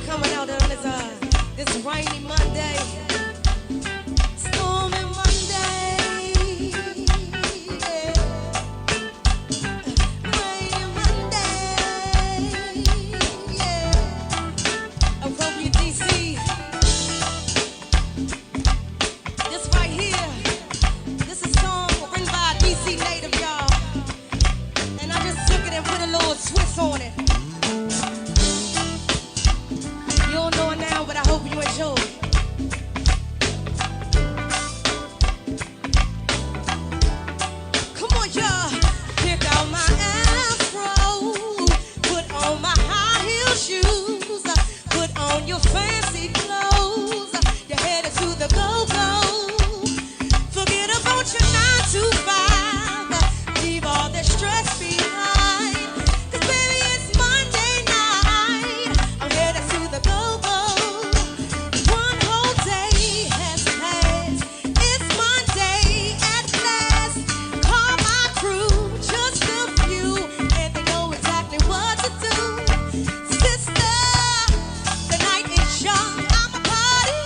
coming out on this rainy Monday. Stormy Monday. Yeah. Rainy Monday. Yeah. Appropriate DC. This right here. This is a song written by a DC native, y'all. And I just took it and put a little twist on it. You don't know it now, but I hope you enjoy it. Come on, y'all. Pick out my afro. Put on my high heel shoes. Put on your fancy clothes. You're headed to the go-go. Forget about your 9 to 5. Leave all that stress behind. 'Cause baby, it's Monday night. I'm headed to the go-go. One whole day has passed. It's Monday at last. Call my crew, just a few, and they know exactly what to do. Sister, the night is young. I'ma party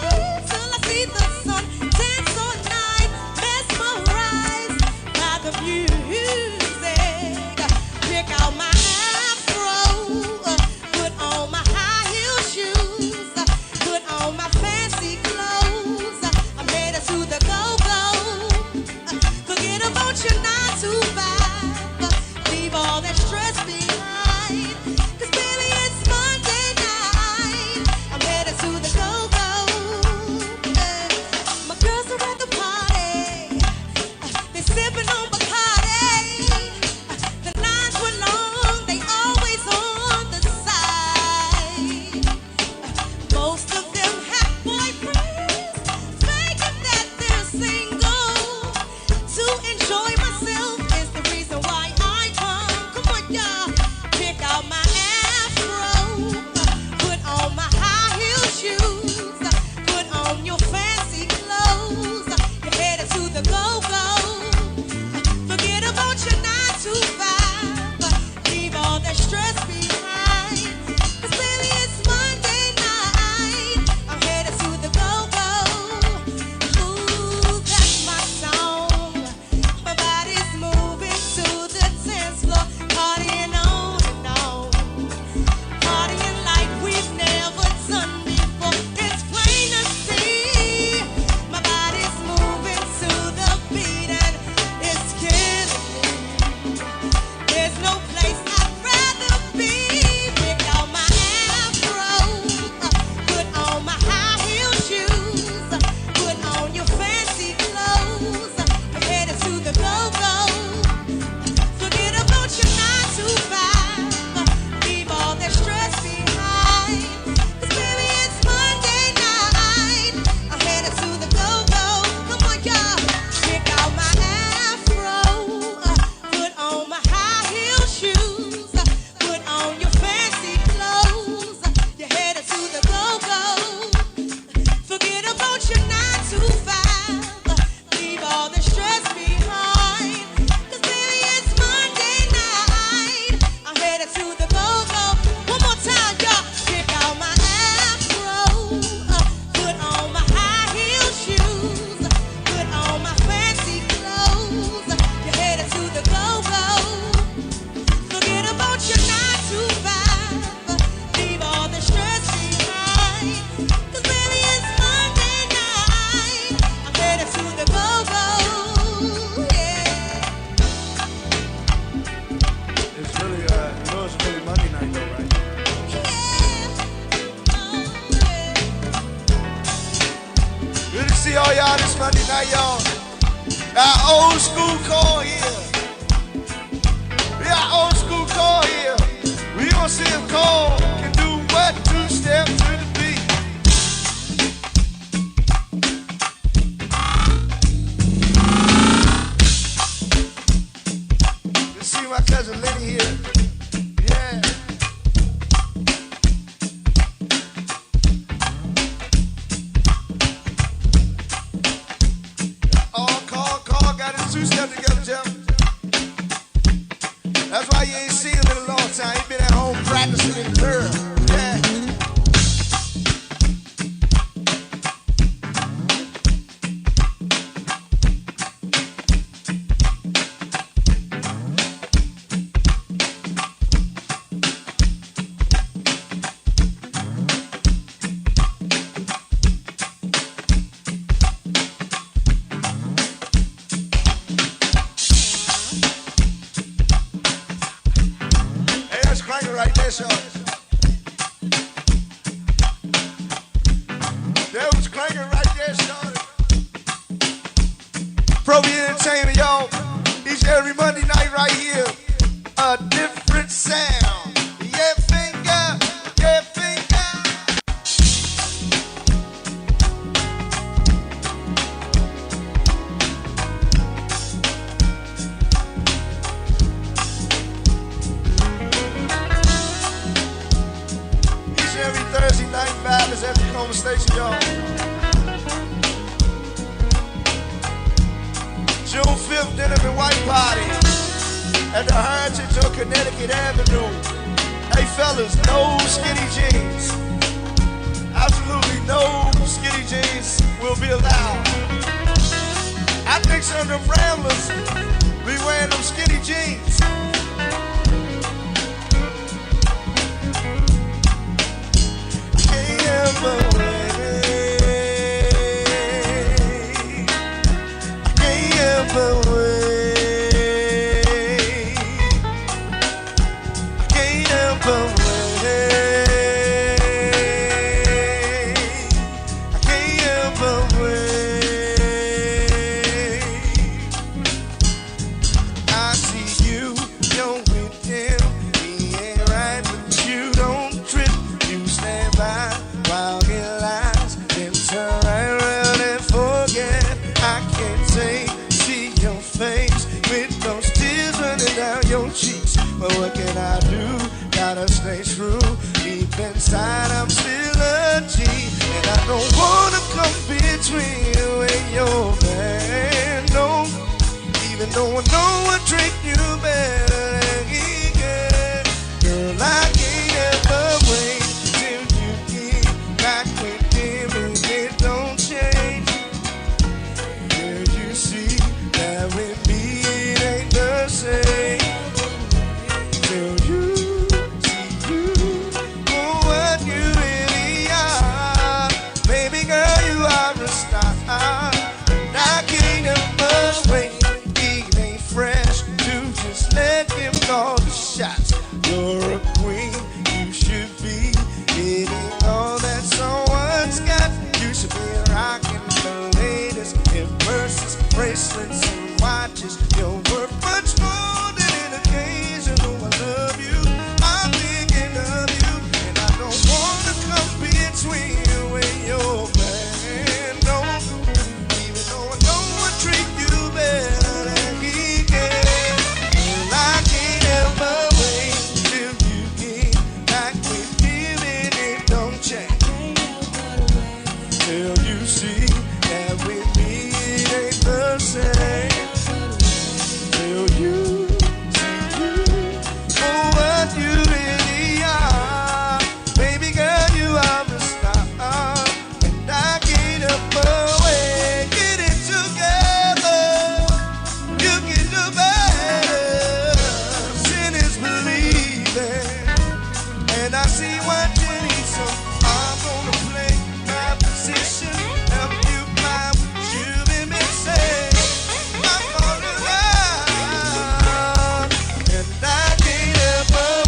till I see the sun. Dance all night, mesmerized by the music. Pick out my afro, put on my high heel shoes, put on my fancy clothes. I'm headed to the go-go. Forget about your 9 to 5. Leave all that stress behind. 'Cause baby, it's Monday night. I'm headed to the go-go. My girls are at the party. They sipping on Bacardi. The lines were long. They always on the side. Most of them have boyfriends, faking that they're single. To enjoy myself is the reason why I come. Come on, y'all. Pick out my afro. Put on my high heel shoes. Put on your fancy clothes. You're headed to the go-go. Forget about your 9 to 5. Leave all that stress behind. 'Cause baby, it's Monday night. I'm headed to the go-go. Ooh, that's my song. My body's moving to the dance floor. Partying on and on. Partying like we've never done before. It's plain to see. My body's moving to the beat and it's killing me. There's no place I'd rather be. Pick out my afro. Put on my high heel shoes. Put on your fancy clothes. I'm headed to the go-go. Forget about your 9 to 5. Leave all that stress behind. 'Cause baby, it's Monday night. I'm headed to the go-go. Come on, y'all. Pick out my afro. Put on my high heel shoes. Put on your fancy clothes. You're headed to the go-go. Forget about your 9 to 5. Leave all the stress behind. 'Cause baby, it's Monday night. I'm headed to the go-go. One more time, y'all. Pick out my afro. Put on my high heel shoes. Put on my fancy clothes. You're headed to the go-go. Forget about your 9 to 5. Leave all the stress behind. 'Cause baby, it's Monday night. I'm headed to the go-go. Yeah. It's really, it's really Monday night though, right? Yeah. Oh, yeah. Good to see all y'all this Monday night, y'all. Our old school call here. We got old school call here. We gonna see if Cole can do what? 2-step to the beat. Let's see my cousin Lenny here. Yeah. Oh, Call got his 2-step together, Jeff. That's why you ain't seen him in a long time. He been at home practicing in the curl. I hear a different sound. Yeah, finger, yeah, finger. Each and every Thursday night, Vibers at the Tacoma Station, y'all. June 5th, dinner and white party at the Heritage on Connecticut Avenue. Hey fellas, no skinny jeans. Absolutely no skinny jeans will be allowed. I think some of them ramblers be wearing them skinny jeans. Can't but what can I do? Gotta stay true. Deep inside, I'm still a G. And I don't wanna come between you and your man. No, even though I know I treat you better than he can. Girl, I can't ever wait till you get back with him and it don't change. Girl, you see that with me it ain't the same. Till you see you for what you really are. Baby girl, you are a star. And I can't ever wait. It ain't fresh to just let him call the shots. You're a queen, you should be getting all that someone's got. You should be rocking the latest in purses, bracelets, and watches. You're worth much more than an occasion. Love you, I'm thinking of you, and I don't wanna come between you and your man. No, even though I know I treat you better than he can. Well, I can't ever wait till you get back with him and it don't change. Till you see that with me it ain't the same. Till you you really are. Baby girl, you are a star. And I can't avoid. Get it together. You can do better. Sin is believing. And I see what you need, so I'm gonna play my position. Help you find what you've been missing. I'm gonna love. And I can't ever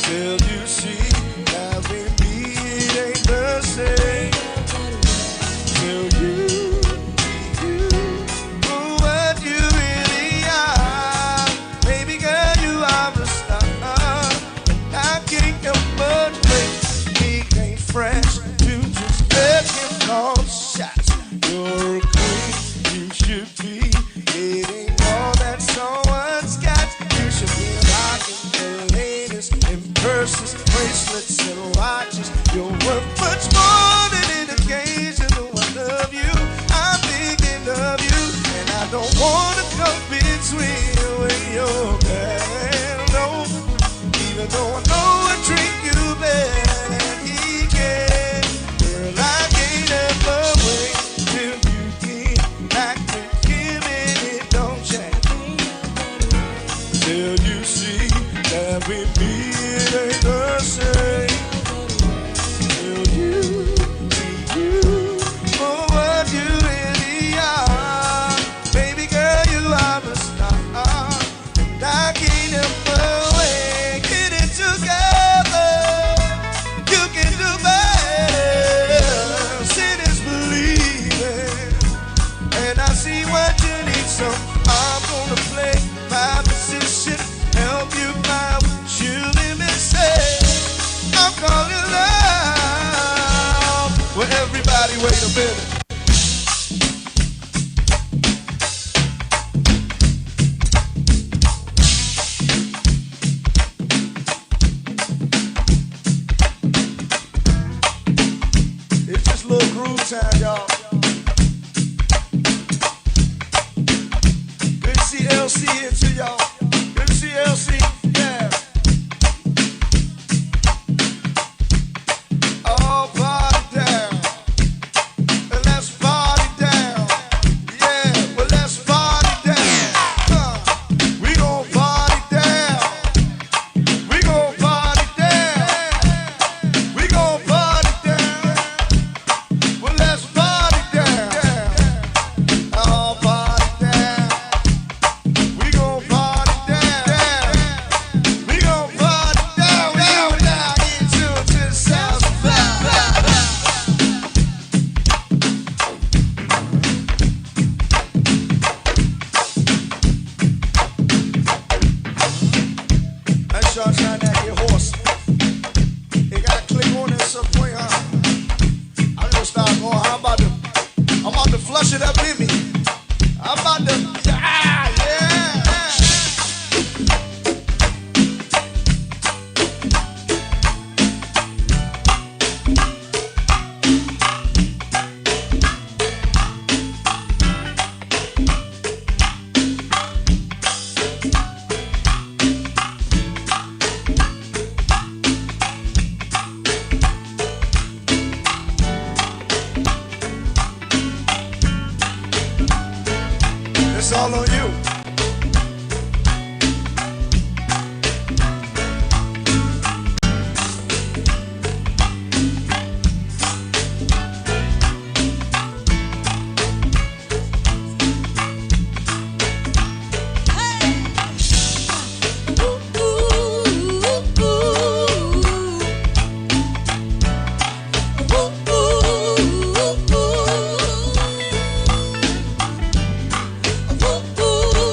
Till you see with me it ain't the same. Tell you, see you for what you really are. Baby girl, you are the star. And I can't help away. Get it together. You can do better. Sin is believing. And I see what you need, so I'm gonna play my position, help you find what you've been missing. I'm calling love. Well, everybody, wait a minute. It's just a little groove time, y'all. Good to see LC here too, y'all. Good to see LC. Yeah. Oh, party down. And let's party down. Yeah, well, let's party down. We gon' party down. We gon' party down. We gon' party down. Well, let's party down. Oh, party down. We gon' party down. We gon' party down. Down, down, into the south. That's y'all trying to get horse. They gotta click on it at some point, huh? I'm gonna start going. I'm about to flush it up in me. I'm about to, yeah. It's all on you. Ooh, ooh, ooh.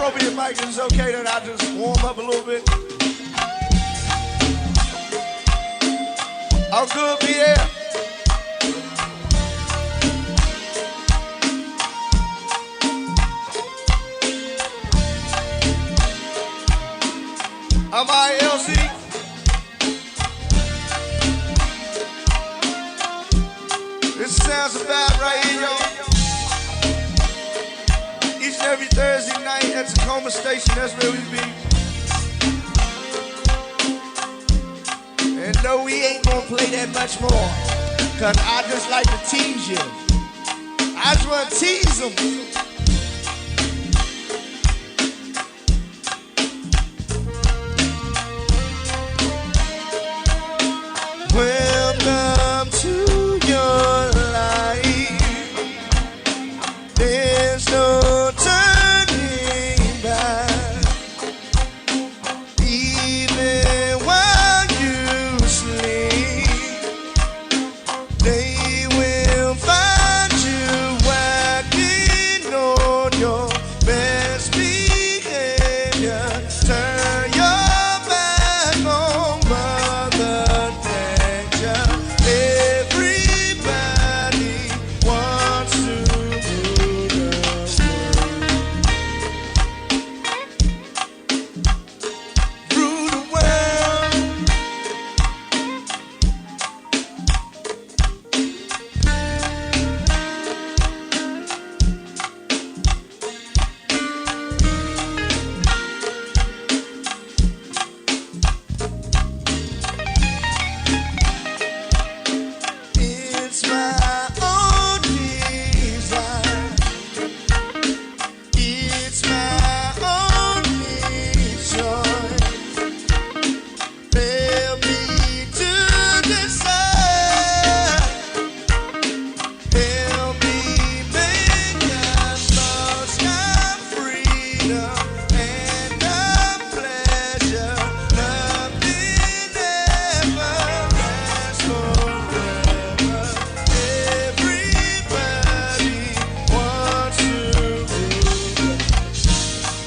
appropriate mic, it's okay that I just warm up a little bit. All good, Pierre? I'm ILC. This sounds about right here, y'all. Each and every Thursday night at Tacoma Station, that's where we be. And no, we ain't gonna play that much more, cause I just like to tease you. I just wanna tease them. Welcome to your life. There's no turning back. Even while you sleep, they will find you working on your best behavior. Turn your back on Mother Nature. Everybody wants to rule the world. It's my own desire. It's my only choice. Help me to decide. Help me make the most of freedom and of pleasure. Nothing ever lasts forever. Everybody wants to rule.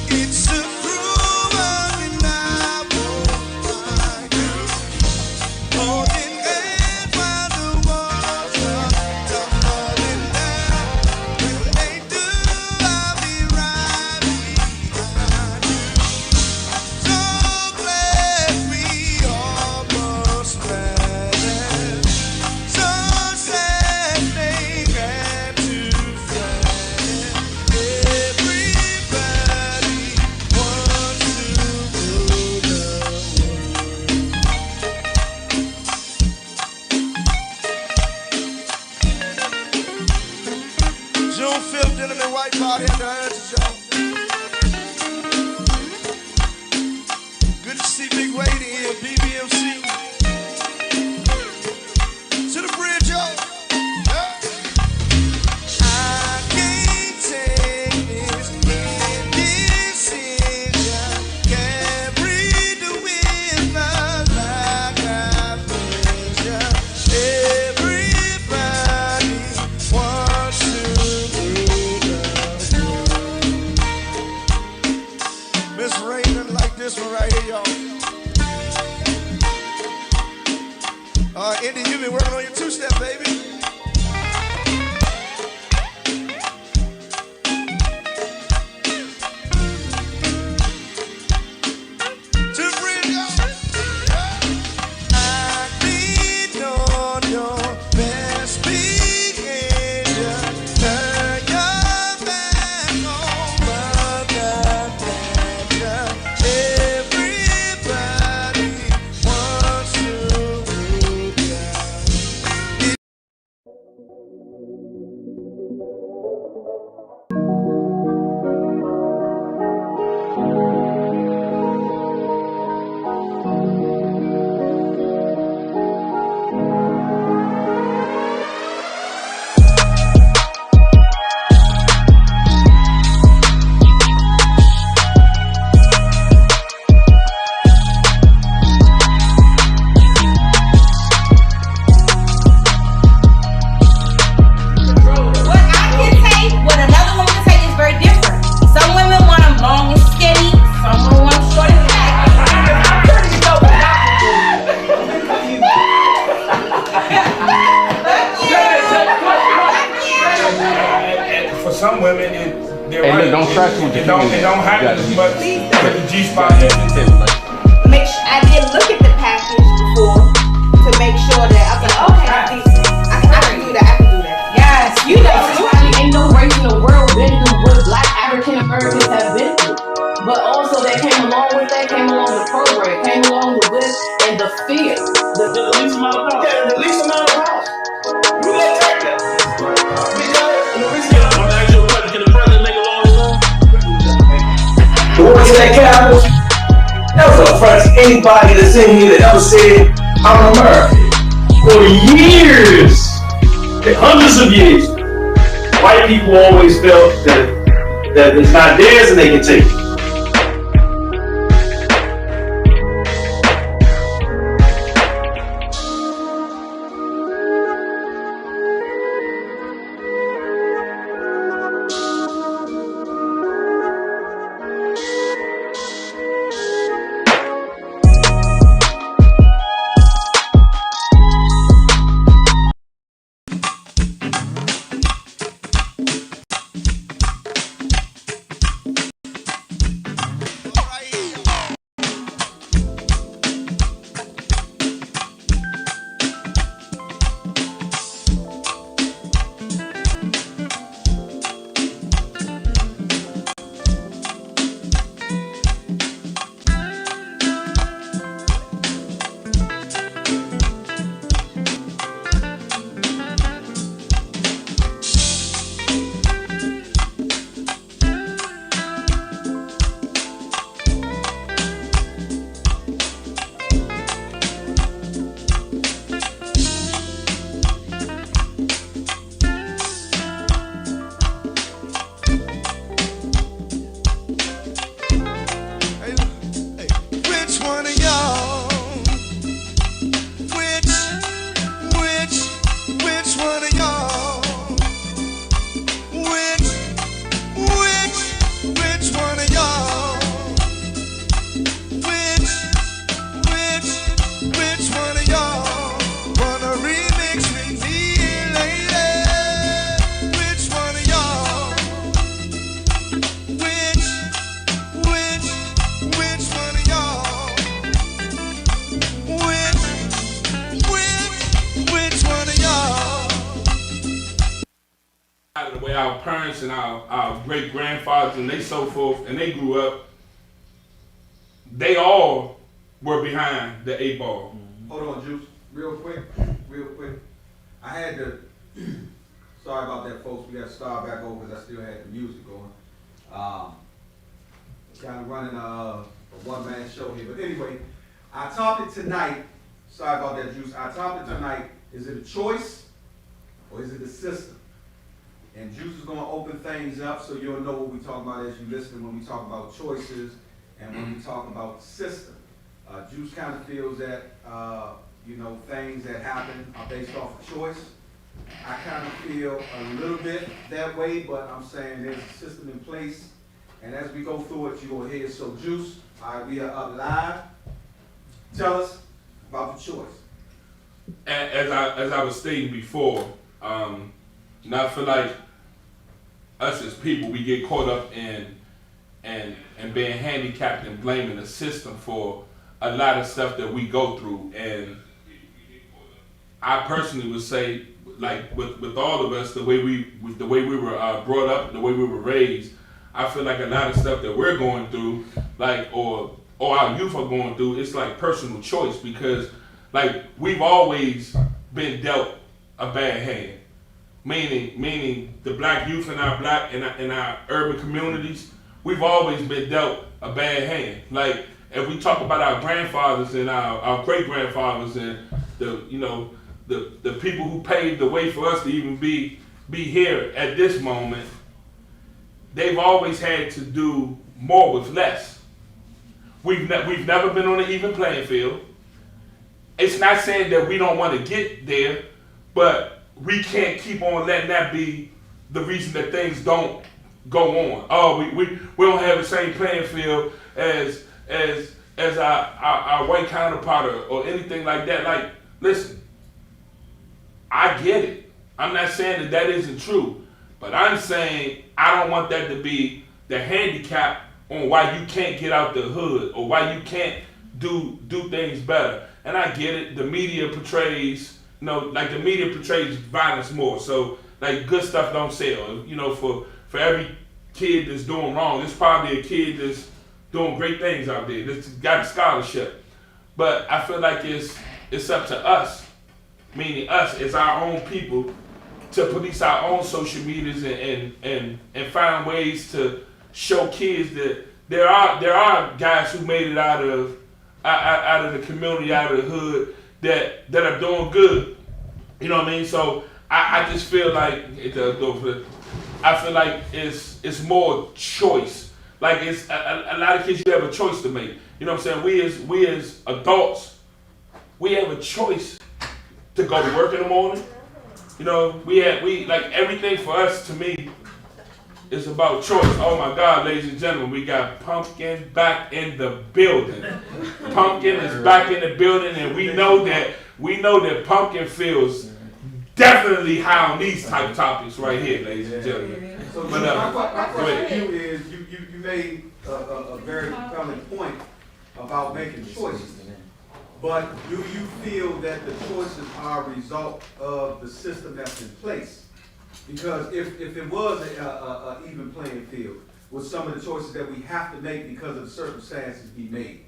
It's a cruel world and I won't find you. Holding hands while the walls are tumbling down. When they do, I'll be right behind you. So glad we almost met. So sad they had to fly. Everybody wants to rule the world. June 5th, Denim and White Party at the Heritage, y'all. Good to see Big Wade here, BBMC. To the bridge, y'all. Yeah. I can't take this indecision. Carried away my like I measure. Everybody wants to rule the world. Miss Raymond like this one right here, y'all. some women, they're And right. they don't trust you. It don't happen as much with the G-spot. I did look at the package before to make sure that I was like, okay, I can do that. I can do that. Yes, you know, probably ain't no race in the world been through what Black African Americans have been through. But also that came along with the program, came along with this and the fear. The least amount of cost. Yeah, the least amount of cost. You let take that. I'm gonna ask you a question. Can the president make a law his own? The ones that Capitol, that was a front to anybody that's in here that ever said, I'm American. For years, hundreds of years, white people always felt that it's not theirs and they can take it. The way our parents and our great grandfathers and they so forth, and they grew up, they all were behind the 8 ball. Hold on, Juice. Real quick. I had to, sorry about that, folks. We got to start back over because I still had the music going. Kind of running a one-man show here. But anyway, our topic tonight, sorry about that, Juice. Our topic tonight, is it a choice or is it a system? And Juice is going to open things up so you'll know what we talk about as you listen when we talk about choices and when we talk about system. Juice kind of feels that, things that happen are based off of choice. I kind of feel a little bit that way, but I'm saying there's a system in place. And as we go through it, you will hear. So Juice, we are up live. Tell us about the choice. As I was stating before, I feel like us as people, we get caught up in being handicapped and blaming the system for a lot of stuff that we go through. And I personally would say, like with all of us, the way we were brought up, the way we were raised, I feel like a lot of stuff that we're going through, like or our youth are going through, it's like personal choice, because like we've always been dealt a bad hand. Meaning the black youth in our urban communities, we've always been dealt a bad hand. Like if we talk about our grandfathers and our great grandfathers and the people who paved the way for us to even be here at this moment, they've always had to do more with less. We've never been on an even playing field. It's not saying that we don't want to get there, but we can't keep on letting that be the reason that things don't go on. Oh, we don't have the same playing field as our white counterpart or anything like that. Like, listen, I get it. I'm not saying that isn't true. But I'm saying I don't want that to be the handicap on why you can't get out the hood or why you can't do things better. And I get it. The media portrays, like the media portrays violence more. So like good stuff don't sell. For every kid that's doing wrong, there's probably a kid that's doing great things out there. That's got a scholarship. But I feel like it's up to us, meaning us as our own people, to police our own social medias and find ways to show kids that there are guys who made it out of the community, out of the hood, that are doing good. You know what I mean? So I just feel like it's more choice. Like it's a lot of kids, you have a choice to make. You know what I'm saying? We as adults, we have a choice to go to work in the morning. We like everything for us, to me, is about choice. Oh my God, ladies and gentlemen, we got Pumpkin back in the building. Pumpkin is back in the building, and we know that Pumpkin feels definitely high on these type of topics right here, ladies and gentlemen. So my question to you is, you made a very compelling point about making choices. But do you feel that the choices are a result of the system that's in place? Because if it was an even playing field, would some of the choices that we have to make because of the circumstances be made?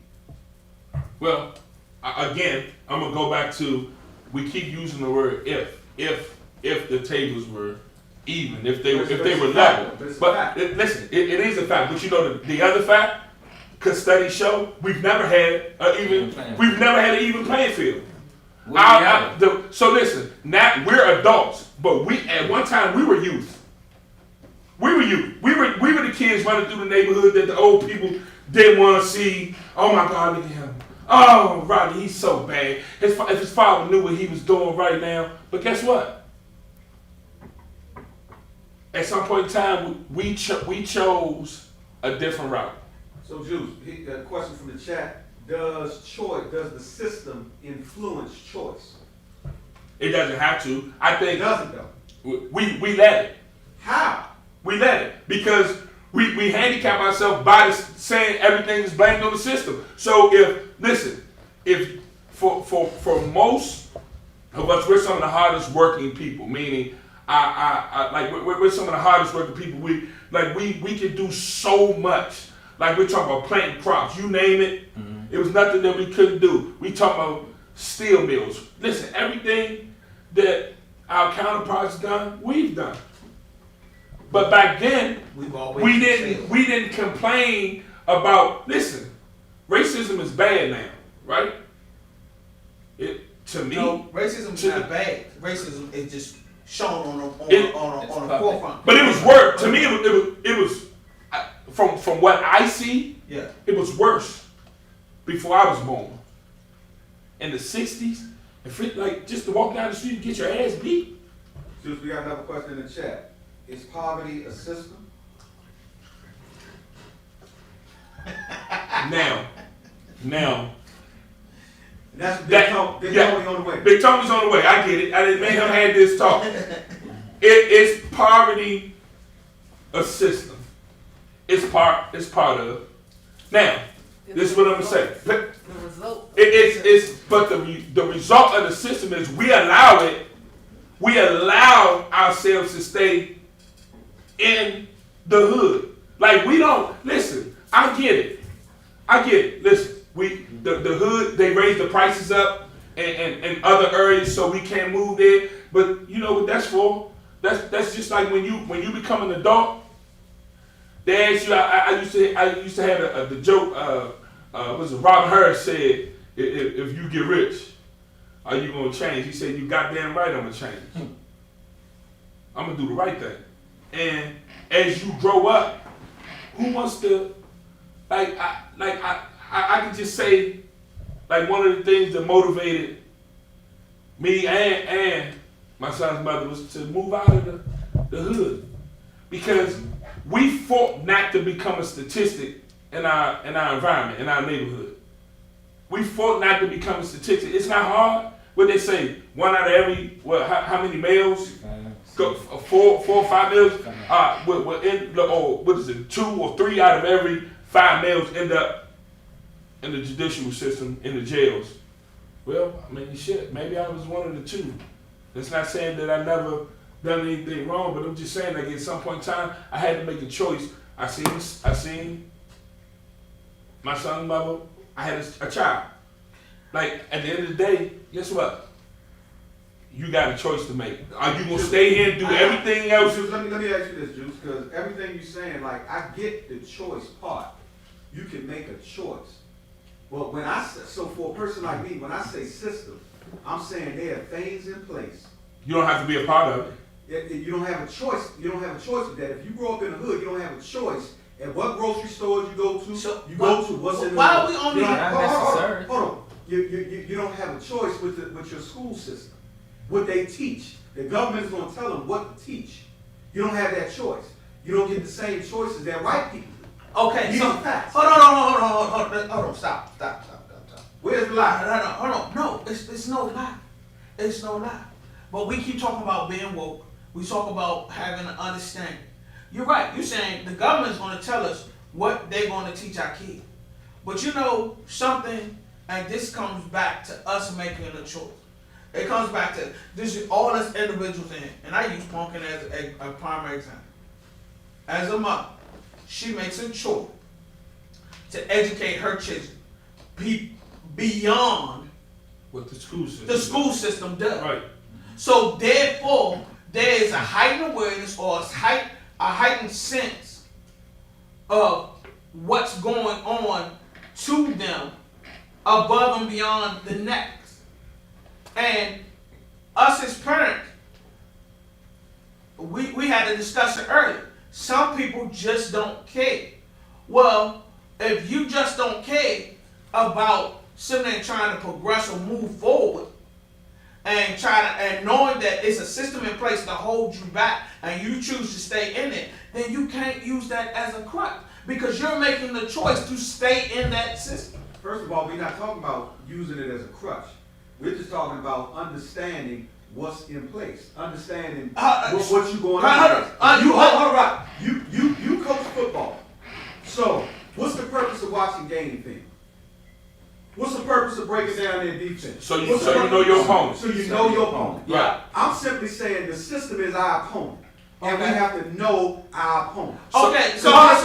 Well, again, I'm gonna go back to, we keep using the word if the tables were even, if they were level. But listen, it is a fact. But the other fact, because studies show we've never had an even playing field. So listen, now we're adults, but at one time we were youth. We were youth. We were the kids running through the neighborhood that the old people didn't want to see. Oh my God, look at him. Oh, Rodney, he's so bad. If his father knew what he was doing right now. But guess what? At some point in time, we chose a different route. So, Juice, a question from the chat. Does the system influence choice? It doesn't have to. I think. It doesn't, though. We let it. How? We let it. Because we handicap ourselves by saying everything is blamed on the system. So if for most of us, we're some of the hardest working people, meaning we're some of the hardest working people. We can do so much. Like we're talking about planting crops, you name it. Mm-hmm. It was nothing that we couldn't do. We talking about steel mills. Listen, everything that our counterparts done, we've done. But back then, we didn't complain about. Listen, racism is bad now, right? To me, racism is not bad. Racism is just shown on the forefront. But it was worse. To me, it was from what I see. Yeah, it was worse before I was born. In the '60s, just to walk down the street and get your ass beat. Juice, we got another question in the chat. Is poverty a system? Now. That's Big Tony on the way. Big Tony's on the way. I get it. I didn't make him have this talk. Is poverty a system? It's part of. Now, this is what I'm gonna say. The result. But the result of the system is we allow it. We allow ourselves to stay in the hood. Like we don't listen. I get it. Listen, the hood, they raise the prices up in other areas so we can't move there. But you know what that's for? That's just like when you become an adult. They ask you. I used to have the joke. Was it Robert Harris said, if you get rich, are you gonna change? He said, you goddamn right I'm gonna change. I'm gonna do the right thing. And as you grow up, who wants to I can just say, like, one of the things that motivated me and my son's mother was to move out of the hood. Because we fought not to become a statistic in our environment, in our neighborhood. We fought not to become a statistic. It's not hard. What they say, one out of every, how many males? go 4 or 5 males. What is it? 2 or 3 out of every 5 males end up in the judicial system in the jails. Well, I mean, shit. Maybe I was one of the 2. That's not saying that I never done anything wrong, but I'm just saying, like, at some point in time, I had to make a choice. I seen my son's mother. I had a child. Like, at the end of the day, guess what? You got a choice to make. Are you gonna stay here and do everything else? Juice, let me ask you this, Juice, because everything you're saying, like, I get the choice part. You can make a choice. But so for a person like me, when I say system, I'm saying there are things in place. You don't have to be a part of it. You don't have a choice. You don't have a choice with that. If you grow up in the hood, you don't have a choice. And what grocery stores you go to, what's in the why hood. are we only Hold on. You don't have a choice with your school system. What they teach. The government's going to tell them what to teach. You don't have that choice. You don't get the same choices that white people do. Okay, These so are facts. hold on, stop. Where's the lie? Hold on. No, it's no lie. It's no lie. But we keep talking about being woke. We talk about having an understanding. You're right. You're saying the government's going to tell us what they're going to teach our kids. But you know something, and this comes back to us making a choice. It comes back to this is all us individuals in, and I use Pumpkin as a primary example. As a mother, she makes a choice to educate her children beyond What the school system does. Right. So therefore, there is a heightened awareness or a heightened sense of what's going on to them above and beyond the next. And us as parents, we had a discussion earlier. Some people just don't care. Well, if you just don't care about sitting there trying to progress or move forward, and knowing that it's a system in place to hold you back, and you choose to stay in it, then you can't use that as a crutch because you're making the choice to stay in that system. First of all, we're not talking about using it as a crutch. We're just talking about understanding what's in place, understanding what you're going on. You coach football. So, what's the purpose of watching game film? What's the purpose of breaking down their defense? So you know your opponent. So you know your opponent. Right. I'm simply saying the system is our opponent. And we have to know our opponent. Okay, so I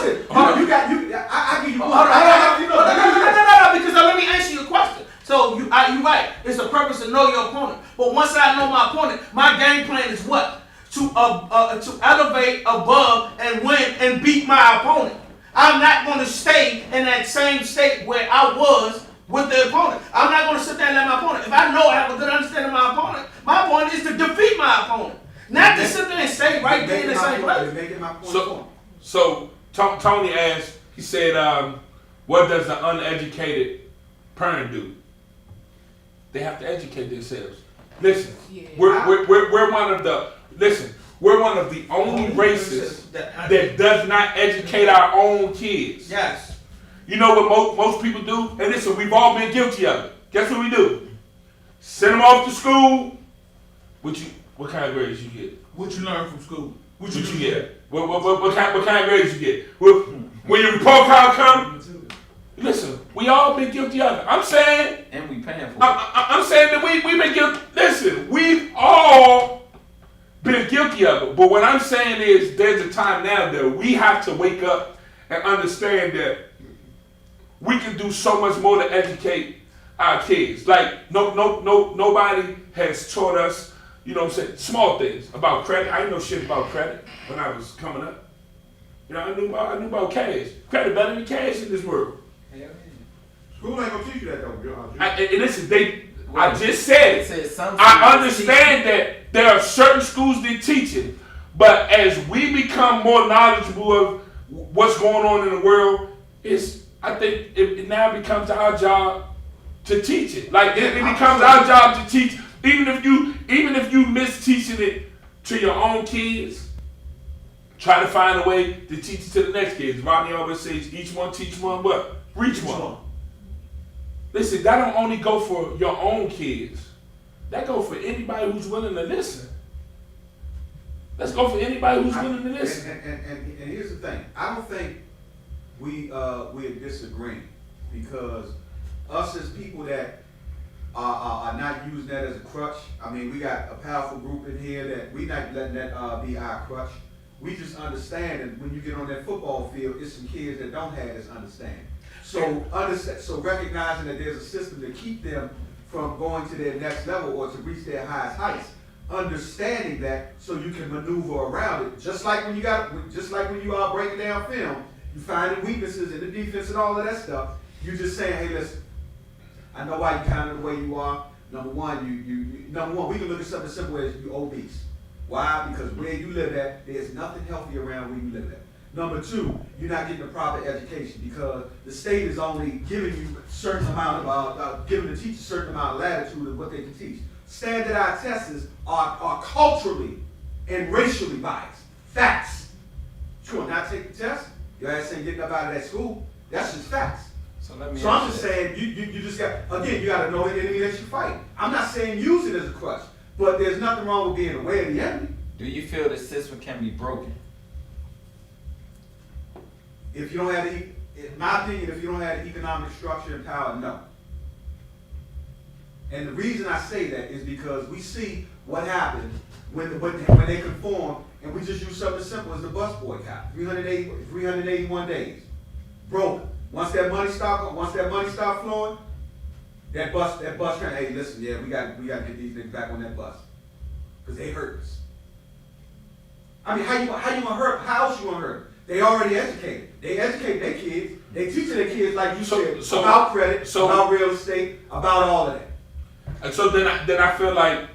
give you one. No, because let me answer your question. So you're right. It's the purpose to know your opponent. But once I know my opponent, my game plan is what? To elevate above and win and beat my opponent. I'm not going to stay in that same state where I was with the opponent. I'm not going to sit there and let my opponent. If I know I have a good understanding of my opponent is to defeat my opponent. Not to sit there and stay right there in the same place. So Tony asked, he said, what does the uneducated parent do? They have to educate themselves. Listen, we're one of the only races that does not educate our own kids. Yes. You know what most people do? And listen, we've all been guilty of it. Guess what we do? Send them off to school. What kind of grades you get? What you learn from school? What you get? What kind of grades you get? When your report card comes, listen, we all been guilty of it. I'm saying, and we paying for it. I'm saying that we've been guilty. Listen, we've all been guilty of it. But what I'm saying is, there's a time now that we have to wake up and understand that we can do so much more to educate our kids. Like nobody has taught us, you know what I'm saying, small things about credit. I didn't know shit about credit when I was coming up. You know, I knew about cash. Credit better than cash in this world. School ain't gonna teach you that though. Listen, I just said it. I understand that there are certain schools that teach it, but as we become more knowledgeable of what's going on in the world, I think it now becomes our job to teach it. Like it becomes our job to teach. Even if you miss teaching it to your own kids, try to find a way to teach it to the next kids. Rodney always says, each one teach one, what? Reach one. Listen, that don't only go for your own kids. That go for anybody who's willing to listen. Let's go for anybody who's willing to listen. And here's the thing. I don't think we're disagreeing because us as people that are not using that as a crutch. I mean, we got a powerful group in here that we not letting that be our crutch. We just understand that when you get on that football field, it's some kids that don't have this understanding. So recognizing that there's a system to keep them from going to their next level or to reach their highest heights, understanding that so you can maneuver around it. Just like when you are breaking down film, you find the weaknesses in the defense and all of that stuff. You're just saying, hey, listen, I know why you kind of the way you are. Number one, we can look at something as simple as you obese. Why? Because where you live at, there's nothing healthy around where you live at. Number two, you're not getting a proper education because the state is only giving you a certain amount of, giving the teacher a certain amount of latitude of what they can teach. Standardized tests are culturally and racially biased. Facts. You will not take the test. Your ass ain't getting up out of that school. That's just facts. So I'm just saying, you just got, again, you got to know the enemy that you fight. I'm not saying use it as a crutch, but there's nothing wrong with being aware of the enemy. Do you feel the system can be broken? If you don't have in my opinion, if you don't have the economic structure and power, no. And the reason I say that is because we see what happened when they conform, and we just use something as simple as the bus boycott. 381 days. Broke. Once that money start flowing, that bus train, hey, listen, yeah, we got to get these niggas back on that bus. Because they hurt us. I mean, how you gonna hurt? How else you gonna hurt? They already educated. They educate their kids. They teach their kids, like you said, about credit, about real estate, about all of that. And so then I feel like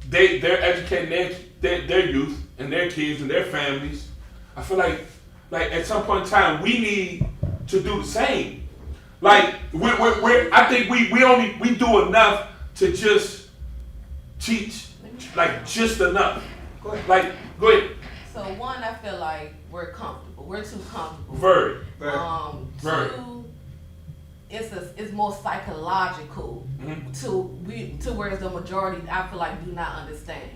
they're educating their youth and their kids and their families. I feel like at some point in time we need to do the same. Like I think we do enough to just teach, like just enough. Go ahead. Like go ahead. So one, I feel like we're comfortable. We're too comfortable. Very. Two, it's more psychological to whereas the majority I feel like do not understand.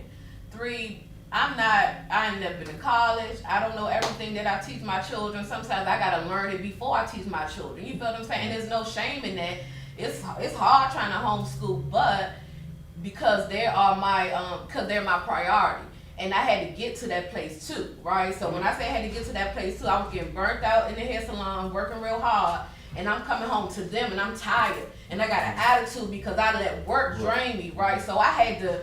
Three, I ain't never been to college. I don't know everything that I teach my children. Sometimes I gotta learn it before I teach my children. You feel what I'm saying? And there's no shame in that. It's hard trying to homeschool, but because they're my priority. And I had to get to that place too, right? So when I say I had to get to that place too, I was getting burnt out in the hair salon, working real hard, and I'm coming home to them and I'm tired. And I got an attitude because I let work drain me, right? So I had to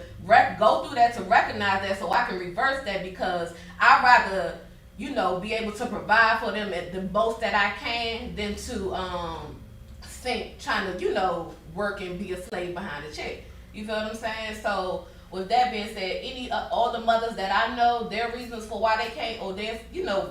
go through that to recognize that so I can reverse that because I'd rather, be able to provide for them at the most that I can than to think trying to, work and be a slave behind a check. You feel what I'm saying? So with that being said, all the mothers that I know, their reasons for why they can't, or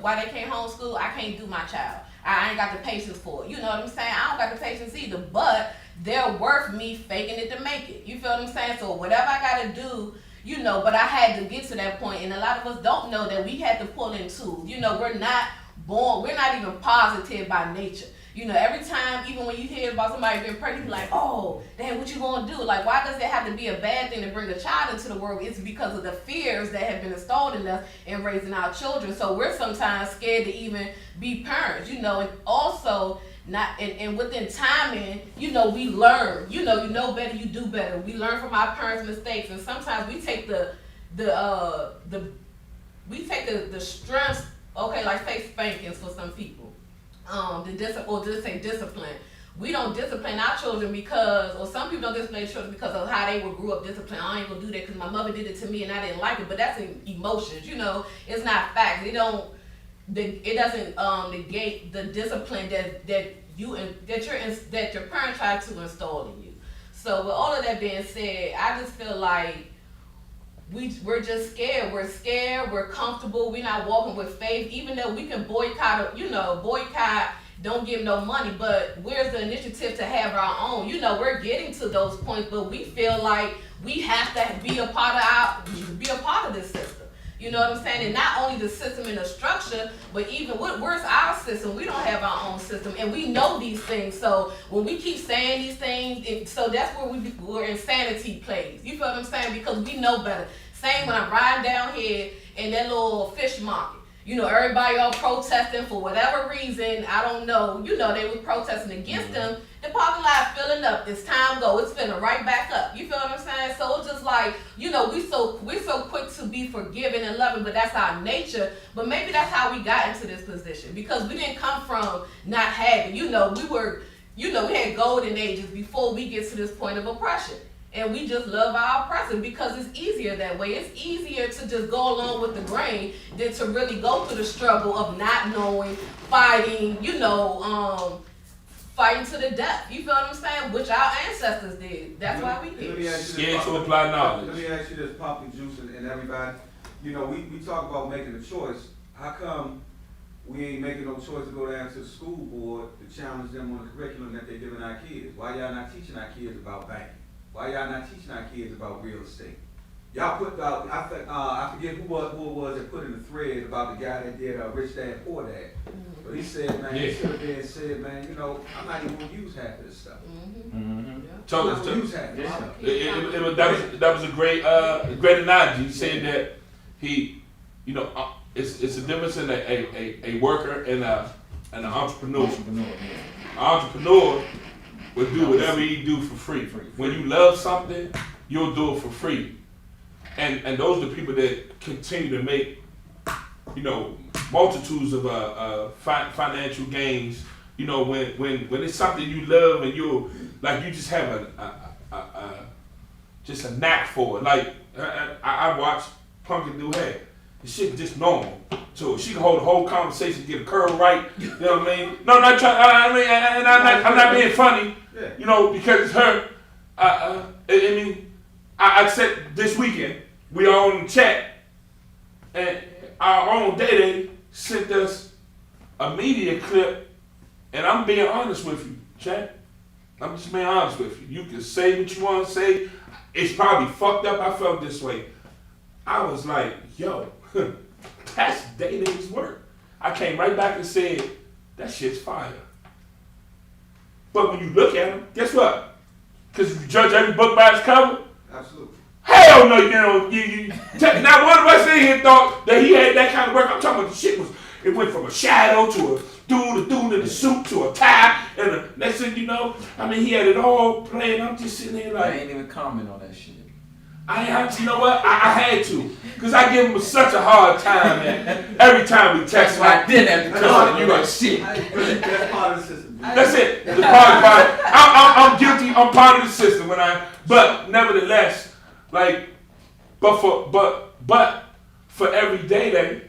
why they can't homeschool, I can't do my child. I ain't got the patience for it. You know what I'm saying? I don't got the patience either, but they're worth me faking it to make it. You feel what I'm saying? So whatever I gotta do, but I had to get to that point, and a lot of us don't know that we had to pull in tools. We're not even positive by nature. Every time, even when you hear about somebody being pregnant, you be like, oh, damn, what you gonna do? Like, why does it have to be a bad thing to bring a child into the world? It's because of the fears that have been installed in us in raising our children. So we're sometimes scared to even be parents, and also and within timing, we learn. You know better, you do better. We learn from our parents' mistakes, and sometimes we take the strengths, okay, like say spankings for some people. Discipline. We don't discipline our children or some people don't discipline their children because of how they grew up disciplined. I ain't gonna do that because my mother did it to me and I didn't like it. But that's emotions, It's not facts. It doesn't negate the discipline that your parent tried to install in you. So with all of that being said, I just feel like we're just scared. We're scared. We're comfortable. We're not walking with faith. Even though we can boycott, don't give no money. But where's the initiative to have our own? We're getting to those points, but we feel like we have to be a part of this system. You know what I'm saying? And not only the system and the structure, but even where's our system? We don't have our own system, and we know these things. So when we keep saying these things, so that's where insanity plays. You feel what I'm saying? Because we know better. Same when I'm riding down here in that little fish market. You know, everybody all protesting for whatever reason. I don't know. You know, they was protesting against them. The parking lot filling up. It's time go. It's filling right back up. You feel what I'm saying? So it's just like, you know, we're so quick to be forgiving and loving, but that's our nature. But maybe that's how we got into this position, because we didn't come from not having. You know, we had golden ages before we get to this point of oppression. And we just love our oppressor because it's easier that way. It's easier to just go along with the grain than to really go through the struggle of not knowing, fighting, fighting to the death. You feel what I'm saying? Which our ancestors did. That's why we did. Scared to apply knowledge. Let me ask you this, Poppy Juice and everybody. You know, we talk about making a choice. How come we ain't making no choice to go down to the school board to challenge them on the curriculum that they're giving our kids? Why y'all not teaching our kids about banking? Why y'all not teaching our kids about real estate? Y'all put out, I forget who it was that put in the thread about the guy that did Rich Dad Poor Dad. But he said, man, he should have been said, man, you know, I'm not even gonna use half of this stuff. I'm not gonna use half of this stuff. That was a great analogy. He said that it's a difference in a worker and an entrepreneur. An entrepreneur will do whatever he do for free. When you love something, you'll do it for free. And those are the people that continue to make, multitudes of financial gains. You know, when it's something you love and you just have a knack for it. Like I watched Pumpkin do hair. The shit just normal. So she can hold the whole conversation, get a curl right. You know what I mean? No, not trying. I'm not being funny. You know, because it's her. I said this weekend we are on the chat, and our own Day sent us a media clip, and I'm being honest with you, chat. I'm just being honest with you. You can say what you want to say. It's probably fucked up. I felt this way. I was like, yo, that's Day-Day's work. I came right back and said, that shit's fire. But when you look at them, guess what? Because you judge every book by its cover? Absolutely. Hell no, not one of us in here thought that he had that kind of work. I'm talking about the shit it went from a shadow to a dude in the suit to a tie, and the next thing you know, he had it all playing. I'm just sitting there like, I ain't even comment on that shit. You know what? I had to, because I give him such a hard time, man. Every time we text, I didn't have to comment. You got shit. That's part of the system. That's it. The part of I'm guilty. I'm part of the system. But nevertheless, but for every Day,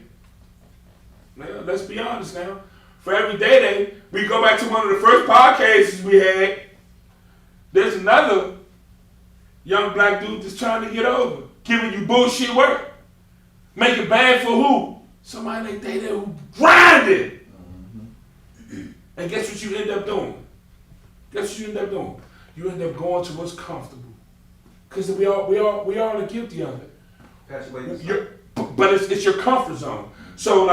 let's be honest now. For every Day, we go back to one of the first podcasts we had. There's another young black dude that's trying to get over, giving you bullshit work, make it bad for who? Somebody like Day who grinded. And guess what you end up doing? You end up going to what's comfortable, because we all are guilty of it. That's the way but it's your comfort zone. So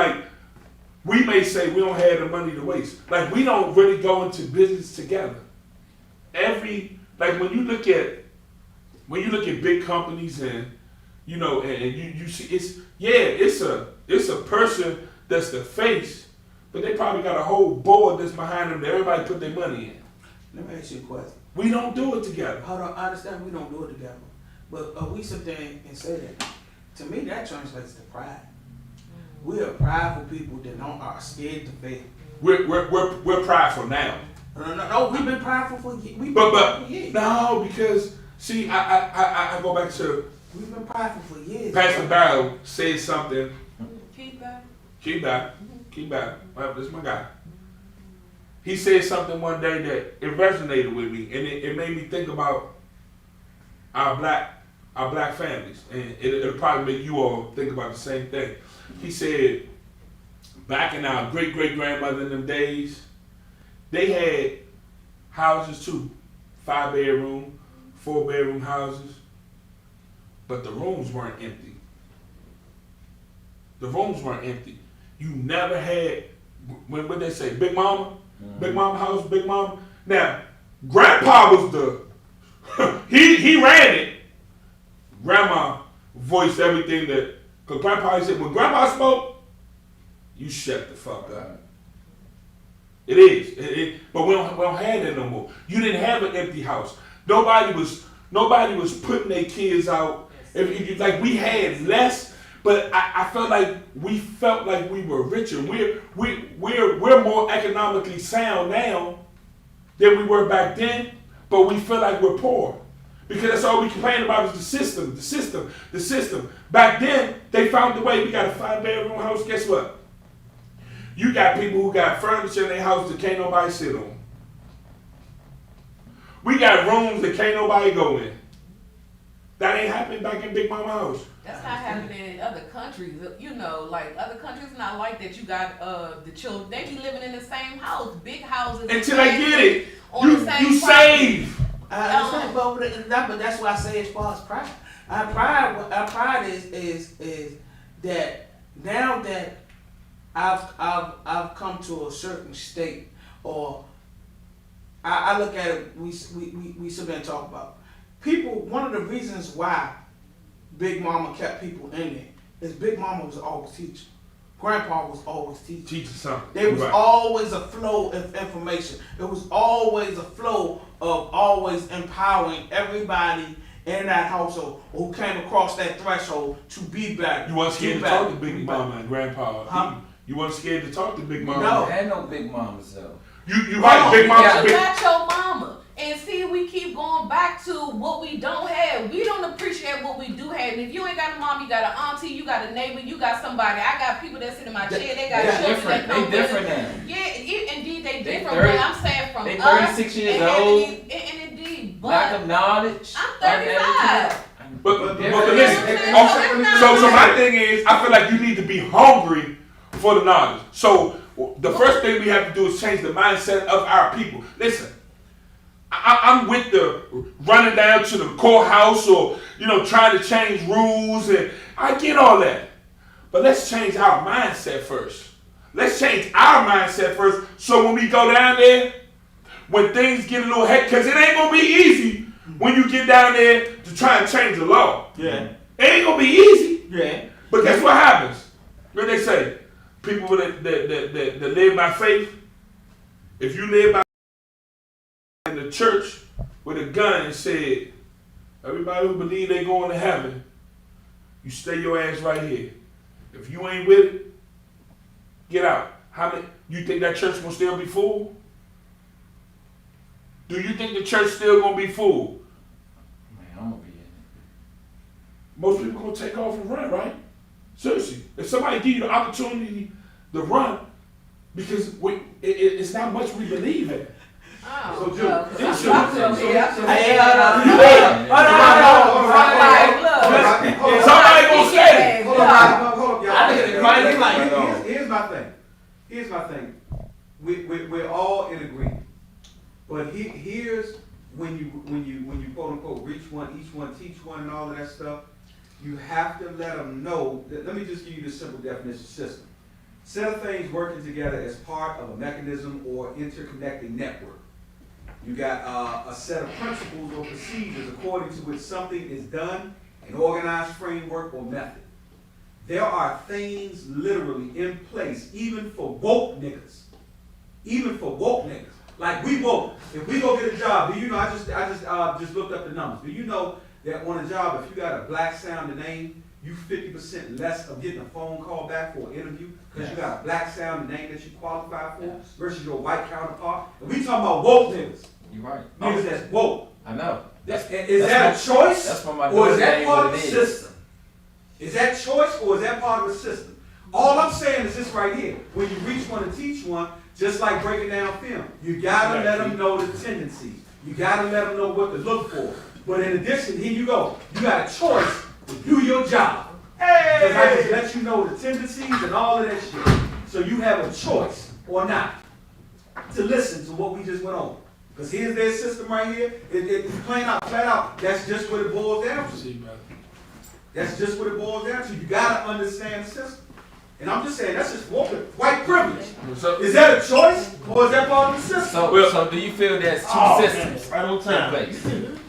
we may say we don't have the money to waste. We don't really go into business together. When you look at big companies and you see it's a person that's the face, but they probably got a whole board that's behind them that everybody put their money in. Let me ask you a question. We don't do it together. Hold on, I understand we don't do it together, but we sit there and say that. To me, that translates to pride. We are prideful people that are scared to fail. We're prideful now. No, we've been prideful for years. But no, because see, I go back to we've been prideful for years. Pastor Barrow said something. Keep back. Well, this is my guy. He said something one day that it resonated with me, and it made me think about our black families, and it'll probably make you all think about the same thing. He said, back in our great-great-grandmother in them days, they had houses too, 5-bedroom, 4-bedroom houses, but the rooms weren't empty. You never had, what they say, Big Mama? Big Mama house, Big Mama? Now, Grandpa was he ran it. Grandma voice everything that. Cause Grandpa said when Grandpa spoke, you shut the fuck up. It is. But we don't have that no more. You didn't have an empty house. Nobody was putting their kids out. Like we had less, but I felt like we were richer. We're more economically sound now than we were back then, but we feel like we're poor. Because that's all we complain about is the system. Back then, they found the way. We got a 5-bedroom house. Guess what? You got people who got furniture in their house that can't nobody sit on. We got rooms that can't nobody go in. That ain't happening back in Big Mama house. That's not happening in other countries. You know, like other countries not like that. You got the children. They be living in the same house, big houses. Until they get it. You save. I understand, but that's why I say as far as pride. Our pride is that now that I've come to a certain state, or I look at it. We sit there and talk about people. One of the reasons why Big Mama kept people in there is Big Mama was always teaching. Grandpa was always teaching. Teaching something. There was always a flow of information. There was always a flow of always empowering everybody in that household who came across that threshold to be better. You weren't scared to talk to Big Mama and Grandpa. Huh? You weren't scared to talk to Big Mama. No. There ain't no Big Mamas though. You right, Big Mama. You got your mama. And see, we keep going back to what we don't have. We don't appreciate what we do have. And if you ain't got a mom, you got an auntie, you got a neighbor, you got somebody. I got people that sit in my chair. They got children that come They different now. Yeah, indeed they different. 30, but I'm saying from they us. 36 years and old. And indeed, Lack but of knowledge. I'm 35. But different. listen. So my thing is, I feel like you need to be hungry for the knowledge. So the first thing we have to do is change the mindset of our people. Listen. I'm with the running down to the courthouse or, trying to change rules, and I get all that. But let's change our mindset first. Let's change our mindset first so when we go down there, when things get a little hectic, because it ain't going to be easy when you get down there to try and change the law. Yeah. It ain't going to be easy. Yeah. But guess what happens? What they say? People that live by faith, if you live by in the church with a gun and said, everybody who believe they going to heaven, you stay your ass right here. If you ain't with it, get out. How many? You think that church gonna still be full? Do you think the church still gonna be full? Man, I'm gonna be in it. Most people gonna take off and run, right? Seriously, if somebody give you the opportunity to run, because it's not much we believe in. So, Jude, somebody gonna say it. Hold up, y'all. Here's my thing. We're all in agreement. But here's when you quote unquote reach one, each one teach one, and all of that stuff. You have to let them know. Let me just give you the simple definition: system. Set of things working together as part of a mechanism or interconnecting network. You got a set of principles or procedures according to which something is done, an organized framework or method. There are things literally in place, even for woke niggas. Even for woke niggas. Like we woke. If we go get a job, do you know, I just looked up the numbers. Do you know that on a job, if you got a black sounding name, you 50% less of getting a phone call back for an interview because you got a black sounding name that you qualify for versus your white counterpart? And we talking about woke niggas. You right. Niggas that's woke. I know. Is that a choice? That's from my or is that name part of what the it is. system? Is that choice or is that part of the system? All I'm saying is this right here. When you reach one and teach one, just like breaking down film, you gotta let them know the tendencies. You gotta let them know what to look for. But in addition, here you go. You got a choice to do your job. Hey! Because I just let you know the tendencies and all of that shit. So you have a choice or not to listen to what we just went over. Because here's their system right here. It's plain out, flat out. That's just what it boils down to. That's just what it boils down to. You gotta understand the system. And I'm just saying, that's just white privilege. Is that a choice or is that part of the system? So do you feel there's two systems in place?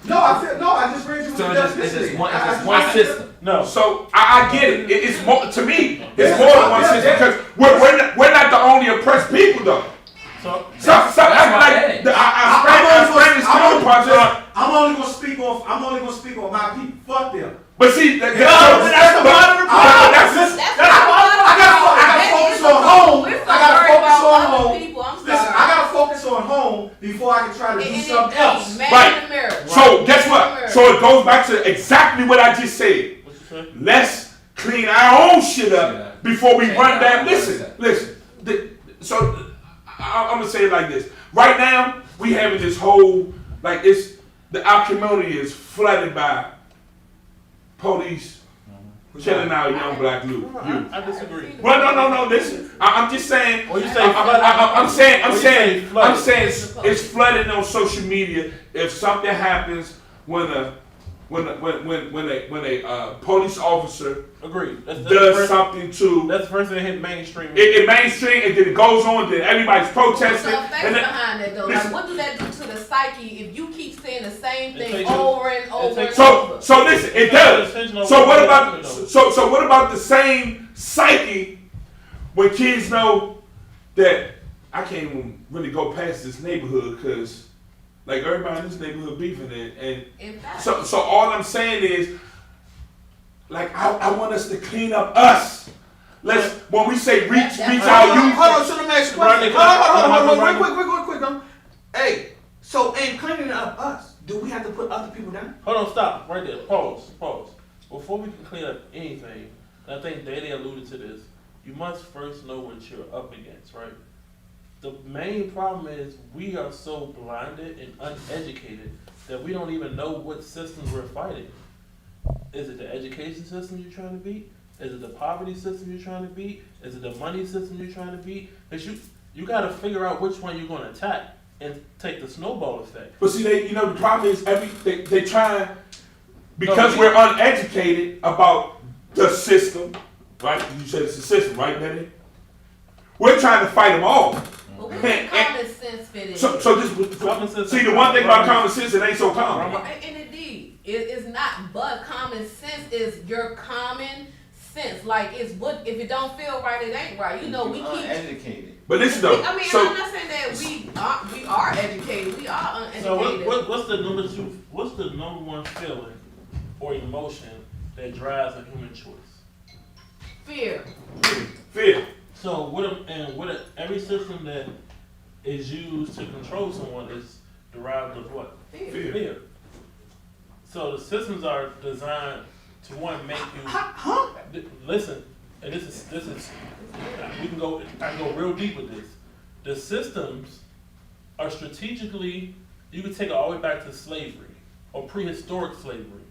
No, I just read you what So the it's definition just is. one system. No. So I get it. It's more to me. It's more than one system because we're not the only oppressed people though. So Stop acting like I'm only gonna speak on my people. Fuck them. But see, that's the bottom of the problem. I gotta focus on home. Listen, I gotta focus on home before I can try to do something else. Right. So guess what? So it goes back to exactly what I just said. Let's clean our own shit up before we run down. Listen. So I'm gonna say it like this. Right now, we having this whole our community is flooded by police killing our young black youth. I disagree. Well, no. Listen, I'm just saying. Well, you say I'm saying it's flooded on social media. If something happens when a police officer does something to that's the first thing that hit mainstream. It mainstream, and then it goes on. Then everybody's protesting. What's the effects behind that though? Like, what do that do to the psyche if you keep saying the same thing over and over and over? So listen, it does. So what about the same psyche when kids know that I can't even really go past this neighborhood because like everybody in this neighborhood beefing it, and so all I'm saying is like I want us to clean up us. When we say reach out youth. Hold on, so let me ask you a question. Hold on, quick. Hey, so in cleaning up us, do we have to put other people down? Hold on, stop right there. Pause. Before we can clean up anything, and I think Danny alluded to this, you must first know what you're up against, right? The main problem is we are so blinded and uneducated that we don't even know what systems we're fighting. Is it the education system you're trying to beat? Is it the poverty system you're trying to beat? Is it the money system you're trying to beat? Because you got to figure out which one you're going to attack and take the snowball effect. But see, the problem is they try because we're uneducated about the system, right? You said it's a system, right, Benny? We're trying to fight them all. But where common sense fit in? So this, see, the one thing about common sense, it ain't so common. And indeed, it's not, but common sense is your common sense. Like, it's what, if it don't feel right, it ain't right. You know, we keep educated. But listen though. I mean, I'm not saying that we are educated. We are uneducated. So what's the number one feeling or emotion that drives a human choice? Fear. So every system that is used to control someone is derived of what? Fear. So the systems are designed to make you listen. And this is I can go real deep with this. The systems are strategically, you can take it all the way back to slavery or prehistoric slavery.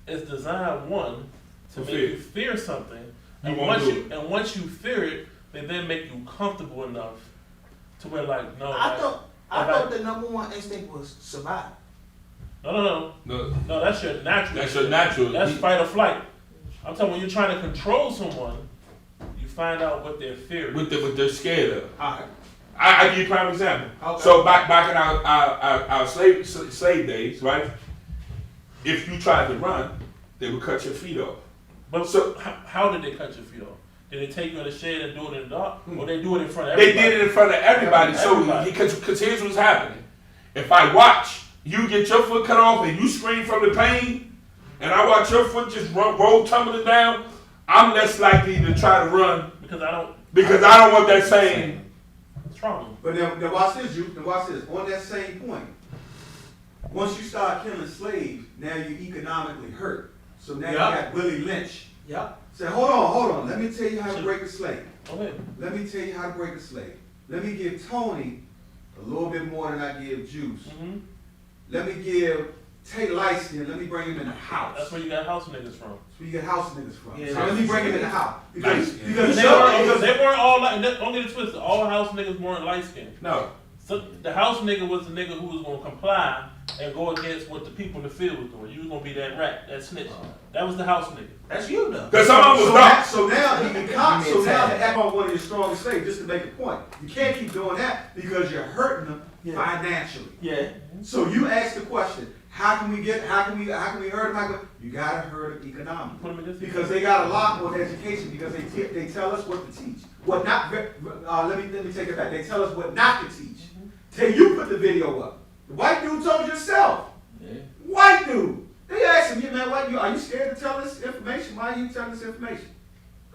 It's designed to make you fear something, and once you fear it, they then make you comfortable enough to where I thought the number one instinct was survive. No, that's your natural. That's fight or flight. I'm talking when you're trying to control someone, you find out what their fear is. What they're scared of. All right. I give you a prime example. Okay. So back in our slave days, right? If you tried to run, they would cut your feet off. But so how did they cut your feet off? Did they take you in the shade and do it in the dark? Or they do it in front of everybody? They did it in front of everybody. So because here's what's happening. If I watch you get your foot cut off and you scream from the pain, and I watch your foot just roll tumbling down, I'm less likely to try to run because I don't want that same trauma. But now watch this, watch this. On that same point, once you start killing slaves, now you're economically hurt. So now you got Willie Lynch. Yep. Say, hold on. Let me tell you how to break a slave. Okay. Let me tell you how to break a slave. Let me give Tony a little bit more than I give Juice. Mm-hmm. Let me give Tay Lightskin, let me bring him in the house. That's where you got house niggas from. That's where you get house niggas from. Yeah, so let me bring him in the house. Because they weren't all like, don't get it twisted, all house niggas weren't light skinned. No. So the house nigga was the nigga who was gonna comply and go against what the people in the field was doing. You was gonna be that rat, that snitch. That was the house nigga. That's you though. Because someone was dark. So now he can cop. So now to act on one of your strongest slaves, just to make a point. You can't keep doing that because you're hurting them financially. Yeah. So you ask the question, How can we hurt them? You gotta hurt them economically. Put 'em in this Because they got a lot more education because they tell us what to teach. What not, let me take it back. They tell us what not to teach. Till you put the video up. The white dude told yourself. Yeah. White dude. They asked him, man, are you scared to tell this information? Why are you telling this information?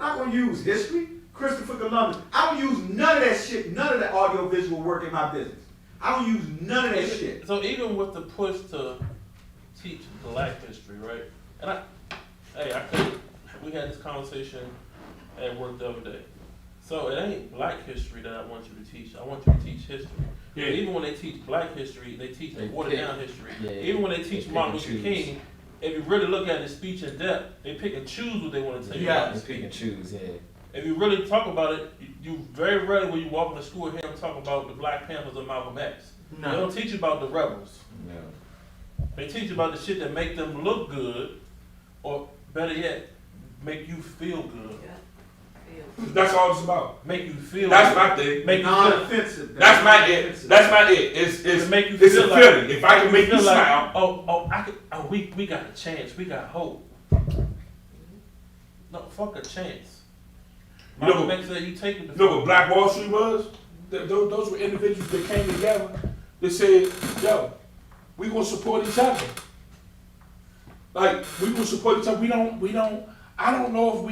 I'm not gonna use history. Christopher Columbus. I don't use none of that shit, none of that audio visual work in my business. I don't use none of that shit. So even with the push to teach Black history, right? And we had this conversation at work the other day. So it ain't Black history that I want you to teach. I want you to teach history. Yeah. Even when they teach Black history, they teach the watered down history. Yeah. Even when they teach Martin Luther King, if you really look at his speech in depth, they pick and choose what they want to tell you. Yeah, they pick and choose, yeah. If you really talk about it, you very rarely when you walk in the school hear them talk about the Black Panthers or Malcolm X. No. They don't teach you about the rebels. No. They teach you about the shit that make them look good, or better yet, make you feel good. Yeah. That's all it's about. Make you feel. That's my thing. Make you non-offensive. That's my it. That's my it. It's make you it's feel a like, feeling. If I can make you smile. We got a chance. We got hope. No, fuck a chance. Malcolm X said you take it. You know what Black Wall Street was? Those were individuals that came together. They said, "Yo, we gonna support each other. Like we gonna support each other. We don't. I don't know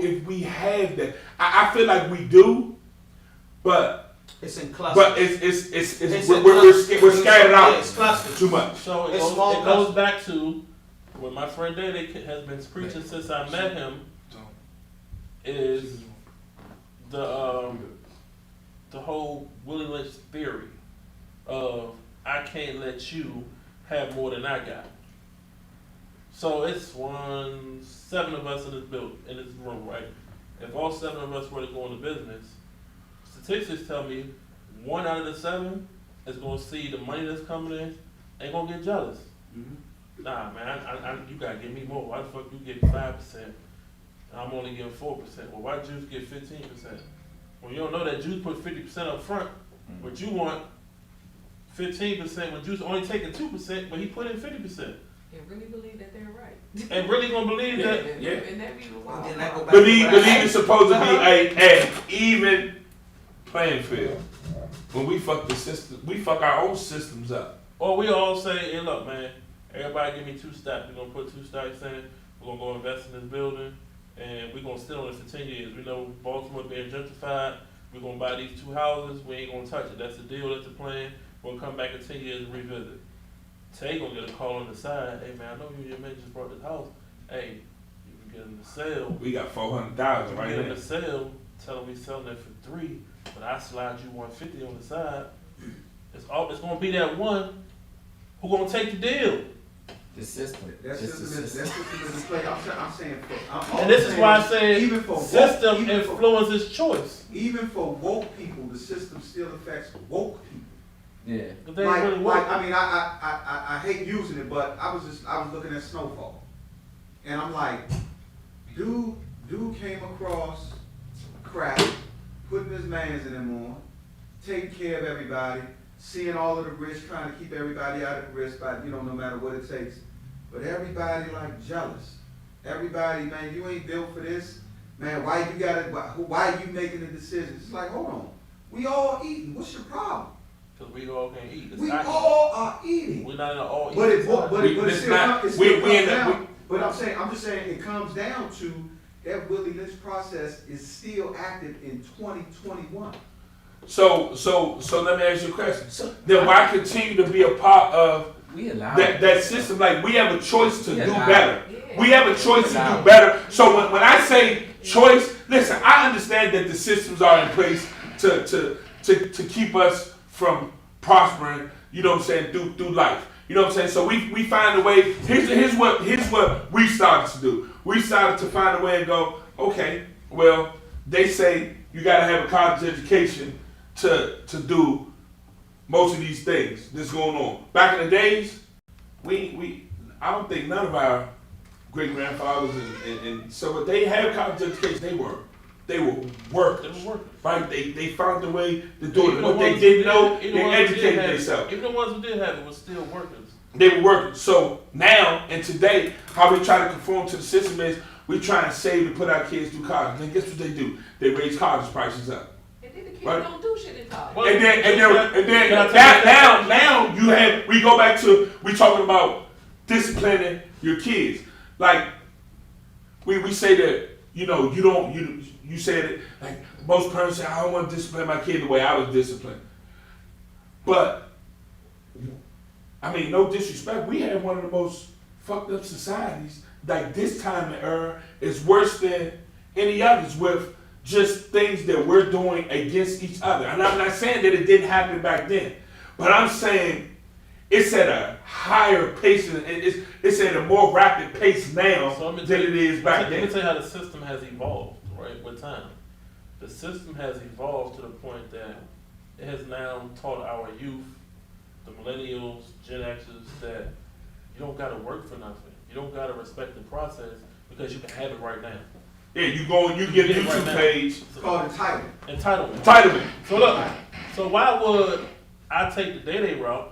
if we have that. I feel like we do, but it's in clusters. But we're scattered out. It's clusters. Too much. So it goes back to what my friend Dede has been preaching since I met him. Is the whole Willie Lynch theory of I can't let you have more than I got. So it's 7 of us in this room, right? If all 7 of us were to go into business, statistics tell me 1 out of the 7 is going to see the money that's coming in, ain't going to get jealous. Mm-hmm. Nah, man, you got to give me more. Why the fuck you get 5%? I'm only giving 4%. Well, why Juice get 15%? Well, you don't know that Juice put 50% up front, but you want 15% when Juice only taking 2%, but he put in 50%. And really believe that they're right. And really gonna believe that. Yeah. And that be wild. Believe it's supposed to be an even playing field. When we fuck the system, we fuck our own systems up. Or we all say, hey, look, man, everybody give me 2 stacks. We're gonna put 2 stacks in. We're gonna go invest in this building, and we're gonna sit on it for 10 years. We know Baltimore being gentrified. We're gonna buy these 2 houses. We ain't gonna touch it. That's the deal. That's the plan. We'll come back in 10 years and revisit. Tay gonna get a call on the side. Hey man, I know you and your man just brought this house. Hey, you can get in the sale. We got 400,000 right now. Get in there. the sale. Tell them we selling it for 3, but I slide you 150 on the side. It's gonna be that one who gonna take the deal. The system. That system is in play. I'm saying and this is why I say even for system influences choice. Even for woke people, the system still affects woke people. Yeah. I hate using it, but I was looking at Snowfall, and I'm like, dude came across crap, putting his mans in them on, taking care of everybody, seeing all of the risk, trying to keep everybody out of the risk, by no matter what it takes. But everybody like jealous. Everybody, man, you ain't built for this, man. Why are you making the decisions? It's like, hold on, we all eating. What's your problem? Because we all can't eat. We all are eating. We're not in an all but eating. But I'm just saying it comes down to that Willie Lynch process is still active in 2021. So let me ask you a question. Then why continue to be a part of that system? Like we have a choice to do better. We have a choice to do better. So when I say choice, listen, I understand that the systems are in place to keep us from prospering, you know what I'm saying, through life. You know what I'm saying? So we find a way. Here's what we started to do. We started to find a way and go, okay, well, they say you gotta have a college education to do most of these things that's going on. Back in the days, I don't think none of our great grandfathers and so they had college education, they were workers, right? They found a way to do it. What they didn't know, they educated themselves. Even the ones who did have it were still workers. They were working. So now and today, how we try to conform to the system is we try and save to put our kids through college. Then guess what they do? They raise college prices up. And then the kids Right. don't do shit in college. Well, And then can I tell you now you have we go back to we talking about disciplining your kids. Like we say that you said it like most parents say I don't want to discipline my kid the way I was disciplined. But I mean, no disrespect, we have one of the most fucked up societies. Like this time and era is worse than any others with just things that we're doing against each other. And I'm not saying that it didn't happen back then, but I'm saying it's at a higher pace and it's at a more rapid pace now than it is back then. Let me tell you how the system has evolved, right, with time. The system has evolved to the point that it has now taught our youth, the millennials, Gen Xers, that you don't gotta work for nothing. You don't gotta respect the process because you can have it right now. Yeah, you go and you get a YouTube page. It's called entitlement. Entitlement. So look, so why would I take the day route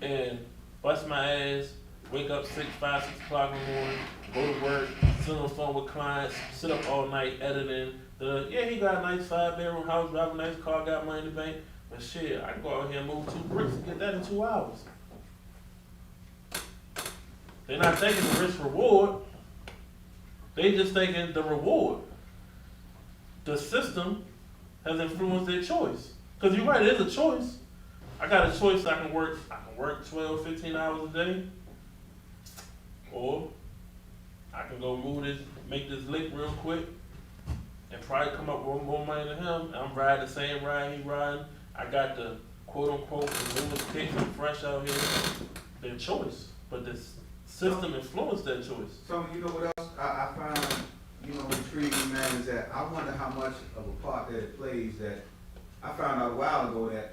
and bust my ass, wake up 6 o'clock in the morning, go to work, sit on the phone with clients, sit up all night editing. He got a nice 5-bedroom house, drive a nice car, got money in the bank. But shit, I can go out here and move 2 bricks and get that in 2 hours. They're not taking the risk reward. They just taking the reward. The system has influenced their choice. Because you're right, it is a choice. I got a choice. I can work 12, 15 hours a day. Or I can go make this lick real quick and probably come up with more money than him. And I'm riding the same ride he riding. I got the quote unquote the newest kicks and fresh out here. Their choice. But this system influenced that choice. So you know what else I find, intriguing, man, is that I wonder how much of a part that it plays that I found out a while ago that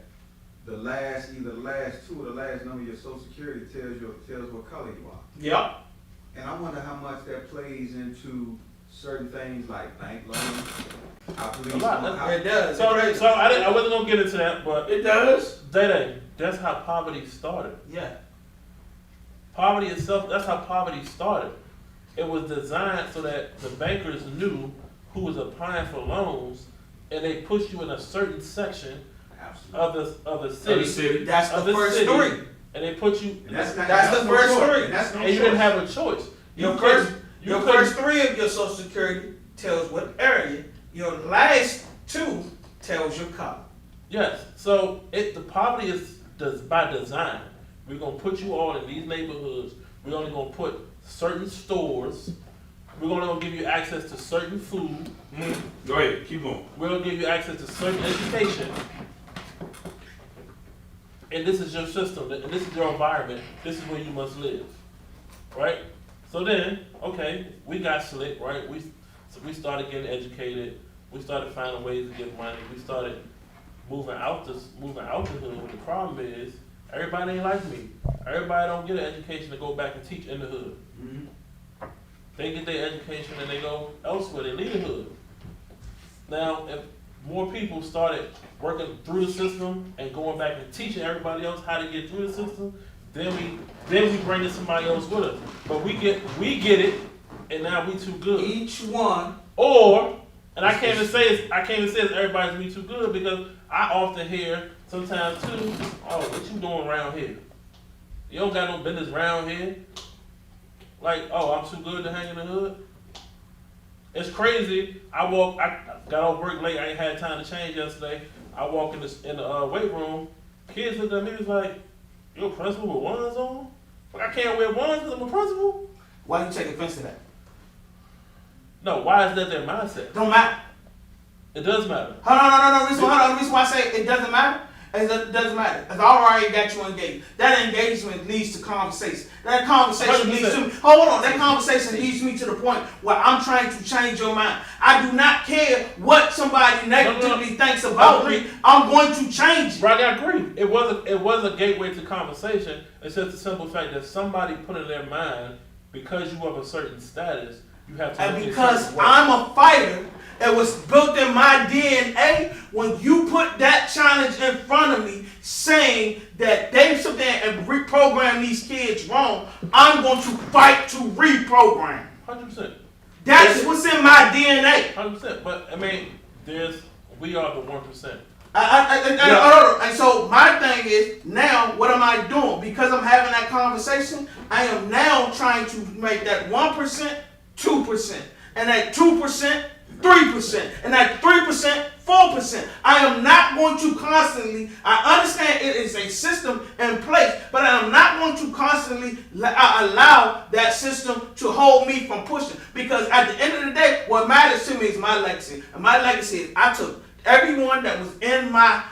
either the last 2 or the last number of your social security tells what color you are. Yep. And I wonder how much that plays into certain things like bank loans. It does. So I wasn't gonna get into that, but it does. That's how poverty started. Yeah. Poverty itself, that's how poverty started. It was designed so that the bankers knew who was applying for loans, and they pushed you in a certain section of the city. That's the first 3. And they put you. That's the first 3. And you didn't have a choice. Your first 3 of your social security tells what area. Your last 2 tells your color. Yes. So the poverty is by design. We're gonna put you all in these neighborhoods. We're only gonna put certain stores. We're only gonna give you access to certain food. Go ahead, keep going. We're gonna give you access to certain education. And this is your system, and this is your environment. This is where you must live, right? So then, okay, we got slick, right? We started getting educated. We started finding ways to get money. We started moving out the hood. The problem is everybody ain't like me. Everybody don't get an education to go back and teach in the hood. Mm-hmm. They get their education and they go elsewhere. They leave the hood. Now, if more people started working through the system and going back and teaching everybody else how to get through the system, then we bring in somebody else with us. But we get it, and now we too good. Each one. And I can't even say it's everybody's me too good, because I often hear sometimes too, oh, what you doing around here? You don't got no business around here. Like, oh, I'm too good to hang in the hood. It's crazy. I got off work late. I ain't had time to change yesterday. I walk in the weight room. Kids look at me, was like, "You a principal with ones on?" Like, I can't wear ones because I'm a principal. Why you take offense to that? No, why is that their mindset? Don't matter. It does matter. No. The reason why I say it doesn't matter is it doesn't matter. I've already got you engaged. That engagement leads to conversation. That conversation leads to That conversation leads me to the point where I'm trying to change your mind. I do not care what somebody negatively thinks about me. I'm going to change it. Right, I agree. It was a gateway to conversation. It's just the simple fact that somebody put in their mind, because you have a certain status, you have to. And because I'm a fighter, it was built in my DNA. When you put that challenge in front of me, saying that they sit there and reprogram these I'm going to fight to reprogram. 100%. That's what's in my DNA. 100%. But I mean, we are the 1%. And so my thing is now, what am I doing? Because I'm having that conversation, I am now trying to make that 1% 2%, and that 2% 3%, and that 3% 4%. I am not going to constantly. I understand it is a system in place, but I am not going to constantly allow that system to hold me from pushing. Because at the end of the day, what matters to me is my legacy, and my legacy is I took everyone that was in my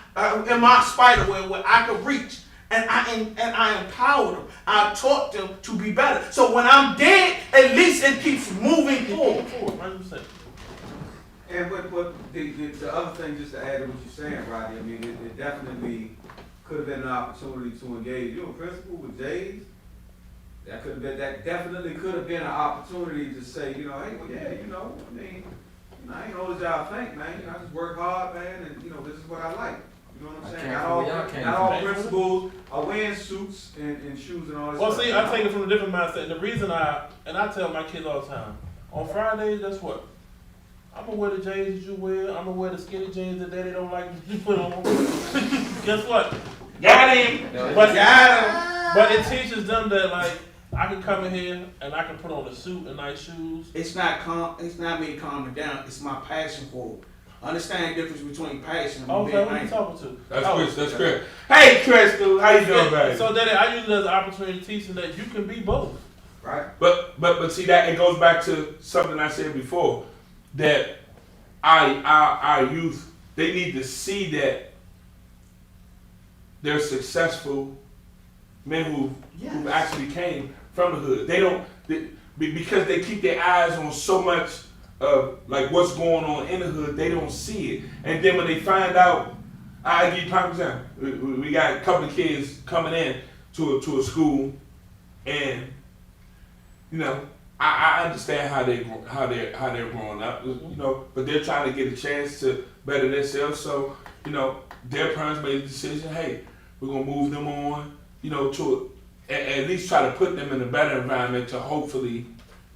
spider web where I could reach, and I empowered them. I taught them to be better. So when I'm dead, at least it keeps moving forward. 100%. And what the other thing, just to add to what you're saying, Rodney, I mean, it definitely could have been an opportunity to engage. You know, principal with Jays, that definitely could have been an opportunity to say, you know, hey, well, yeah, you know, I mean, I ain't old as y'all think, man. I just work hard, man, and, you know, this is what I like. You know what I'm saying? Not all principals are wearing suits and shoes and all this Well, stuff. see, I take it from a different mindset. The reason I tell my kids all the time, on Fridays, that's what? I'm gonna wear the jeans that you wear. I'm gonna wear the skinny jeans that daddy don't like you put on. Guess what? Got him. But it teaches them that, like, I can come in here and I can put on a suit and nice shoes. It's not me calming down. It's my passion for it. Understand the difference between passion and being Okay, who you angry. talking to? That's Chris. Hey, Crystal, how you doing, baby? So, Daddy, I use it as an opportunity to teach them that you can be both. Right. But see that it goes back to something I said before, that our youth, they need to see that they're successful men who actually came from the hood. Because they keep their eyes on so much of like what's going on in the hood, they don't see it. And then when they find out, I give you a prime example. We got a couple of kids coming in to a school, and you know, I understand how they're growing up, you know, but they're trying to get a chance to better themselves. So, you know, their parents made a decision. Hey, we're gonna move them on, you know, to at least try to put them in a better environment to hopefully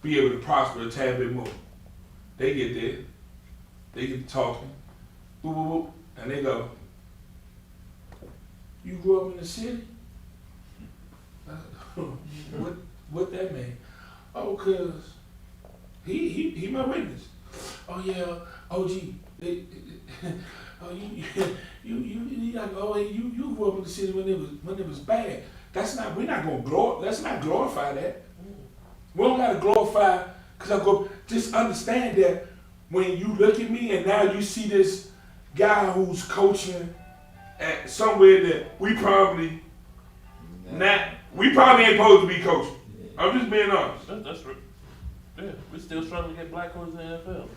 be able to prosper a tad bit more. They get there, they get to talking, and they go, "You grew up in the city? What that mean?" "Oh, cause he my witness." "Oh yeah, OG, you like, oh, you grew up in the city when it was bad." We're not gonna let's not glorify that. We don't gotta glorify, cause just understand that when you look at me and now you see this guy who's coaching at somewhere that we probably ain't supposed to be coaching. I'm just being honest. That's right. Yeah, we still struggling to get black coaches in the NFL.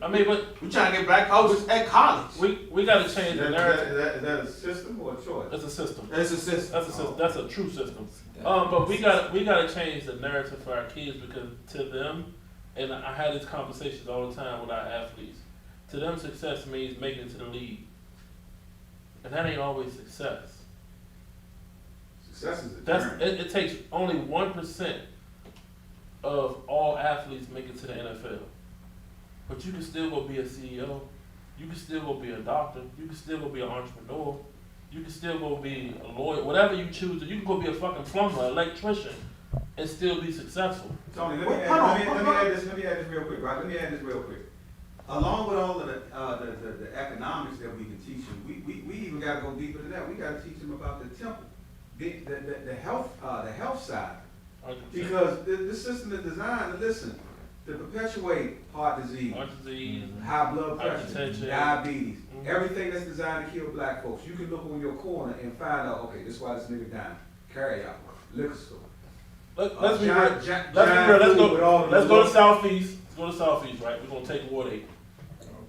I mean, but we trying to get black coaches at college. We got to change the narrative. Is that a system or a choice? It's a system. It's a system. That's a system. That's a true system. But we got to change the narrative for our kids, because to them, and I had these conversations all the time with our athletes. To them, success means making it to the league, and that ain't always success. Success is a journey. It takes only 1% of all athletes make it to the NFL. But you can still go be a CEO. You can still go be a doctor. You can still go be an entrepreneur. You can still go be a lawyer. Whatever you choose to. You can go be a fucking plumber, electrician, and still be successful. Tony, let me add this real quick, right? Let me add this real quick. Along with all of the economics that we can teach them, we even got to go deeper than that. We got to teach them about the temple, the health side, 100%. because this system is designed to perpetuate heart disease, high blood pressure, diabetes, everything that's designed to kill black folks. You can look on your corner and find out, okay, this is why this nigga dying. Carry out, liquor store. Let's be real. Let's go to Southeast. Let's go to Southeast, right? We're gonna take Ward 8.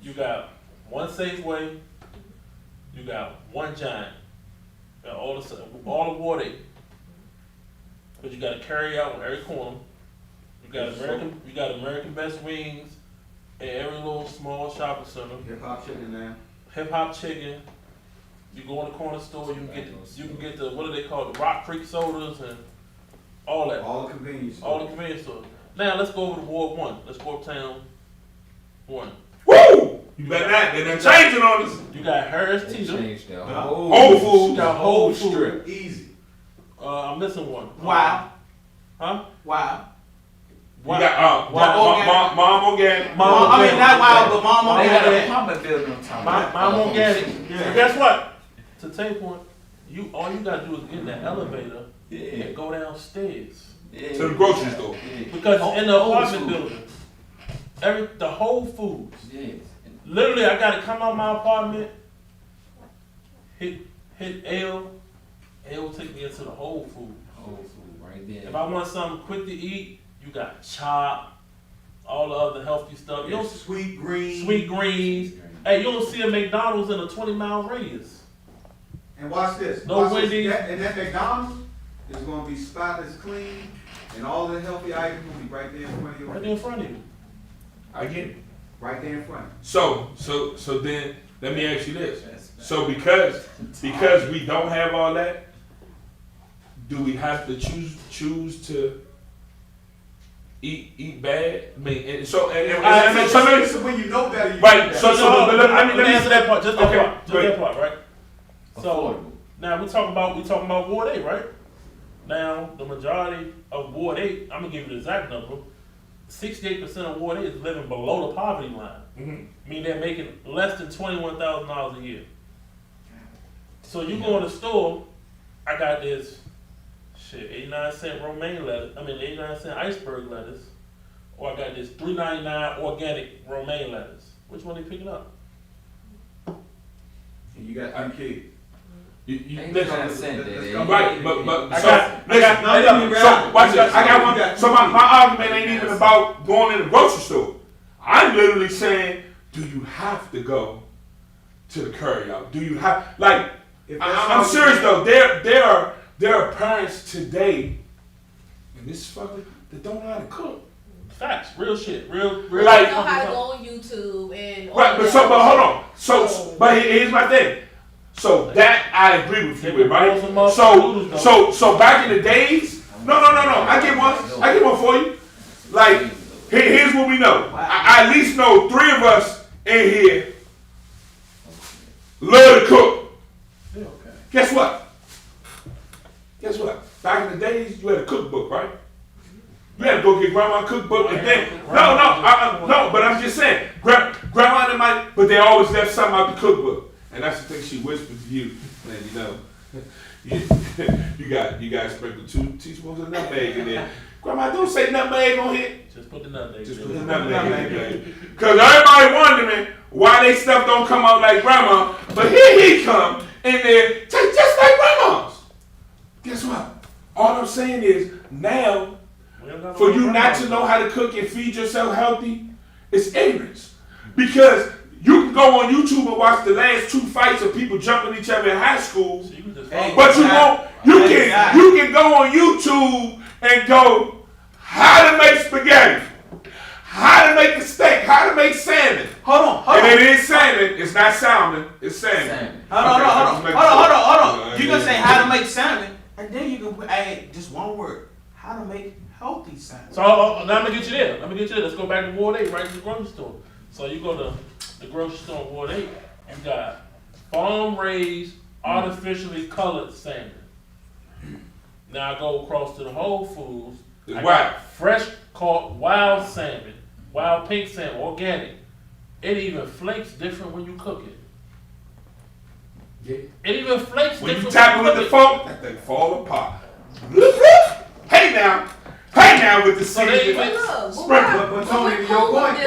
You got one Safeway. You got one Giant. You got all the Ward 8. But you got to carry out on every corner. You got American Best Wings in every little small shopping center. Hip Hop Chicken now. Hip Hop Chicken. You go in the corner store, you can get the what do they call it, Rock Creek sodas and all that. All the convenience All the stores. convenience stores. Now let's go over to Ward 1. Let's go uptown 1. Woo! You better not. They're changing on us. You got Harris They Teeter. changed their Whole You Foods. got Whole Food. Easy. I'm missing one. Wow. Huh? Wow. You got Wow. Mom Organic. Mom I mean, not Wow, but Mom They had a Organic. apartment building on top. Mom Organic. Yeah. And guess what? To take point, all you gotta do is get in the elevator Yeah. and go downstairs. Yeah. To the grocery store. Yeah. Because in the Whole apartment Foods. building, the Whole Foods. Yes. Literally, I gotta come out my apartment, hit L. L will take me into the Whole Food. Whole Food right there. If I want something quick to eat, you got Chop, all the other healthy stuff. You don't Sweet green. Sweet Greens. Hey, you don't see a McDonald's in a 20-mile radius. And watch this. No Watch this. Wendy's. And that McDonald's is going to be spotless clean, and all the healthy items will be right there in front of you. Right there in front of you. I get it. Right there in front. So then let me ask you this. So because we don't have all that, do we have to choose to eat bad? I mean, and so So when you know better, you right. do So that. let me answer that part. Just that Okay, part. Just great. that part, right? So Affordable. now we talking about Ward 8, right? Now the majority of Ward 8, I'm gonna give you the exact number. 68% of Ward 8 is living below the poverty line. Mm-hmm. Meaning they're making less than $21,000 a year. So you go in the store, I got this 89-cent romaine lettuce. 89-cent iceberg lettuce, or I got this $3.99 organic romaine lettuce. Which one are you picking up? And you got 3 kids. You Ain't listen, no sense that they- right, but I so got- listen, no, no, so watch this. I got You got one. So my argument ain't even about going in the grocery store. I'm literally saying, do you have to go to the curry out? Do you have like? If that's I'm all serious you- though. There are parents today in this fucker that don't know how to cook. Facts, real shit, real. Like- You know how to go on YouTube and. Right, but hold on. But here's my thing. So that I agree with you with, right? So back in the days, no. I get one for you. Like, here's what we know. I at least know 3 of us in here love to cook. Guess what? Back in the days, you had a cookbook, right? You had to go get grandma a cookbook and then no. But I'm just saying, grandma and might, but they always left something out the cookbook. And that's the thing she whispered to you, man. You got to sprinkle 2 teaspoons of nutmeg in there. Grandma, don't say nutmeg on here. Just put the nutmeg. Just put the nutmeg in there. Because everybody wondering why they stuff don't come out like grandma, but here he come in there just like grandma's. Guess what? All I'm saying is now, for you not to know how to cook and feed yourself healthy, it's ignorance. Because you can go on YouTube and watch the last 2 fights of people jumping each other in high school, but you won't. You can go on YouTube and go how to make spaghetti, how to make a steak, how to make salmon. Hold on. And it is salmon. It's not salmon. It's salmon. Hold on. You can say how to make salmon, and then you can add just one word: how to make healthy salmon. So now I'm gonna get you there. Let's go back to Ward 8, right to the grocery store. So you go to the grocery store in Ward 8, you got farm-raised, artificially colored salmon. Now I go across to the Whole Foods. I got fresh caught wild salmon, wild pink salmon, organic. It even flakes different when you cook it. Yeah. It even flakes When different you tap it with the fork, that thing fall apart. Hey now with the seasoning. But Tony, to your point,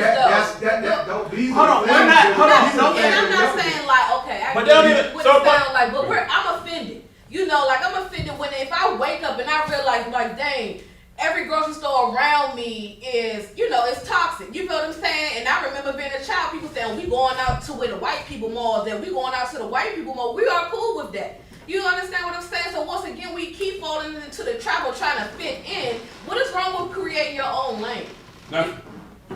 these Hold on, are we're not. Hold on. And I'm not saying like, okay, I But get they'll even- what so it but- sound like, but I'm offended. You know, like I'm offended when if I wake up and I realize, like, dang, every grocery store around me is, you know, it's toxic. You feel what I'm saying? And I remember being a child, people saying, we going out to where the white people malls and we going out to the white people mall. We are cool with that. You understand what I'm saying? So once again, we keep falling into the trap of trying to fit in. What is wrong with creating your own lane? No,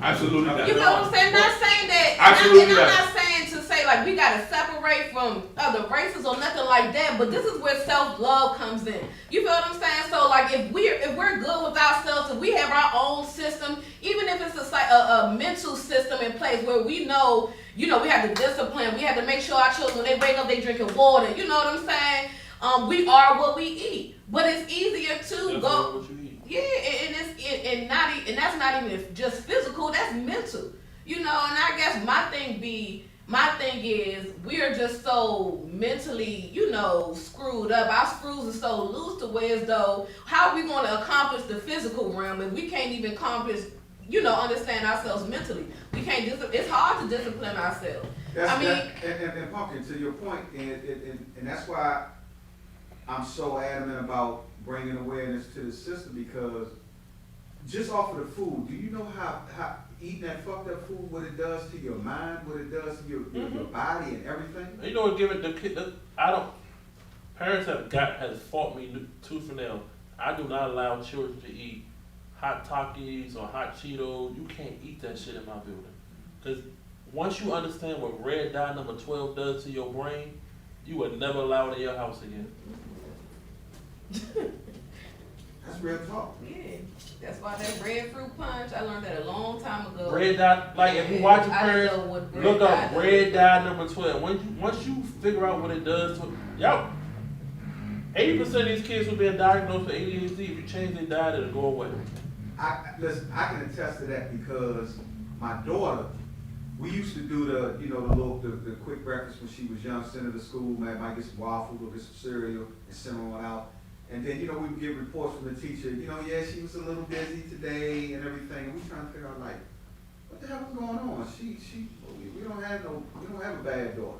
absolutely not. You know what I'm saying? Not saying that. Absolutely and I'm not. not saying to say like like we gotta separate from other races or nothing like that. But this is where self-love comes in. You feel what I'm saying? So like if we're good with ourselves, if we have our own system, even if it's a mental system in place where we know, you know, we have the discipline, we have to make sure our children, when they wake up, they drinking water. You know what I'm saying? We are what we eat. But it's easier to go. Yeah, and that's not even just physical. That's mental. You know, and I guess my thing is we're just so mentally, you know, screwed up. Our screws are so loose to where as though how are we going to accomplish the physical realm if we can't even accomplish, you know, understand ourselves mentally? We can't. It's hard to discipline ourselves. And Pumpkin, to your point, and that's why I'm so adamant about bringing awareness to the system, because just off of the food, do you know how eating that fucked up food, what it does to your mind, what it does to your body and everything? You know what? Give it the kid. Parents has fought me tooth and nail. I do not allow children to eat hot Takis or hot Cheetos. You can't eat that shit in my building, because once you understand what red dye number 12 does to your brain, you would never allow it in your house again. That's real talk. Yeah, that's why that red fruit punch, I learned that a long time ago. Red dye, like if you watch your parents, look up dye red dye number 12. Once you figure out what it does to y'all, 80% of these kids who been diagnosed with ADHD, if you change their diet, it'll go away. Listen, I can attest to that because my daughter, we used to do the quick breakfast when she was young, send her to school, man, might get some waffles or get some cereal and send her on out. And then, we would get reports from the teacher, yeah, she was a little busy today and everything. And we trying to figure out, like, what the hell is going on? We don't have a bad daughter.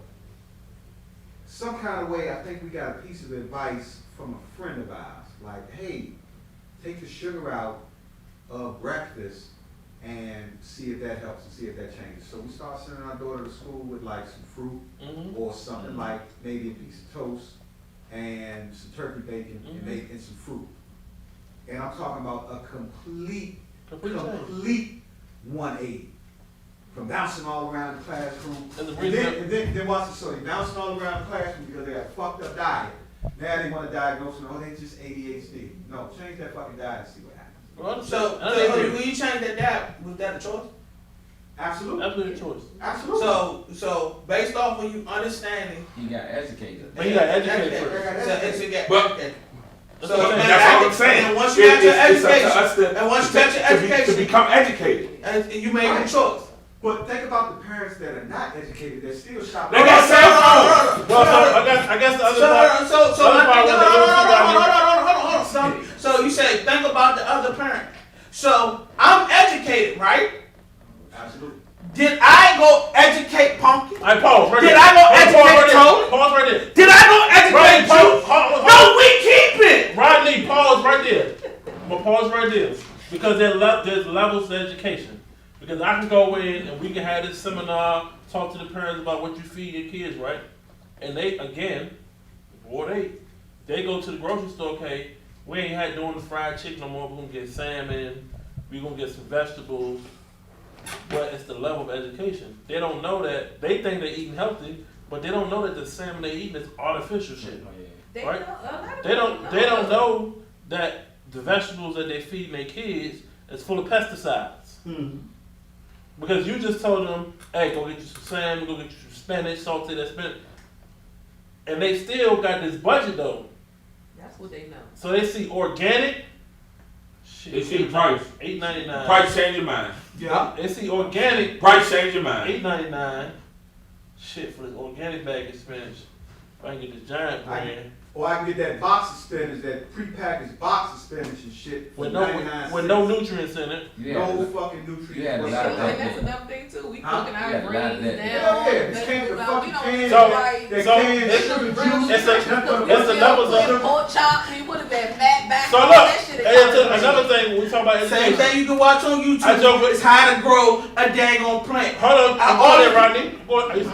Some kind of way, I think we got a piece of advice from a friend of ours. Like, hey, take the sugar out of breakfast and see if that helps and see if that changes. So we start sending our daughter to school with like some fruit or something like maybe a piece of toast and some turkey bacon and some fruit. And I'm talking about a complete 180. From bouncing all around the classroom. And then watch the story. Bouncing all around the classroom because they got a fucked up diet. Now they want to diagnose them, they just ADHD. No, change that fucking diet and see what happens. So when you change that diet, was that a choice? Absolutely. Absolutely a choice. Absolutely. So based off of you understanding. He got educated. But he got educated first. So that's what I'm saying. And once you got your education, to become educated, and you made a choice. But think about the parents that are not educated, they're still shopping. They got cell phones. I guess the other Hold on. So you say think about the other parent. So I'm educated, right? Absolutely. Did I go educate Pumpkin? I pause right there. Did I go educate Tony? Pause right there. Did I go educate you? No, we keep it. Rodney, pause right there. I'm gonna pause right there because there's levels to education. Because I can go in and we can have this seminar, talk to the parents about what you feed your kids, right? And they, again, before they go to the grocery store, okay, we ain't had doing the fried chicken no more, we're gonna get salmon, we're gonna get some vegetables, but it's the level of education. They don't know that, they think they're eating healthy, but they don't know that the salmon they're eating is artificial shit, right? They don't know that the vegetables that they feed their kids is full of pesticides. Mm-hmm. Because you just told them, hey, go get you some salmon, go get you some spinach, salted spinach. And they still got this budget though. That's what they know. So they see organic. Shit, they see price. $8.99. Price change your mind. Yeah. They see organic. Price change your mind. $8.99. Shit, for this organic bag of spinach. If I can get this giant brand. Or I can get that box of spinach, that prepackaged box of spinach and shit for 99 with no nutrients in it. No fucking nutrients. Yeah, and that's another thing too. We cooking our greens now. Yeah, this came from fucking cans. It's the levels of pork chop. He would have been fat back. So look, another thing we talk about education. Same thing you can watch on YouTube. It's how to grow a daggone plant. Hold on, Rodney.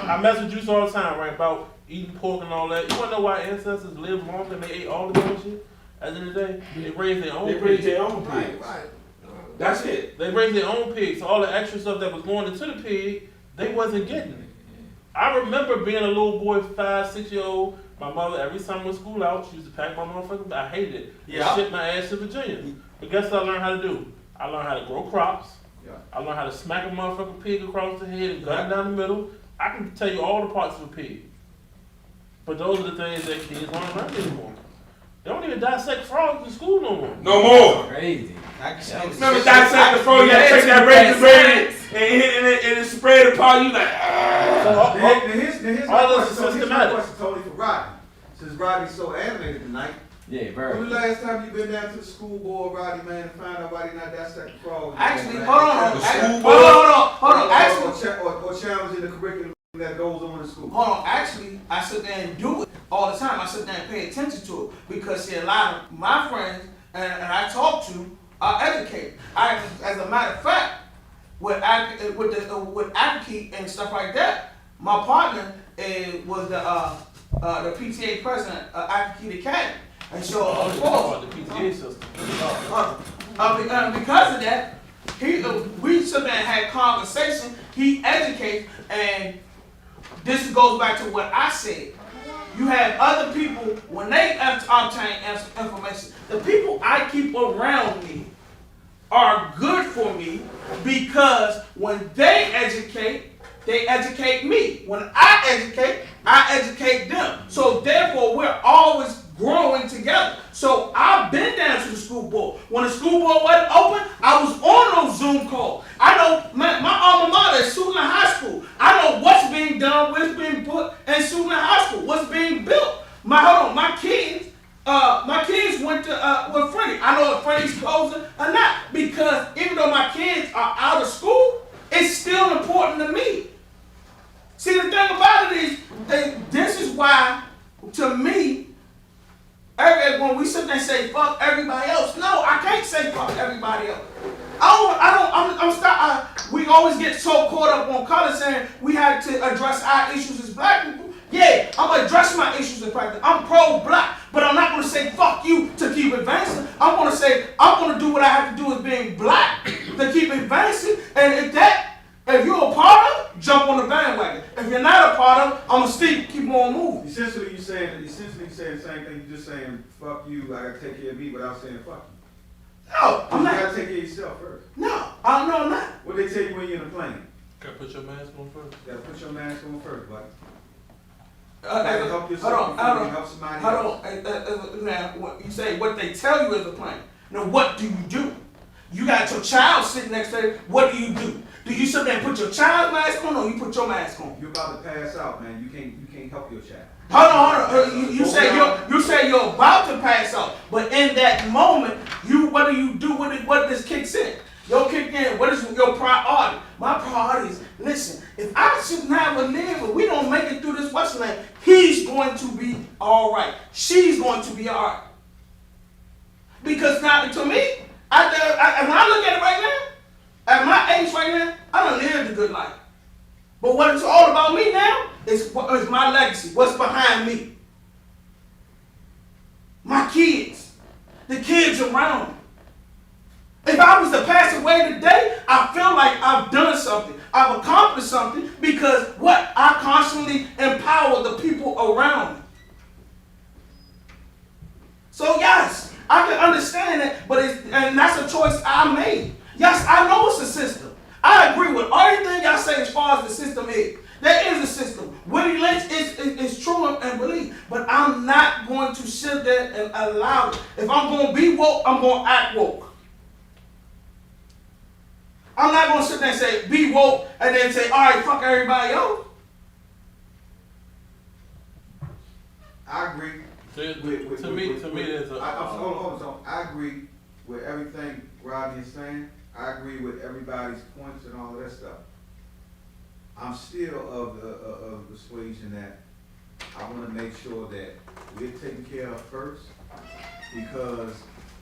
I message you all the time, right, about eating pork and all that. You wanna know why ancestors lived longer and they ate all the bullshit? At the end of the day, they raised their own pigs. They raised their own pigs. Right. That's it. They raised their own pigs. So all the extra stuff that was going into the pig, they wasn't getting it. I remember being a little boy, 5, 6 year old. My mother, every summer when school out, she used to pack my motherfucking bag. I hated it. Yeah. Ship my ass to Virginia. But guess what I learned how to do? I learned how to grow crops. Yeah. I learned how to smack a motherfucking pig across the head and gut it down the middle. I can tell you all the parts of a pig. But those are the things that kids don't learn anymore. They don't even dissect frogs in school no more. No more. Crazy. Remember dissect the frog? You gotta take that razor blade and hit it and it spread apart. You like. Now here's my all question. this So here's my systematic. question, Tony, for Rodney. Since Rodney's so animated tonight, Yeah, very. when the last time you been down to the school board, Rodney, man, and find out why they not dissecting frogs? Actually, Man, hold on. The Actually, school hold on. Actually, or challenging the curriculum that goes on in school. hold on. Actually, I sit there and do it all the time. I sit there and pay attention to it because see, a lot of my friends and I talk to are educated. As a matter of fact, with advocate and stuff like that, my partner was the PTA president of Advocate Academy, and so of course, The PTA system. because of that, we sit there and had conversation. He educates, and this goes back to what I said. You have other people when they obtain information. The people I keep around me are good for me because when they educate me. When I educate them. So therefore, we're always growing together. So I've been down to the school board. When the school board wasn't open, I was on those Zoom calls. I know my alma mater is Suitland High School. I know what's being done, what's being put in Suitland High School, what's being built. My kids went to with Freddie. I know if Freddie's closing or not because even though my kids are out of school, it's still important to me. See, the thing about it is, this is why, to me, when we sit there and say fuck everybody else, no, I can't say fuck everybody else. We always get so caught up on color saying we had to address our issues as black people. Yeah, I'm gonna address my issues as black people. I'm pro-black, but I'm not gonna say fuck you to keep advancing. I'm gonna say I'm gonna do what I have to do as being black to keep advancing. And if you're a part of it, jump on the bandwagon. If you're not a part of it, I'm gonna keep on moving. Essentially, you saying the same thing. You're just saying fuck you. I gotta take care of me without saying fuck you. No, I'm You not. gotta take care of yourself first. No, I'm not. What they tell you when you're in a plane? Gotta put your mask on first. You gotta put your mask on first, buddy. Hold help yourself before you help somebody else. Now, you say what they tell you is a plan. Now, what do you do? You got your child sitting next to you. What do you do? Do you sit there and put your child's mask on, or you put your mask on? You're about to pass out, man. You can't help your child. Hold on. You say you're about to pass out, but in that moment, what do you do with it? What this kicks in? Your kick in. What is your priority? My priority is, listen, if I should never live, if we don't make it through this Western land, he's going to be all right. She's going to be all right. Because now, to me, when I look at it right now, at my age right now, I done lived a good life. But what it's all about me now is my legacy, what's behind me. My kids, the kids around me. If I was to pass away today, I feel like I've done something. I've accomplished something because what? I constantly empower the people around me. So yes, I can understand that, and that's a choice I made. Yes, I know it's a system. I agree with everything y'all say as far as the system is. There is a system. Willie Lynch is true and believe, but I'm not going to sit there and allow it. If I'm going to be woke, I'm going to act woke. I'm not going to sit there and say, be woke, and then say, all right, fuck everybody else. I agree. To me, there's a. Hold on. I agree with everything Rodney is saying. I agree with everybody's points and all of that stuff. I'm still of the persuasion that I want to make sure that we're taken care of first, because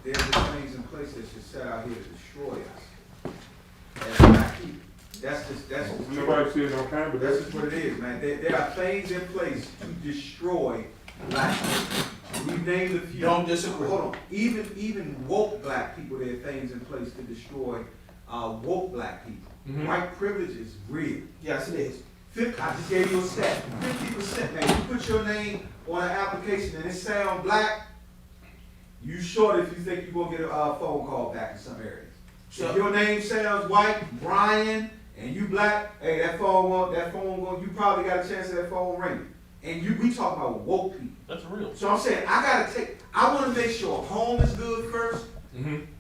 there's things in place that should set out here to destroy us. And I keep, that's just Nobody says no kind, but that's just what it is, man. There are things in place to destroy black people. We named a few. Don't disagree. Hold on. Even woke black people, there are things in place to destroy woke black people. Mm-hmm. White privilege is real. Yes, it is. I just gave you a stat. 50%, man. You put your name on an application and it sound black, you short if you think you're gonna get a phone call back in some areas. So if your name sounds white, Brian, and you black, hey, that phone, you probably got a chance of that phone ringing. And we talk about woke people. That's real. So I'm saying I want to make sure home is good first,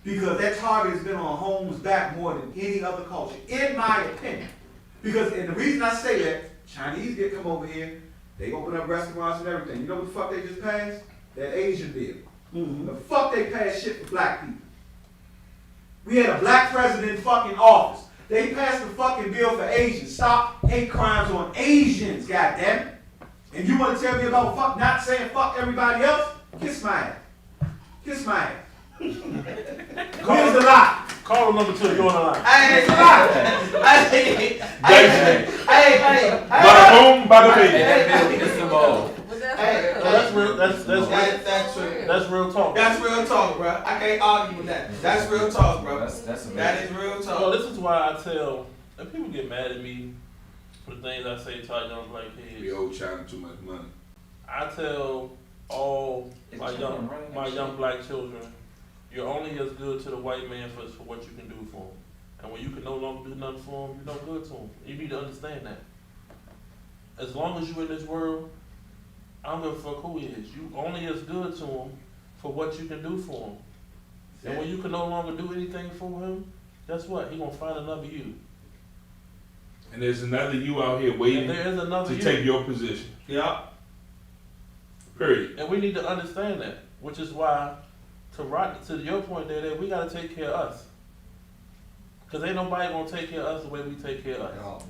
because that target has been on home's back more than any other culture, in my opinion. Because, and the reason I say that, Chinese come over here, they open up restaurants and everything. You know what the fuck they just passed? That Asian bill. The fuck they passed shit for black people. We had a black president in fucking office. They passed the fucking bill for Asians. Stop hate crimes on Asians, goddammit. And you want to tell me about not saying fuck everybody else? Kiss my ass. Kiss my ass. Where's the lie? Call number 2, you're on the line. Hey, it's a lie. Hey. Bada boom, bada bing. That's real. That's true. That's real talk. That's real talk, bro. I can't argue with that. That's real talk, bro. That is real talk. Well, this is why I tell, and people get mad at me for the things I say to our young black kids. We owe China too much money. I tell all my young black children, you're only as good to the white man for what you can do for him. And when you can no longer do nothing for him, you're no good to him. You need to understand that. As long as you're in this world, I don't give a fuck who he is. You only as good to him for what you can do for him. And when you can no longer do anything for him, guess what? He gonna find another you. And there's another you out here waiting to take your position. Yeah. Period. And we need to understand that, which is why, to your point there, that we gotta take care of us. Cause ain't nobody gonna take care of us the way we take care of us.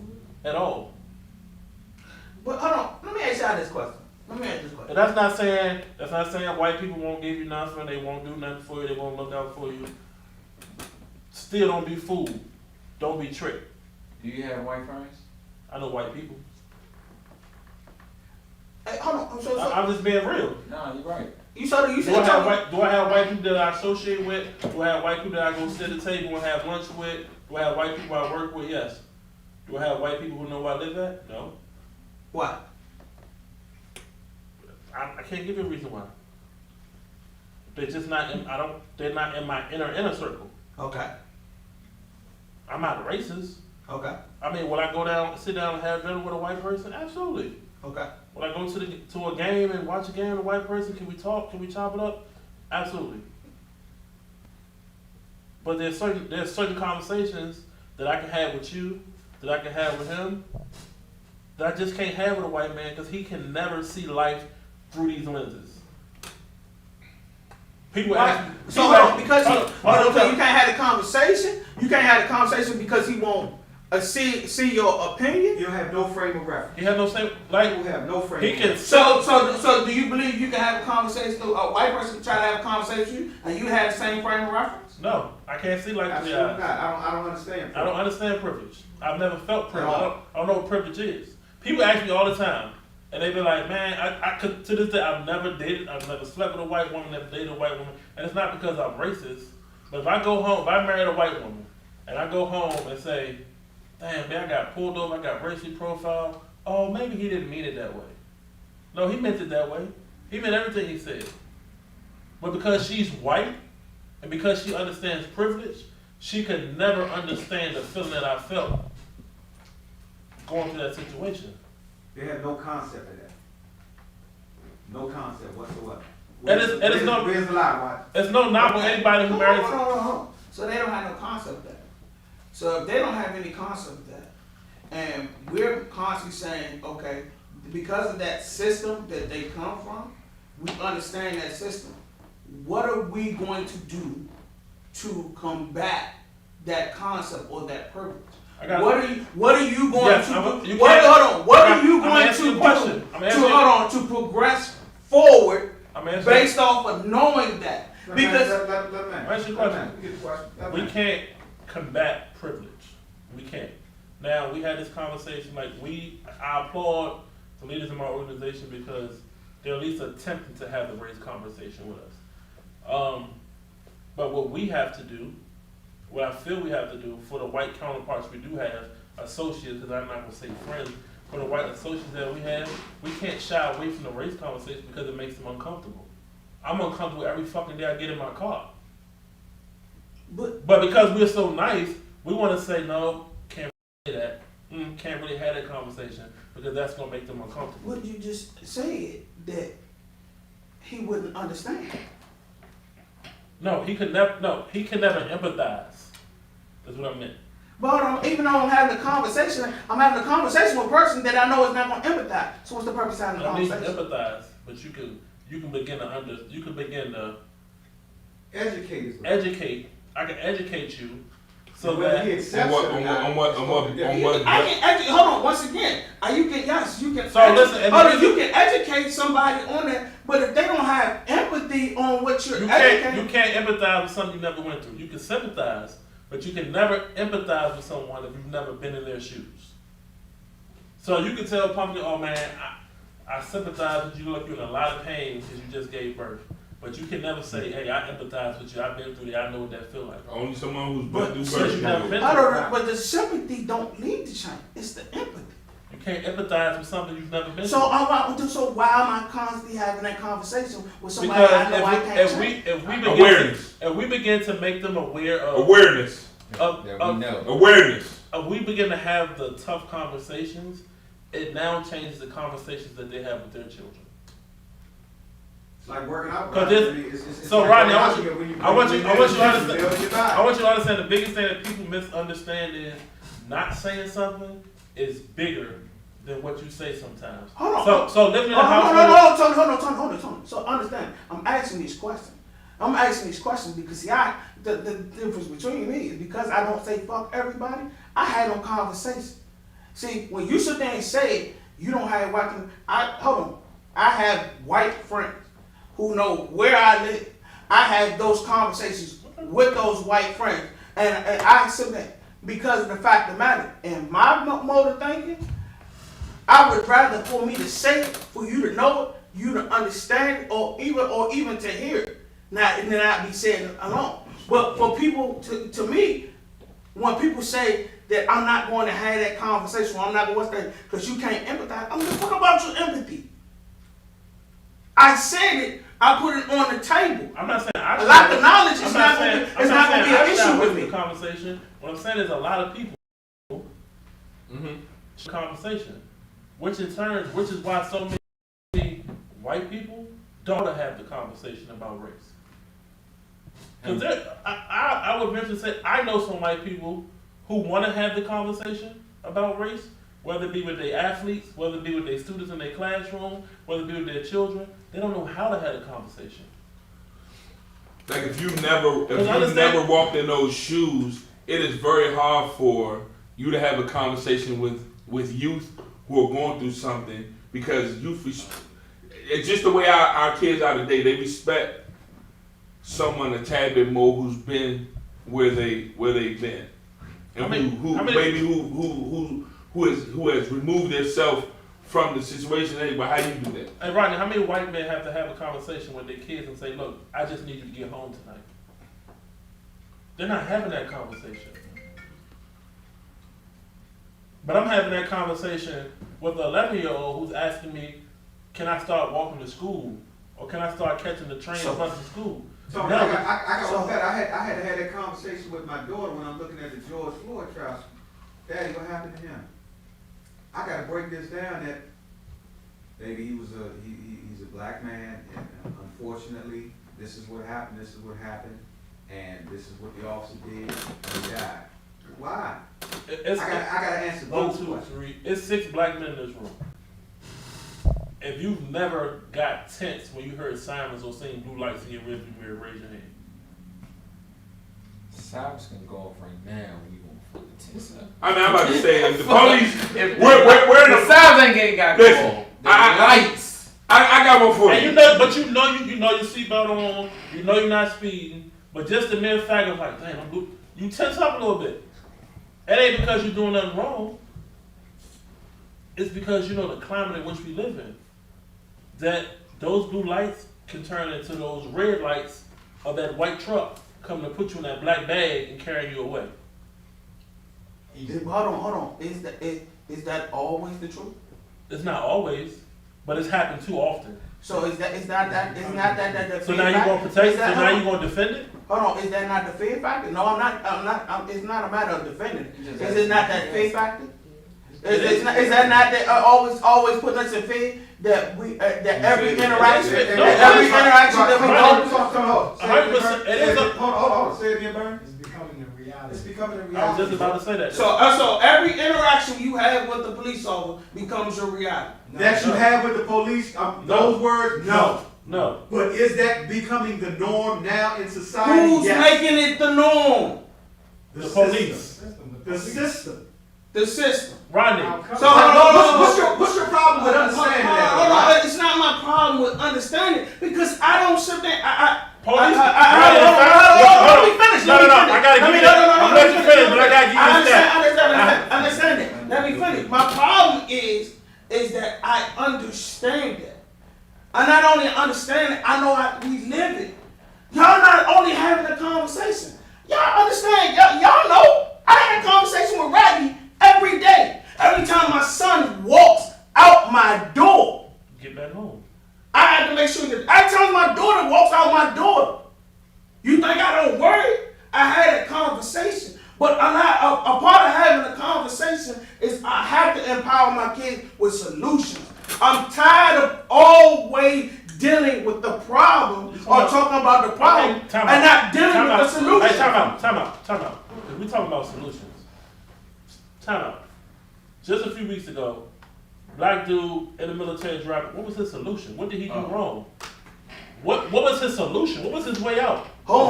At all. But hold on, let me ask y'all this question. And that's not saying white people won't give you nothing, they won't do nothing for you, they won't look out for you. Still don't be fooled. Don't be tricked. Do you have white friends? I know white people. Hey, hold on. I'm just being real. No, you're right. Do I have white people that I associate with? Do I have white people that I go sit at the table and have lunch with? Do I have white people I work with? Yes. Do I have white people who know where I live at? No. Why? I can't give you a reason why. They're just not they're not in my inner circle. Okay. I'm not racist. Okay. I mean, will I sit down and have dinner with a white person? Absolutely. Okay. Will I go to a game and watch a game with a white person? Can we talk? Can we chop it up? Absolutely. But there's certain conversations that I can have with you, that I can have with him, that I just can't have with a white man because he can never see life through these lenses. People ask me, you can't have the conversation. You can't have the conversation because he won't see your opinion. You don't have no frame of reference. He has no same like. You have no frame. He can. So do you believe you can have a conversation? A white person can try to have a conversation with you, and you have the same frame of reference? No, I can't see like Absolutely not. I don't understand. I don't understand privilege. I've never felt privilege. I don't know what privilege is. People ask me all the time, and they be like, "Man, I could to this day I've never slept with a white woman, never dated a white woman," and it's not because I'm racist. But if I go home, if I married a white woman, and I go home and say, "Damn, man, I got pulled over, I got racially profiled," oh, maybe he didn't mean it that way. No, he meant it that way. He meant everything he said. But because she's white, and because she understands privilege, she could never understand the feeling that I felt going through that situation. They have no concept of that. No concept whatsoever. Where's the lie? It's no knock on anybody who marries. Hold on. So they don't have no concept of that. So if they don't have any concept of that, and we're constantly saying, okay, because of that system that they come from, we understand that system. What are we going to do to combat that concept or that privilege? What are you going to do? What are you going to do to progress forward based off of knowing that? Because we can't combat privilege. We can't. Now we had this conversation. I applaud the leaders in my organization because they're at least attempting to have the race conversation with us. But what we have to do, what I feel we have to do for the white counterparts we do have, associates, because I'm not going to say friends, for the white associates that we have, we can't shy away from the race conversation because it makes them uncomfortable. I'm uncomfortable every fucking day I get in my car. But because we're so nice, we want to say no, can't say that. Can't really have that conversation because that's gonna make them uncomfortable. But you just said that he wouldn't understand. No, he could never. No, he can never empathize. That's what I meant. But even though I'm having a conversation with a person that I know is not going to empathize. So what's the purpose of having a I mean, conversation? empathize, but you can begin to Educate. I can educate you so Whether that he accepts it or not, on what I can educate. Hold on, once again, you can. So listen, you can educate somebody on that, but if they don't have empathy on what you're educating, you can't empathize with something you never went through. You can sympathize, but you can never empathize with someone if you've never been in their shoes. So you can tell Pumpkin, oh man, I sympathize with you, look, you're in a lot of pain because you just gave birth. But you can never say, hey, I empathize with you, I've been through that, I know what that feel like. Only someone who's been through birth. But the sympathy don't lead to change. It's the empathy. You can't empathize with something you've never been so through. So why am I constantly having that conversation with somebody I know I can't change? If we begin to make them aware of awareness, if we begin to have the tough conversations, it now changes the conversations that they have with their children. It's like working out. So Rodney, I want you to understand the biggest thing that people misunderstand is not saying something is bigger than what you say sometimes. Hold on. So living in a house. Hold on. So understand, I'm asking these questions. Because the difference between me is because I don't say fuck everybody, I had no conversation. See, when you sit there and say you don't have white friends, I have white friends who know where I live. I have those conversations with those white friends. And I sit there because of the fact of the matter. And my mode of thinking, I would rather for me to say it, for you to know it, you to understand it, or even to hear it, than I be saying it alone. But for people, to me, when people say that I'm not going to have that conversation, or I'm not going to watch that because you can't empathize, I'm like, what about your empathy? I said it. I put it on the table. I'm not saying a lack of knowledge is not going to be an issue with me. Conversation. What I'm saying is a lot of people conversation, which is why so many white people don't have the conversation about race. Because I would venture to say I know some white people who want to have the conversation about race, whether it be with their athletes, whether it be with their students in their classroom, whether it be with their children. They don't know how to have a conversation. Like if you've never walked in those shoes, it is very hard for you to have a conversation with youth who are going through something, because youth, it's just the way our kids are today. They respect someone a tad bit more who's been where they've been, and who has removed themselves from the situation. But how do you do that? Hey Rodney, how many white men have to have a conversation with their kids and say, look, I just need you to get home tonight? They're not having that conversation. But I'm having that conversation with an 11-year-old who's asking me, can I start walking to school? Or can I start catching the train and bus to school? So I had to have that conversation with my daughter when I'm looking at the George Floyd trial. Daddy, what happened to him? I got to break this down that maybe he's a black man, and unfortunately, this is what happened, and this is what the officer did, and he died. Why? I got to answer both questions. It's 6 black men in this room. If you've never got tense when you heard sirens or seen blue lights in your rearview mirror, raise your hand. Sirens can go off right now when you want to put the tense up. I mean, I'm about to say, if the police, we're in the sirens ain't got to go. The lights. I got one for you. You know your seatbelt on. You know you're not speeding. But just the mere fact of like, damn, you tense up a little bit. It ain't because you're doing nothing wrong. It's because you know the climate in which we live in. That those blue lights can turn into those red lights of that white truck coming to put you in that black bag and carry you away. Hold on. Is that always the truth? It's not always, but it's happened too often. So is that the So fear now you factor? gonna protect Is it? that- So now you gonna defend it? Hold on, is that not the fear factor? No, I'm not. It's not a matter of defending it. Is it not that fear factor? Is that not that always putting us in fear that we that every interaction that we go. 100%. It is a. Hold on. Say it again, Bernie. It's becoming a reality. It's becoming a I was reality. just about to say that. So every interaction you have with the police officer becomes your reality. That you have with the police, those words, no. No. But is that becoming the norm now in society? Who's Yes. making it the norm? The police. The system. The system. Rodney. So what's your problem with understanding that? Hold on, Right? it's not my problem with understanding because I don't sit there. Police. Let me finish. No, I gotta give you that. I'm letting you finish, but I gotta give you this. Understand it. Let me finish. My problem is that I understand that. I not only understand it, I know how we live it. Y'all not only having a conversation. Y'all understand. Y'all know I had a conversation with Raggy every day. Every time my son walks out my door. Get back home. I had to make sure that every time my daughter walks out my door, you think I don't worry? I had a conversation. But a part of having a conversation is I have to empower my kids with solutions. I'm tired of always dealing with the problem or talking about the problem and not dealing with the solution. Hey, time out. We talking about solutions. Time out. Just a few weeks ago, black dude in the military driving. What was his solution? What did he do wrong? What was his solution? What was his way out? Hold.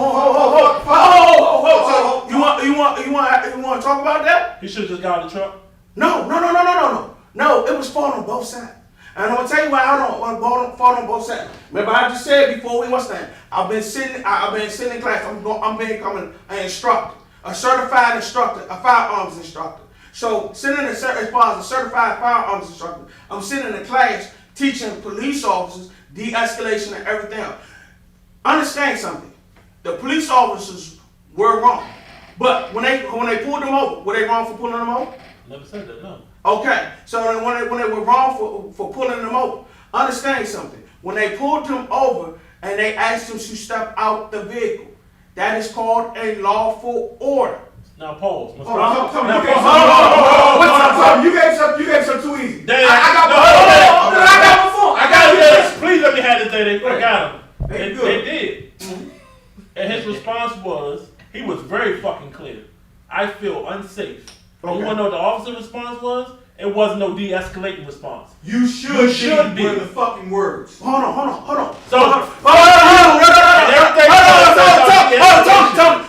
You want to talk about that? He should have just got out of the truck. No, it was fault on both sides. And I'm gonna tell you why I don't fault on both sides. Remember, I just said before we went stand, I've been sitting in class. I'm becoming an instructor, a certified instructor, a firearms instructor. So sitting as far as a certified firearms instructor, I'm sitting in a class teaching police officers de-escalation and everything else. Understand something? The police officers were wrong, but when they pulled them over, were they wrong for pulling them over? Never said that. No. Okay, so when they were wrong for pulling them over, understand something. When they pulled them over and they asked them to step out the vehicle, that is called a lawful order. Now pause. You gave some too easy. I got this. Please let me have this, Daddy. I got him. They did. And his response was, he was very fucking clear. I feel unsafe. Okay. You want to know what the officer's response was? It wasn't no de-escalating response. You should be the fucking words. Hold on.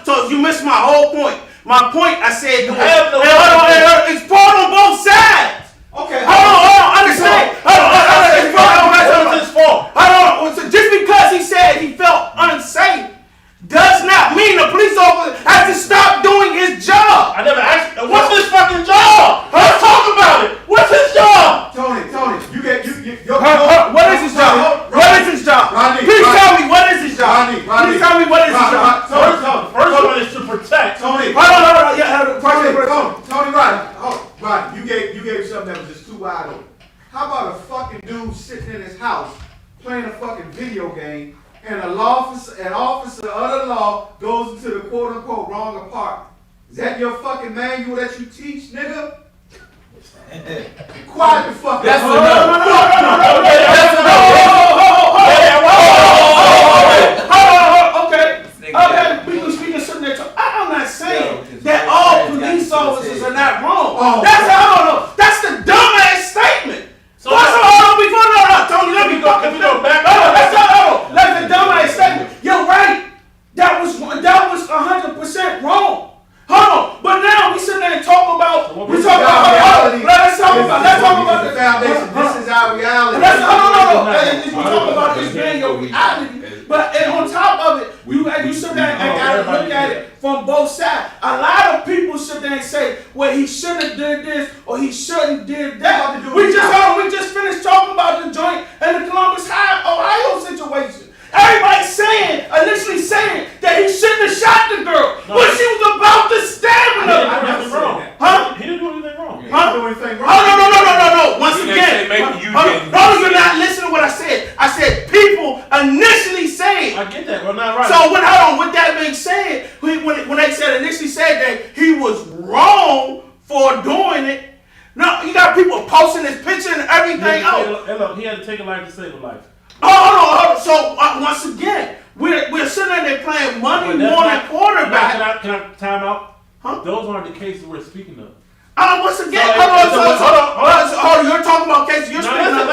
So you missed my whole point. My point, I said, it's part on both sides. Okay. Hold on, understand. It's his fault. Just because he said he felt unsafe does not mean the police officer has to stop doing his job. I never asked. What's his fucking job? Let's talk about it. What's his job? Tony, what is his job? What is his job? Please tell me what is his job. Please tell me what is his job. First one is to protect. Tony. Tony, Rodney, you gave something that was just too wide open. How about a fucking dude sitting in his house playing a fucking video game, and an officer of the law goes into the quote unquote wrong apartment? Is that your fucking manual that you teach, nigga? Quiet the fuck That's up. Okay, we can sit there. I'm not saying that all police officers are not wrong. That's the dumbass statement. So Tony, let me go. That's the dumbass statement. You're right. That was 100% wrong. Hold on, but now we sit there and talk about. Let's talk about the foundation. This is our reality. We talk about this being your reality, but on top of it, you sit there and gotta look at it from both sides. A lot of people sit there and say, "Well, he should have did this or he shouldn't did that." We just finished talking about the joint and the Columbus, Ohio situation. Everybody's initially saying that he shouldn't have shot the girl, but she was about to stab him. He didn't do anything wrong. Huh? He didn't do anything wrong. getting. No, you're not listening to what I said. I said people initially said. I get that, but not right. So hold on. With that being said, when they said initially said that he was wrong for doing it. No, you got people posting his picture and everything else. Hey, look, he had to take a life to save a life. Hold on. So once again, we're sitting there playing money morning quarterback. Can I time out? Huh? Those aren't the cases we're speaking of. Once again, hold on. You're talking about cases. You're speaking of.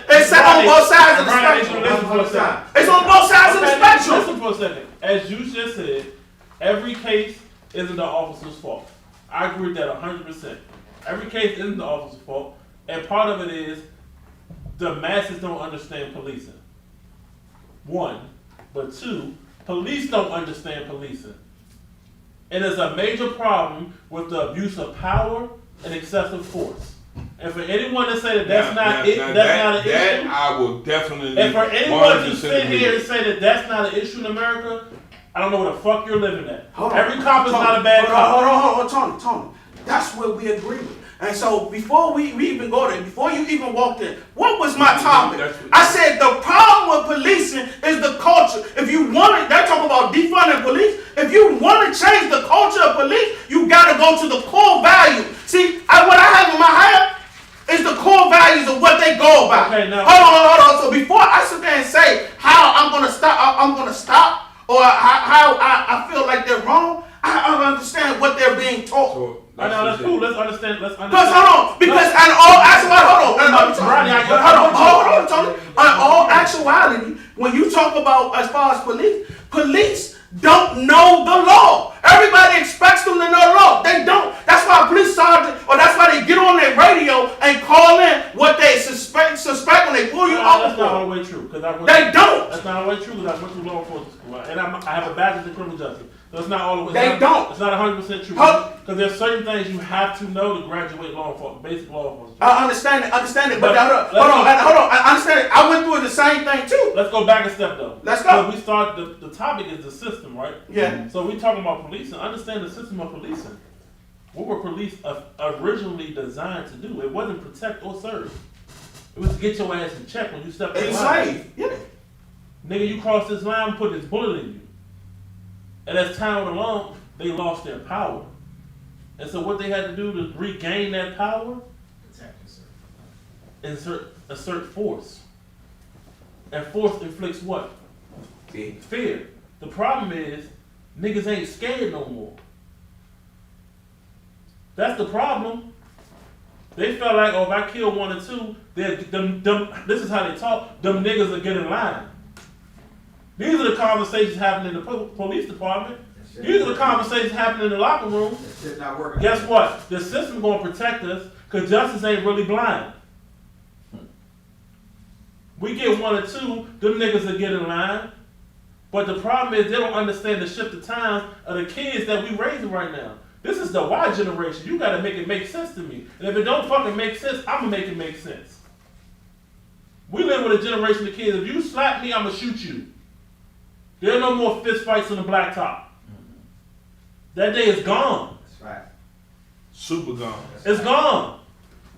It's set on both sides of the spectrum. It's on both sides of the spectrum. Listen for a second. As you just said, every case isn't the officer's fault. I agree with that 100%. Every case isn't the officer's fault, and part of it is the masses don't understand policing. One, but two, police don't understand policing. And there's a major problem with the abuse of power and excessive force. And for anyone to say that that's not an issue, I will definitely. And for anyone to sit here and say that that's not an issue in America, I don't know where the fuck you're living at. Every cop is not a bad cop. Hold on, Tony. That's what we agree with. And so before we even go there, before you even walked in, what was my topic? I said the problem with policing is the culture. If you want it, they talk about defunding police. If you want to change the culture of police, you got to go to the core value. See, what I have in my head is the core values of what they go about. Okay, now. Hold on. So before I sit there and say how I'm going to stop, or how I feel like they're wrong, I understand what they're being taught. So, that's cool. Let's understand. Because hold on. Because in all Tony. In all actuality, when you talk about as far as police don't know the law. Everybody expects them to know the law. They don't. That's why police sergeant, or that's why they get on their radio and call in what they suspect when they pull you off. That's not all the way true. They don't. That's not all the way true because I went through law enforcement school, and I have a bachelor's in criminal justice. So it's not all the way. They don't. It's not 100% true. Because there's certain things you have to know to graduate law enforcement, basic law enforcement. I understand it. But hold on. I understand it. I went through the same thing too. Let's go back a step though. Let's go. So we start, the topic is the system, right? Yeah. So we talking about policing. Understand the system of policing. What were police originally designed to do? It wasn't protect or serve. It was to get your ass in check when you step in line. Enslave. Yeah. Nigga, you cross this line, put this bullet in you. And as time went along, they lost their power. And so what they had to do to regain that power? Assert force. And force inflicts what? Fear. The problem is, niggas ain't scared no more. That's the problem. They felt like, oh, if I kill one or two, this is how they talk, them niggas will get in line. These are the conversations happening in the police department. These are the conversations happening in the locker room. Guess what? The system's going to protect us because justice ain't really blind. We get one or two, them niggas will get in line. But the problem is they don't understand the shift of times of the kids that we raising right now. This is the Y generation. You got to make it make sense to me. And if it don't fucking make sense, I'm going to make it make sense. We live with a generation of kids. If you slap me, I'm going to shoot you. There are no more fist fights on the blacktop. That day is gone. That's right. Super gone. It's gone.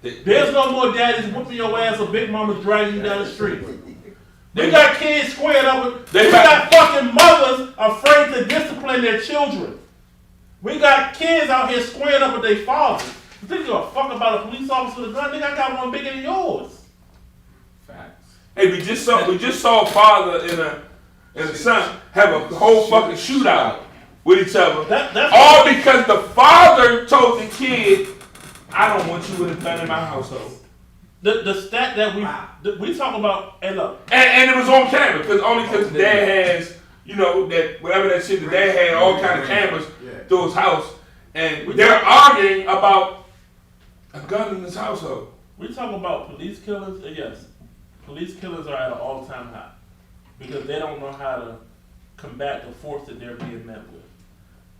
There's no more daddies whooping your ass or big mamas dragging you down the street. We got kids squared up with, we got fucking mothers afraid to discipline their children. We got kids out here squared up with their fathers. You think you're a fuck about a police officer with a gun? Nigga, I got one bigger than yours. Facts. Hey, we just saw a father and a son have a whole fucking shootout with each other. All because the father told the kid, I don't want you with a gun in my household. The stat that we talk about, and look. And it was on camera, because dad has, that whatever that shit, the dad had all kind of cameras through his house. And they're arguing about a gun in his household. We talk about police killers, and yes, police killers are at an all-time high. Because they don't know how to combat the force that they're being met with.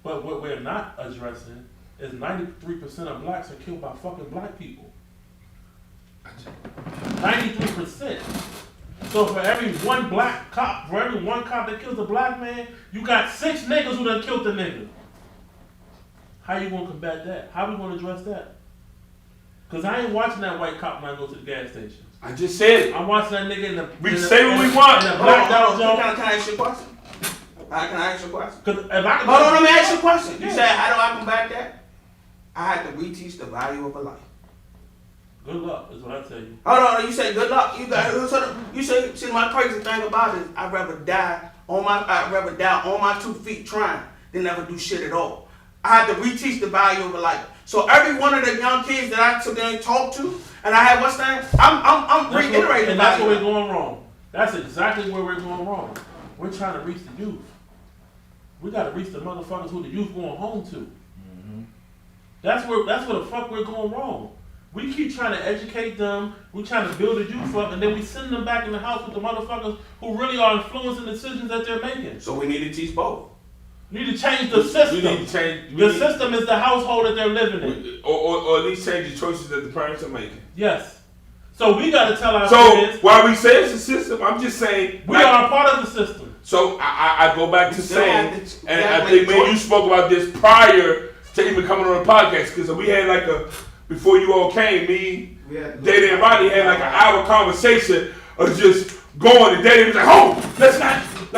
But what we're not addressing is 93% of blacks are killed by fucking black people. 93%. So for every one cop that kills a black man, you got 6 niggas who done killed the nigga. How you gonna combat that? How we gonna address that? Cause I ain't watching that white cop when I go to the gas station. I just said it. I'm watching that nigga in the. We say what we want. Hold on. Can I ask you a question? Can I ask you a question? Cause if I can Hold on, let me ask you a question. You said, how do I combat that? I had to reteach the value of a life. Good luck is what I tell you. Hold on, you say good luck. You say, see, my crazy thing about it is I'd rather die on my 2 feet trying than never do shit at all. I had to reteach the value of a life. So every one of the young kids that I today talk to, and I had what's that? I'm reiterating. And that's where we're going wrong. That's exactly where we're going wrong. We're trying to reach the youth. We got to reach the motherfuckers who the youth going home to. Mm-hmm. That's where the fuck we're going wrong. We keep trying to educate them. We trying to build the youth up, and then we send them back in the house with the motherfuckers who really are influencing the decisions that they're making. So we need to teach both. We need to change the system. We need to change. The system is the household that they're living in. Or at least change the choices that the parents are making. Yes. So we got to tell our kids. So while we say it's a system, I'm just saying. We are a part of the system. So I go back to saying, and I think, man, you spoke about this prior to even coming on the podcast, because we had before you all came, me, Dada, and Rodney had like an hour conversation of just going, and Dada was like, oh, let's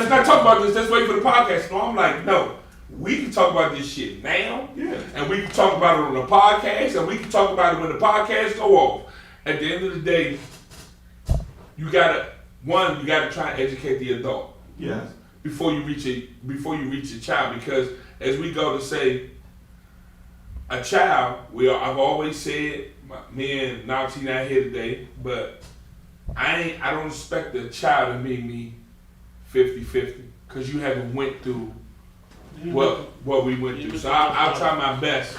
not talk about this, let's wait for the podcast. No, I'm like, no, we can talk about this shit now, and we can talk about it on the podcast, and we can talk about it when the podcast go off. At the end of the day, you gotta try and educate the adult. Yes. Before you reach a child, because as we go to say, a child, I've always said, me and Naughty not here today, but I don't expect a child to meet me 50-50, because you haven't went through what we went through. So I'll try my best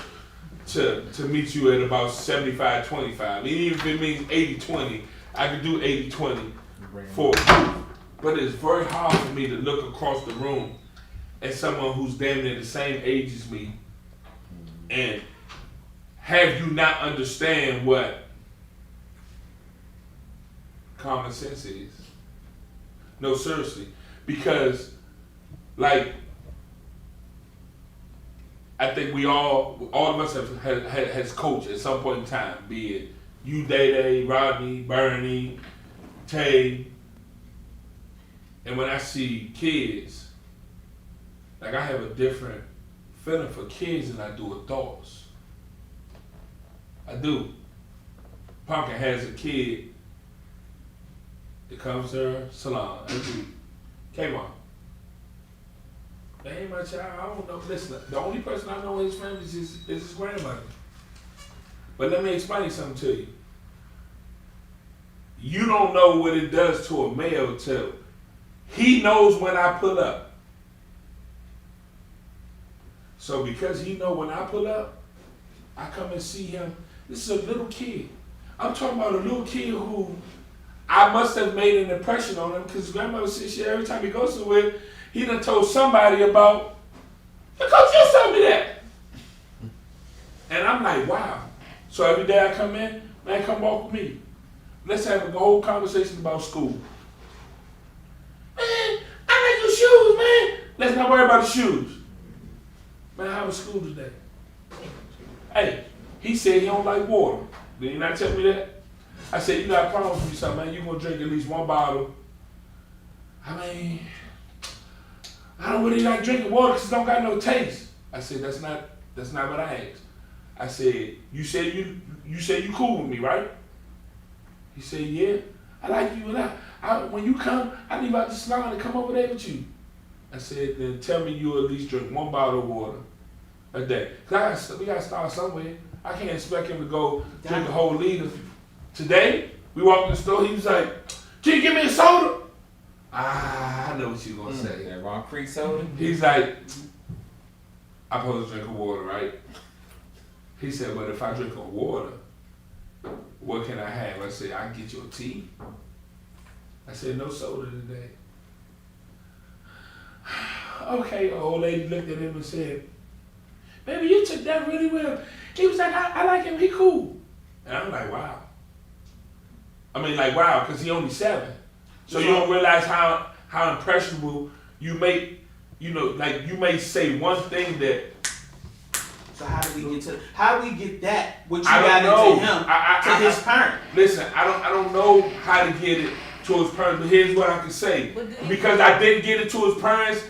to meet you at about 75-25. Even if it means 80-20, I can do 80-20 for you. But it's very hard for me to look across the room at someone who's damn near the same age as me and have you not understand what common sense is. No, seriously. Because, I think all of us has coached at some point in time, be it you, Day, Rodney, Bernie, Tay. And when I see kids, I have a different feeling for kids than I do adults. I do. Pumpkin has a kid that comes to her salon every week. Kmart. That ain't my child. I don't know. Listen, the only person I know in his family is his grandmother. But let me explain something to you. You don't know what it does to a male till he knows when I pull up. So because he know when I pull up, I come and see him. This is a little kid. I'm talking about a little kid who I must have made an impression on him, because his grandmother says shit every time he goes somewhere, he done told somebody about, the coach just told me that. And I'm like, wow. So every day I come in, man, come walk with me. Let's have a whole conversation about school. Man, I like your shoes, man. Let's not worry about the shoes. Man, how was school today? Hey, he said he don't like water. Did he not tell me that? I said, you got a problem with me, something, man. You gonna drink at least one bottle. I mean, I don't really like drinking water because it don't got no taste. I said, that's not what I asked. I said, you said you cool with me, right? He said, yeah. I like you, and I when you come, I leave out the salon to come over there with you. I said, then tell me you at least drink one bottle of water a day. Cause we gotta start somewhere. I can't expect him to go drink a whole liter. Today, we walked in the store, he was like, can you give me a soda? I know what you're gonna say. That Rock Creek soda? He's like, I'm supposed to drink water, right? He said, but if I drink a water, what can I have? I said, I can get you a tea. I said, no soda today. Okay, the old lady looked at him and said, baby, you took that really well. He was like, I like him, he cool. And I'm like, wow. I mean, like, wow, because he only 7. So you don't realize how impressionable you make, you know, like you may say one thing that So how do we get that? What you I got don't into know. him to his parent? Listen, I don't know how to get it to his parents, but here's what I can say. Because I didn't get it to his parents,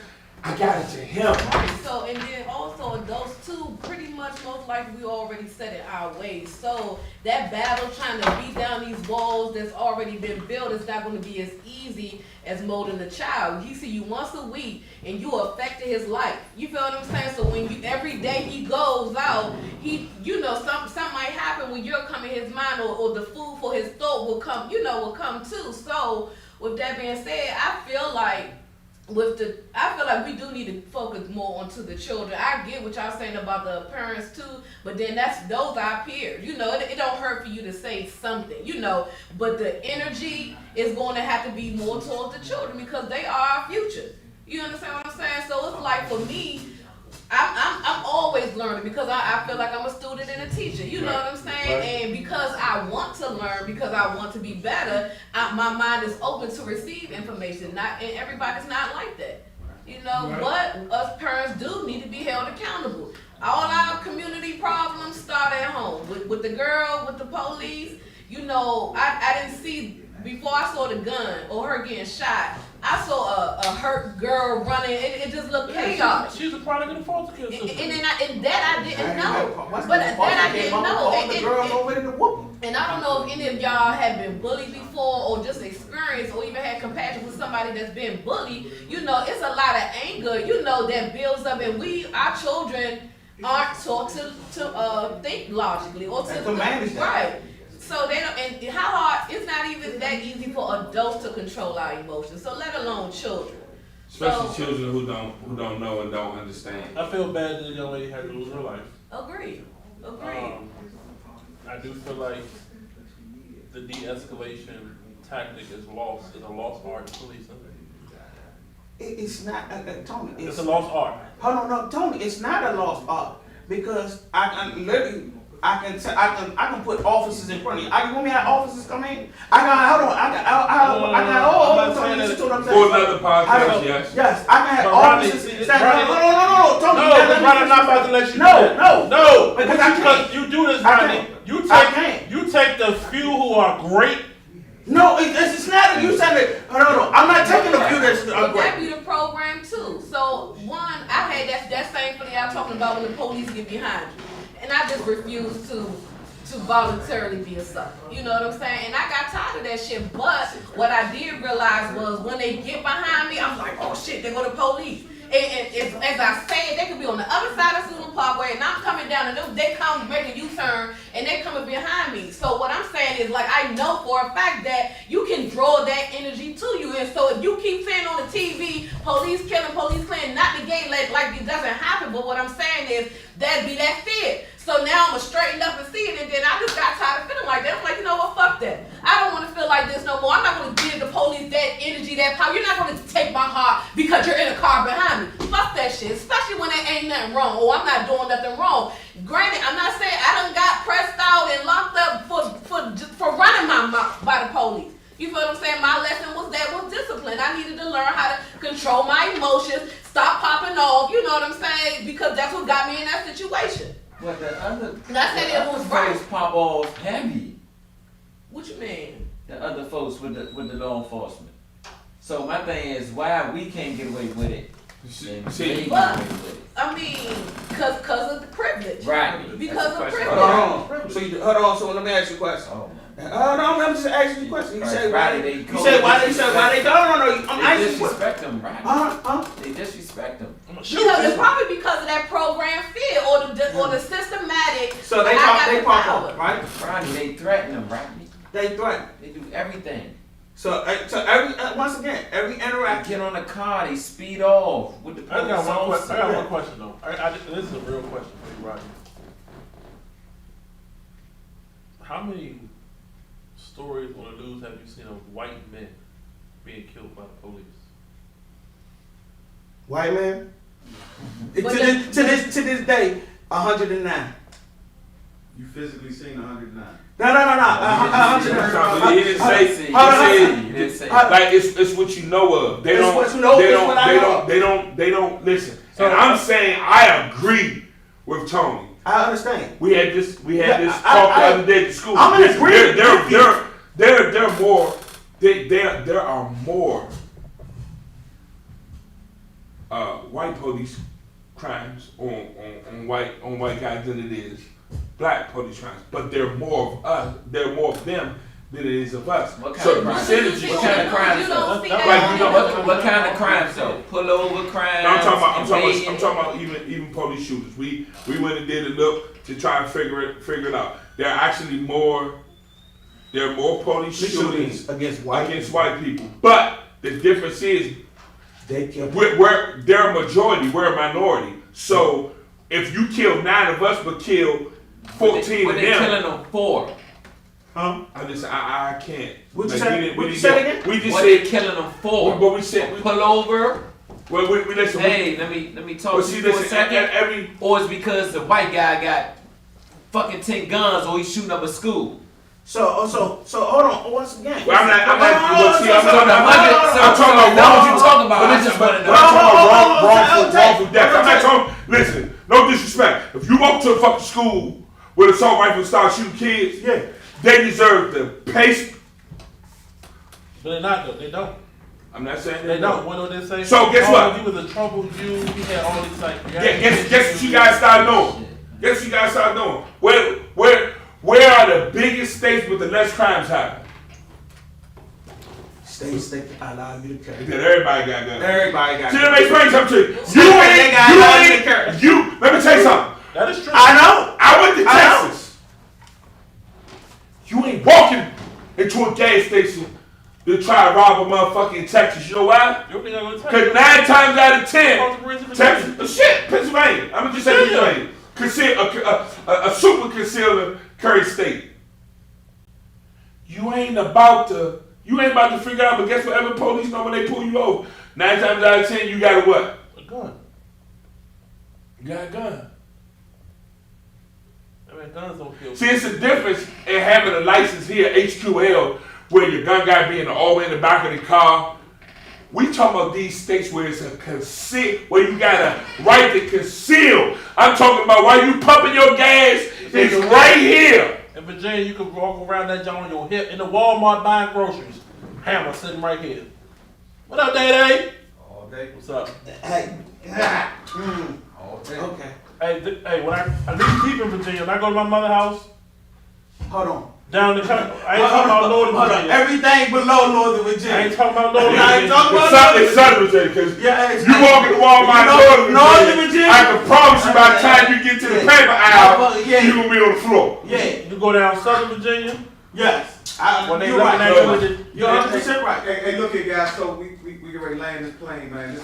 I got it to him. Right. So, and then also adults too, pretty much most likely we already set it our ways. So that battle trying to beat down these walls that's already been built is not going to be as easy as molding the child. He see you once a week and you affected his life. You feel what I'm saying? So when you every day he goes out, he something might happen when you're coming his mind or the food for his throat will come too. So with that being said, I feel like we do need to focus more onto the children. I get what y'all saying about the parents too, but then those are peers. It don't hurt for you to say something, but the energy is going to have to be more towards the children because they are our future. You understand what I'm saying? So it's like for me, I'm always learning because I feel like I'm a student and a teacher. You know what I'm saying? Right. And because I want to learn, because I want to be better, my mind is open to receive information. And everybody's not like that. Right. But us parents do need to be held accountable. All our community problems start at home. With the girl, with the police, I didn't see, before I saw the gun or her getting shot, I saw a hurt girl running. It just looked chaotic. She's a product of the foster care system. And that I didn't know. But that I didn't know. And I don't know if any of y'all have been bullied before or just experienced or even had compassion with somebody that's been bullied. It's a lot of anger, that builds up. And our children aren't taught to think logically or to manage that. Right. So they don't, and how hard, it's not even that easy for adults to control our emotions, so let alone children. Especially children who don't know and don't understand. I feel bad that the young lady had to lose her life. Agreed. I do feel like the de-escalation tactic is a lost art in policing. It's not, Tony. It's a lost art. Hold on, no, Tony. It's not a lost art because I can put officers in front of you. You want me to have officers come in? For another podcast, yes. Yes, I can have officers. No, Tony. No, I'm not about to let you. No. Because you do this, Ronnie. You take the few who are great. No, it's not. You said it. No. I'm not taking the few that's great. That be the program too. So one, I had that same thing y'all talking about when the police get behind you. And I just refuse to voluntarily be a sucker. You know what I'm saying? And I got tired of that shit. But what I did realize was when they get behind me, I'm like, oh shit, they go to police. And as I said, they could be on the other side of Susan Parkway, and I'm coming down, and they come making a U-turn, and they coming behind me. So what I'm saying is, like, I know for a fact that you can draw that energy to you. And so if you keep saying on the TV, police killing, police cleaning, not negate like it doesn't happen. But what I'm saying is, that'd be that fear. So now I'm going to straighten up and see it, and then I just got tired of feeling like that. I'm like, you know what, fuck that. I don't want to feel like this no more. I'm not going to give the police that energy, that power. You're not going to take my heart because you're in a car behind me. Fuck that shit, especially when there ain't nothing wrong or I'm not doing nothing wrong. Granted, I'm not saying I done got pressed out and locked up for running my mouth by the police. You feel what I'm saying? My lesson was discipline. I needed to learn how to control my emotions, stop popping off, you know what I'm saying? Because that's what got me in that situation. But the other, not saying it was right. Folks pop off heavy. What you mean? The other folks with the law enforcement. So my thing is, why we can't get away with it? I mean, because of the privilege. Right. Because of privilege. Hold on. So let me ask you a question. I'm just asking you a question. You say why they don't. No. I'm asking you. They disrespect them, right? They disrespect them. Because it's probably because of that program fear or the systematic. So they pop up, right? Ronnie, they threaten them, right? They threaten. They do everything. So once again, every interaction. They get on the car, they speed off with the police. I got one question though. This is a real question for you, Rodney. How many stories on the news have you seen of white men being killed by the police? White man? to this day, 109. You physically seen 109? No. 109. He didn't say. Like it's what you know of. They don't listen. And I'm saying I agree with Tony. I understand. We had this talk the I- other day at the school. I'm in agreement with you. There are more. There are more white police crimes on white guys than it is black police crimes. But there are more of us. There are more of them than it is of us. What kind So of crimes? percentages. What kind of crimes? You don't see that. What kind of crimes though? Pullover crimes. No, I'm invading- talking about even police shooters. We went and did a look to try and figure it out. There are actually more police shootings against white people. But the difference is they kill. we're they're a majority, we're a minority. So if you kill 9 of us but kill 14 What of they them, killing them for? Huh? I can't. What you Like, said? we What you didn't said get- again? We just What they said, killing them for? but we said, Pull over. well, we listen. Hey, let me talk Well, to see, you for a listen, second. every Or it's because the white guy got fucking 10 guns or he's shooting up a school. So hold on. Once again. Well, I'm not. So that's what you talking about. I just want to know. I'm talking about wrongful death. I'm not talking. Listen, no disrespect. If you walk to a fucking school with assault rifle and start shooting kids, Yeah. they deserve the pace. But they're not though. They don't. I'm not saying They don't. What do they say? So guess Oh, what? He was a troubled youth. He had all these like. Guess what you guys start doing? Guess what you guys start doing? Where are the biggest states with the less crimes happen? States that allow you to carry. That everybody got guns. Everybody got. See, let me explain something to you. Let me tell you something. That is true. I know. I went to Texas. You ain't walking into a gas station to try to rob a motherfucker in Texas. You know why? You think I go to Texas? Because 9 times out of 10, Virginia. Texas, shit, Pennsylvania. I'm gonna just say Pennsylvania. A super concealed carry state. You ain't about to figure out. But guess what? Every police know when they pull you over. 9 times out of 10, you got a what? A gun. You got a gun. I mean, guns don't kill. See, it's a difference in having a license here, HQL, where your gun guy be all the way in the back of the car. We talking about these states where it's a conceal, where you got a right to conceal. I'm talking about while you pumping your gas, it's right here. In Virginia, you can walk around that joint on your hip in the Walmart buying groceries. Hammer sitting right here. What up, Day? All day. What's up? Hey. All day. Okay. Hey, when I leave deep in Virginia, when I go to my mother's house, Hold on. down the country, I ain't talking about Northern Hold on. Virginia. Everything below Northern I Virginia. ain't talking about Northern I ain't Virginia. talking about It's Southern Virginia, because Yeah, you walk in Walmart, Northern Northern Virginia. I can promise you by the time you get to the Yeah. paper aisle, Yeah. you gonna be on the floor. Yeah. You go down Southern Virginia, Yes. when they You're looking right. at you with the, You're 100% right. Hey, look here, guys. So we get ready to land this plane, man.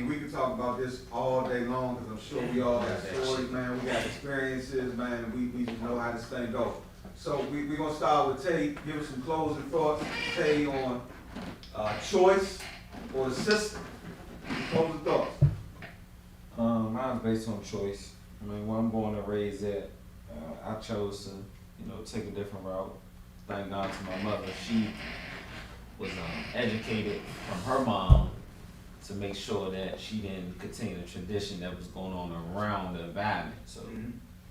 We could talk about this all day long because I'm sure we all got stories, man. We got experiences, man. And we just know how this thing goes. So we're gonna start with Tay. Give us some closing thoughts, Tay, on choice or the system. Closing thoughts. Mine's based on choice. I mean, where I'm born and raised at, I chose to, take a different route. Thank God to my mother. She was educated from her mom to make sure that she didn't continue the tradition that was going on around the environment. So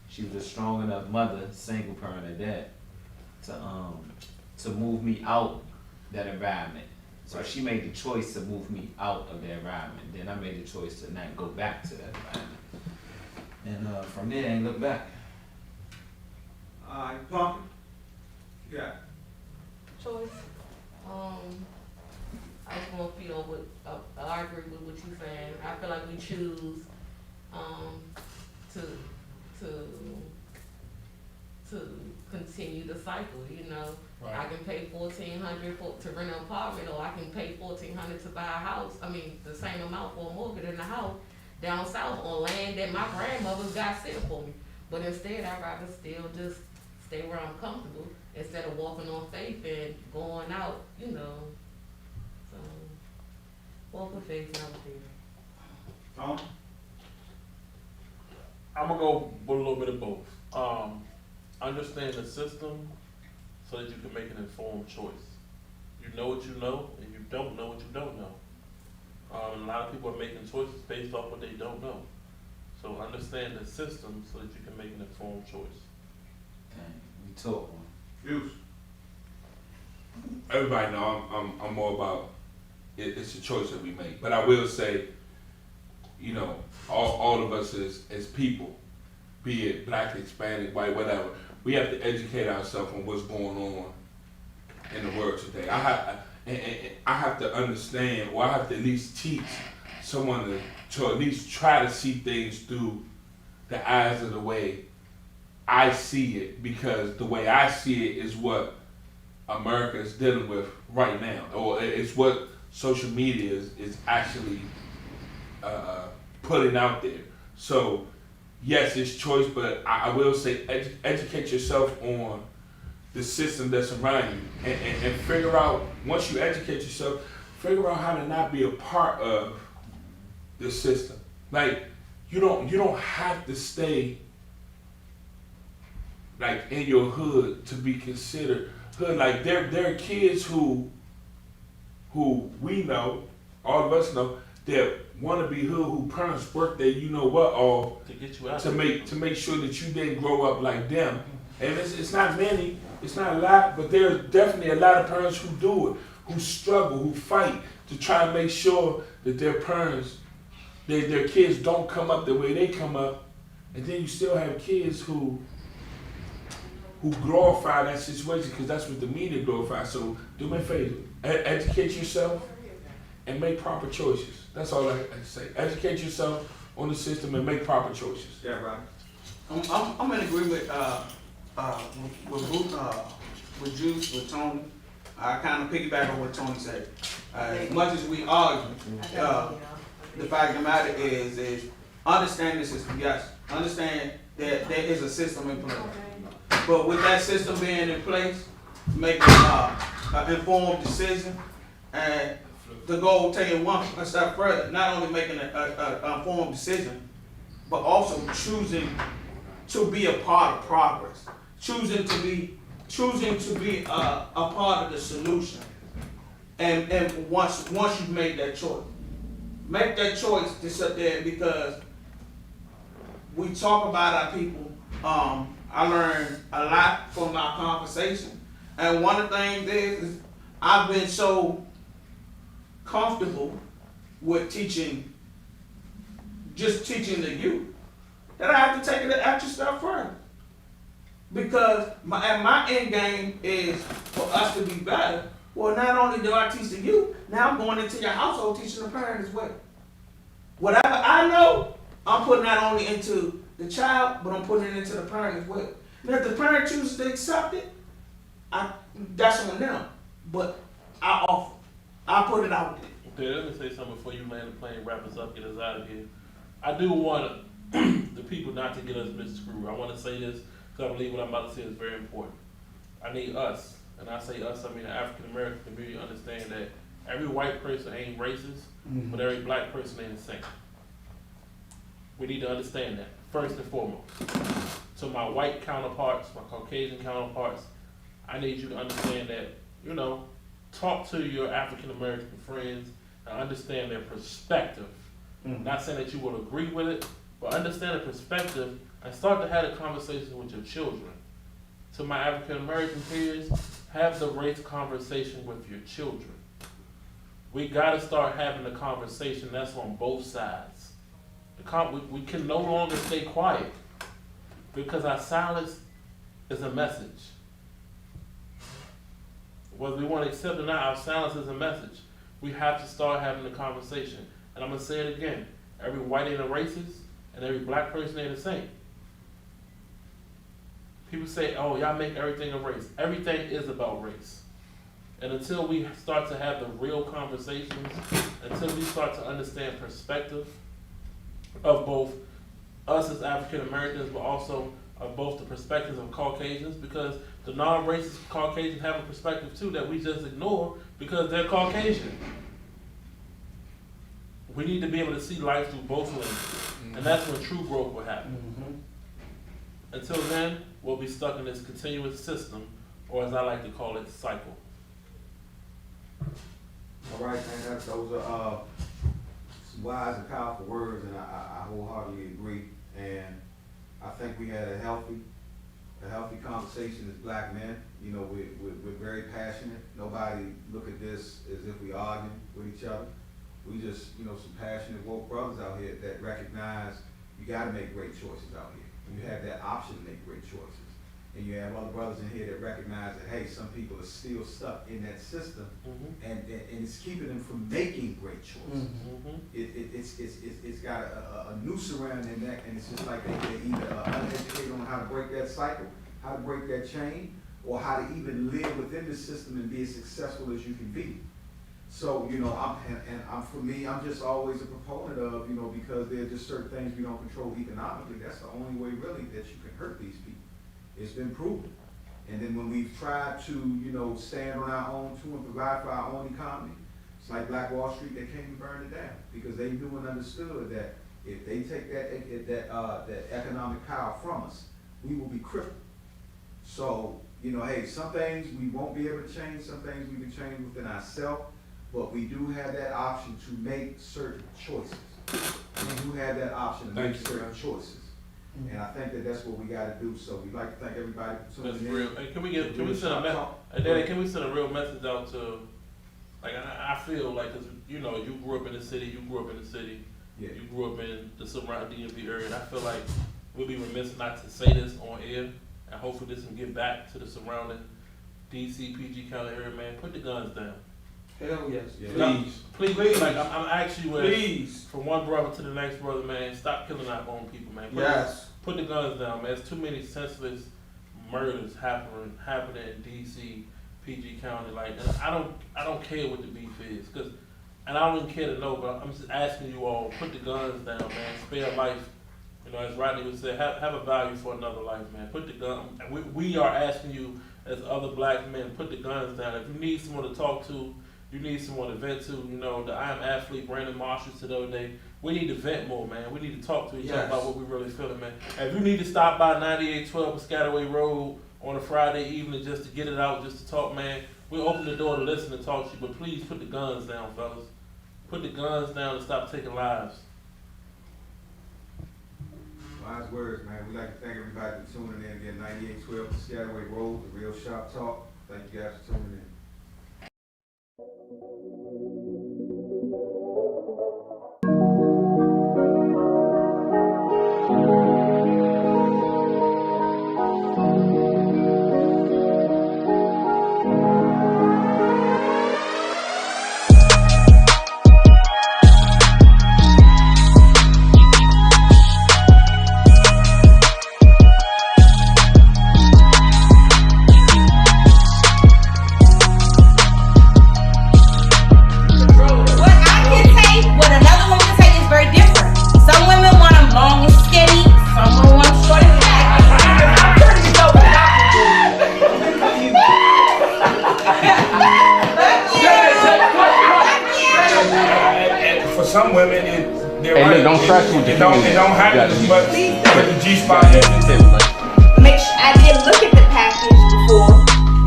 she was a strong enough mother, single parent at that, to move me out that environment. So she made the choice to move me out of the environment. Then I made the choice to not go back to that environment. And from there, I ain't look back. All right, Pumpkin. Yeah. Choice. I was gonna feed on what I agree with what you're saying. I feel like we choose to continue the cycle. Right. I can pay $1,400 to rent an apartment, or I can pay $1,400 to buy a house. I mean, the same amount for a mortgage in the house down south on land that my grandmother's got set for me. But instead, I'd rather still just stay where I'm comfortable instead of walking on faith and going out, So, walk with faith, never fear. Tom? I'm gonna go with a little bit of both. Understand the system so that you can make an informed choice. You know what you know, and you don't know what you don't know. A lot of people are making choices based off what they don't know. So understand the system so that you can make an informed choice. Dang, we talk one. Juice. Everybody know I'm more about it's a choice that we make. But I will say, you know, all of us as people, be it black, Hispanic, white, whatever, we have to educate ourselves on what's going on in the world today. I have to understand, or I have to at least teach someone to at least try to see things through the eyes of the way I see it, because the way I see it is what America is dealing with right now, or it's what social media is actually putting out there. So yes, it's choice, but I will say educate yourself on the system that's around you, and figure out, once you educate yourself, figure out how to not be a part of the system. Like, you don't have to stay like in your hood to be considered hood. Like there are kids who we know, all of us know, that want to be hood, who parents work their you know what all To get you out to make sure that you didn't grow up like them. And it's not many, it's not a lot, but there's definitely a lot of parents who do it, who struggle, who fight to try and make sure that their parents, their kids don't come up the way they come up. And then you still have kids who glorify that situation because that's what the media glorifies. So do me a favor, educate yourself and make proper choices. That's all I say. Educate yourself on the system and make proper choices. Yeah, right. I'm in agreement with Juice, with Tony. I kind of piggyback on what Tony said. As much as we argue, the fact of the matter is understand the system. Yes, understand that there is a system in place. But with that system being in place, make an informed decision, and the goal taking one step further, not only making an informed decision, but also choosing to be a part of progress, choosing to be a part of the solution. And once you've made that choice, make that choice to sit there, because we talk about our people. I learned a lot from our conversation, and one of the things is I've been so comfortable with teaching the youth that I have to take it an extra step further, because my end game is for us to be better. Well, not only do I teach the youth, now I'm going into your household teaching the parent as well. Whatever I know, I'm putting not only into the child, but I'm putting it into the parent as well. And if the parent chooses to accept it, that's on them. But I put it out there. Okay, let me say something before you land the plane, wrap us up, get us out of here. I do want the people not to get us misconstrued. I want to say this because I believe what I'm about to say is very important. I need us, and I say us, I mean the African American community, understand that every white person ain't racist, but every black person ain't the same. We need to understand that, first and foremost. So my white counterparts, my Caucasian counterparts, I need you to understand that, talk to your African American friends and understand their perspective. Not saying that you will agree with it, but understand the perspective and start to have a conversation with your children. To my African American peers, have the race conversation with your children. We gotta start having a conversation that's on both sides. We can no longer stay quiet, because our silence is a message. Whether we want to accept it or not, our silence is a message. We have to start having the conversation. And I'm going to say it again. Every white ain't a racist, and every black person ain't the same. People say, oh, y'all make everything a race. Everything is about race. And until we start to have the real conversations, until we start to understand perspective of both us as African Americans, but also of both the perspectives of Caucasians, because the non-racist Caucasians have a perspective too that we just ignore because they're Caucasian. We need to be able to see life through both lenses, and that's when true growth will happen. Until then, we'll be stuck in this continuous system, or as I like to call it, cycle. All right, man. Those are some wise and powerful words, and I wholeheartedly agree. And I think we had a healthy conversation as black men. You know, we're very passionate. Nobody look at this as if we arguing with each other. We just, you know, some passionate woke brothers out here that recognize you got to make great choices out here. You have that option to make great choices. And you have other brothers in here that recognize that, hey, some people are still stuck in that system, and it's keeping them from making great choices. It's got a noose around their neck, and it's just like they're either uneducated on how to break that cycle, how to break that chain, or how to even live within the system and be as successful as you can be. So, you know, I'm just always a proponent of, you know, because there are just certain things we don't control economically. That's the only way really that you can hurt these people. It's been proven. And then when we've tried to, you know, stand on our own too and provide for our own economy, it's like Black Wall Street, they came and burned it down because they knew and understood that if they take that economic power from us, we will be crippled. So, you know, hey, some things we won't be able to change, some things we can change within ourselves, but we do have that option to make certain choices. We do have that option to make certain choices. And I think that that's what we got to do. So we'd like to thank everybody for tuning in. That's real. Hey, can we send a message? Daddy, can we send a real message out to? Like I feel like, 'cause, you know, you grew up in the city. Yeah. You grew up in the surrounding DMV area, and I feel like we'll be remiss not to say this on air, and hopefully this can get back to the surrounding DC, PG County area. Man, put the guns down. Hell yes. Yeah. Please. Like I'm actually with. Please. From one brother to the next brother, man. Stop killing our own people, man. Put the guns down, man. There's too many senseless murders happening in DC, PG County. Like, and I don't care what the beef is, and I don't even care to know. But I'm just asking you all, put the guns down, man. Spare life. You know, as Rodney would say, have a value for another life, man. Put the gun. We are asking you as other black men, put the guns down. If you need someone to talk to, you need someone to vent to. You know, the I Am Athlete, Brandon Marshall said the other day, we need to vent more, man. We need to talk to each other about what we really feeling, man. And if you need to stop by 9812 Piscataway Road on a Friday evening just to get it out, just to talk, man, we'll open the door to listen and talk to you. But please put the guns down, fellas. Put the guns down and stop taking lives. Wise words, man. We'd like to thank everybody for tuning in again. 9812 Piscataway Road, the Real Shop Talk. Thank you guys for tuning in. Don't stress with the it don't happen as much with the G-spot. Make sure I did look at the package before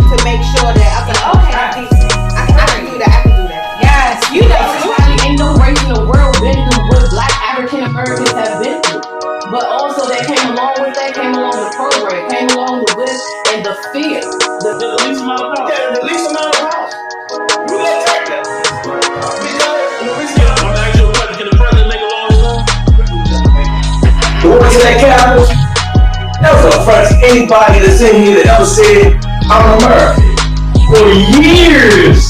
to make sure that I was like, okay, I can do that. Yes, you know, ain't no race in the world been through what Black African Americans have been through. But also that came along with the program, came along with this and the fear, the least amount of power. Yeah, the least amount of power. You gonna take that? The words of that Capitol, that was an affront to anybody that's in here that ever said, I'm an American. For years,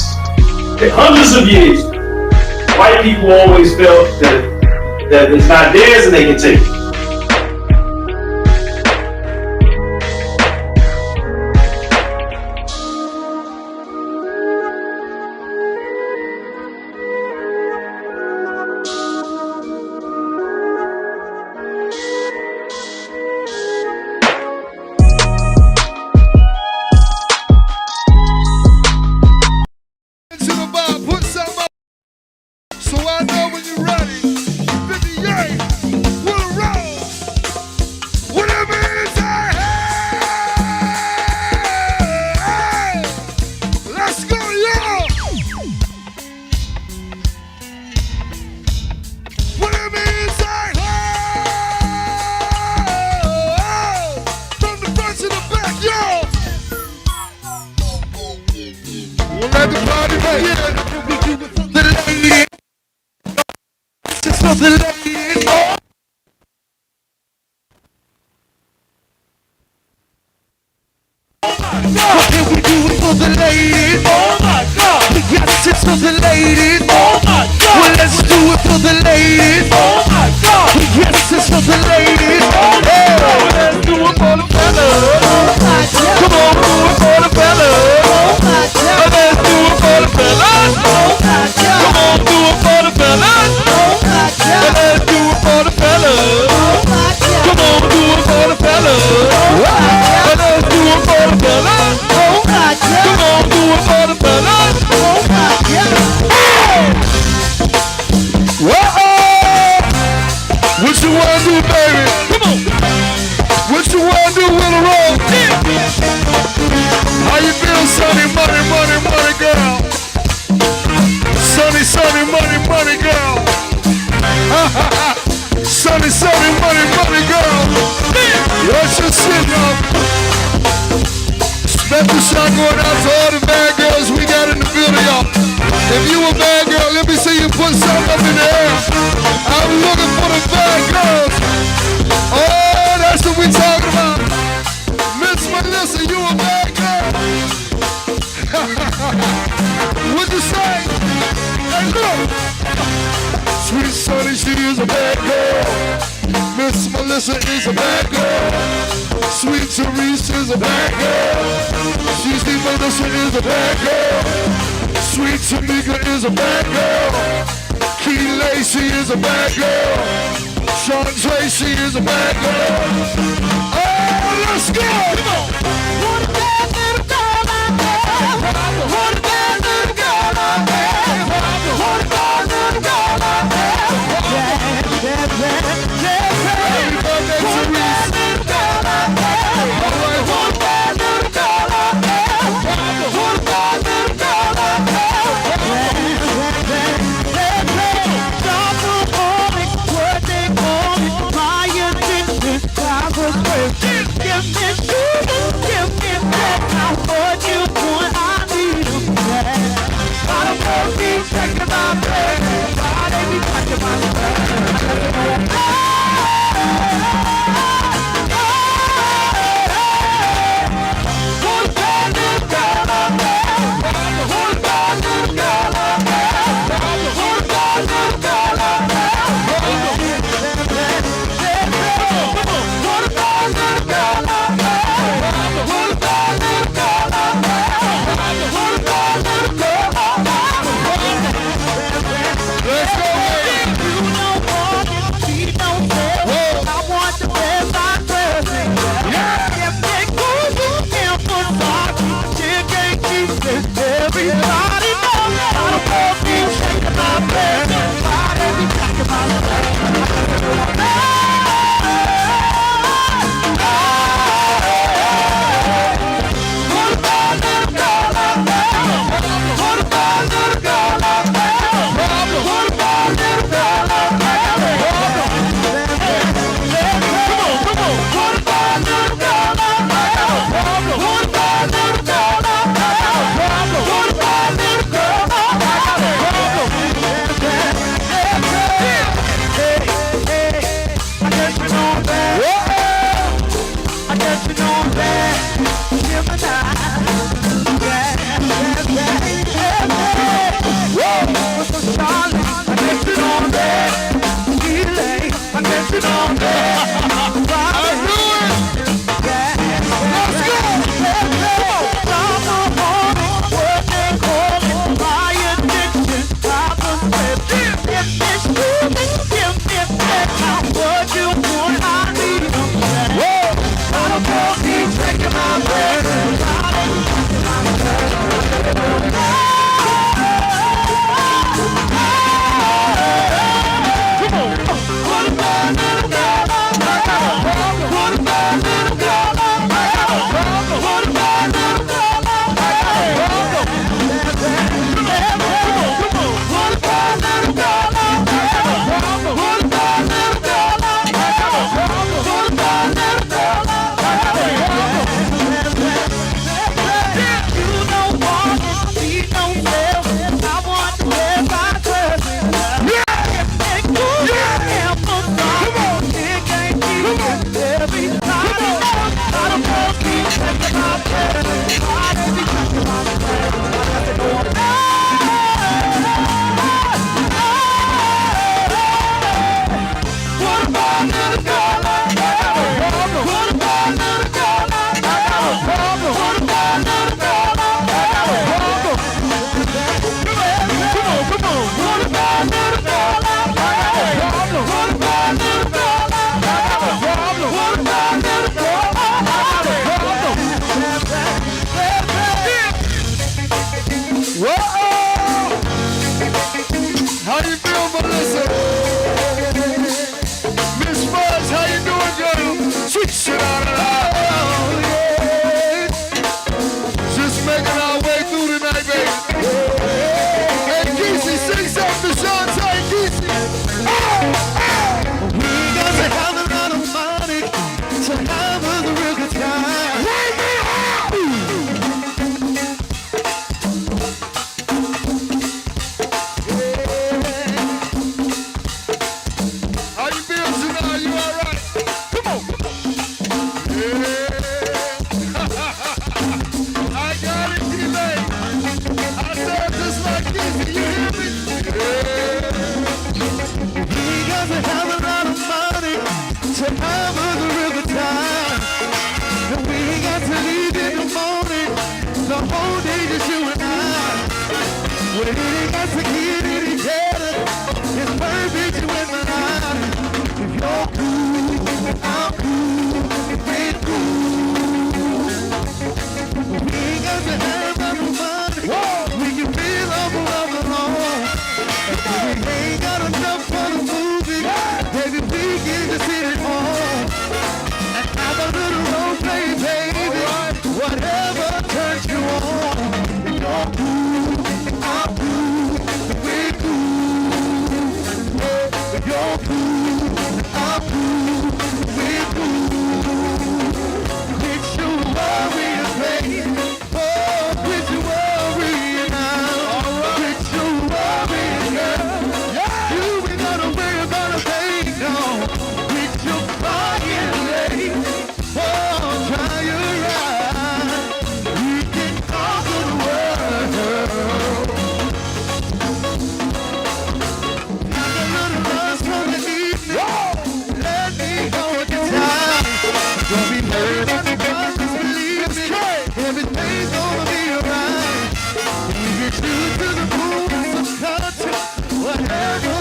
and hundreds of years, white people always felt that it's not theirs and they can take it. Let the party begin. We do it for the ladies. Just for the ladies. Oh. What can we do it for the ladies? Oh my God! We got this for the ladies. Oh my God! Well, let's do it for the ladies. Oh my God! We got this for the ladies. Oh my God! Let's do it for the fellas. Oh my God! Come on, do it for the fellas. Oh my God! Let's do it for the fellas. Oh my God! Come on, do it for the fellas. Oh my God! Let's do it for the fellas. Oh my God! Come on, do it for the fellas. Oh my God! Let's do it for the fellas. Oh my God! Come on, do it for the fellas. Oh my God! Whoa! What you wanna do, baby? Come on! What you wanna do with a roll? How you feel, Sunny? Money, money, money, girl. Sunny, sunny, money, money, girl. Sunny, sunny, money, money, girl. What's your shit, y'all? Special shot going out to all the bad girls we got in the building, y'all. If you a bad girl, let me see you put something up in the air. I'm looking for the bad girls. Oh, that's what we talking about. Miss Melissa, you a bad girl. What'd you say? Hey, look. Sweet Sunny, she is a bad girl. Miss Melissa is a bad girl. Sweet Therese is a bad girl. Sweet Melissa is a bad girl. Sweet Tamika is a bad girl. Key Lacey is a bad girl. Sean Tracy is a bad girl. Oh, let's go! Come on! What a bad little girl I have. What a bad little girl I have. What a bad little girl I have. Yeah, yeah, yeah, yeah. What a bad little girl I have. What a bad little girl I have. What a bad little girl I have. Yeah, yeah, yeah, yeah. Stop for me, working for me. My attention, I was working. Give me sugar, give me that. Now what you want, I need them back. I don't want to be taking my breath. I don't be touching my breath. Everybody knows how to put me shaking my bed. Everybody be talking my bed. What about little girl I have? What about little girl I have? What about little girl I have? Come on, come on. What about little girl I have? What about little girl I have? What about little girl I have? Whoa! How you feel, Melissa? Miss Fuzz, how you doing, girl? Sweet shit out of yeah. Just making our way through tonight, baby. Hey, Geesey, sing something to Shantae, Geesey. Oh, oh. We got to have a lot of money to have a real good time. How you feel tonight? You all right? Come on. Yeah. I got it, D-Lane. I sound just like this. You hear me? Yeah. We got to have a lot of money to have a real good time. And we got to leave in the morning. The whole day just you and I. We got to get it together. It's perfect, you and my life. If you're cool, I'm cool, we're cool. We got to have our money. We can feel our love alone. If we ain't got enough for the movie, baby, we can just sit at home and have a little role play, baby. Whatever turns you on. If you're cool, I'm cool, we're cool. If you're cool, I'm cool, we're cool. Quit your worrying, baby. Oh, quit your worrying now. Quit your worrying, girl. You ain't gotta worry about a thing, no. Quit your crying, lady. Oh, try your eye. We can conquer the world. Have a little lust for the evening. Let me go at the time. Don't be hurt by the bus, just believe me. Everything's gonna be alright. We get you to the moon and some country. Whatever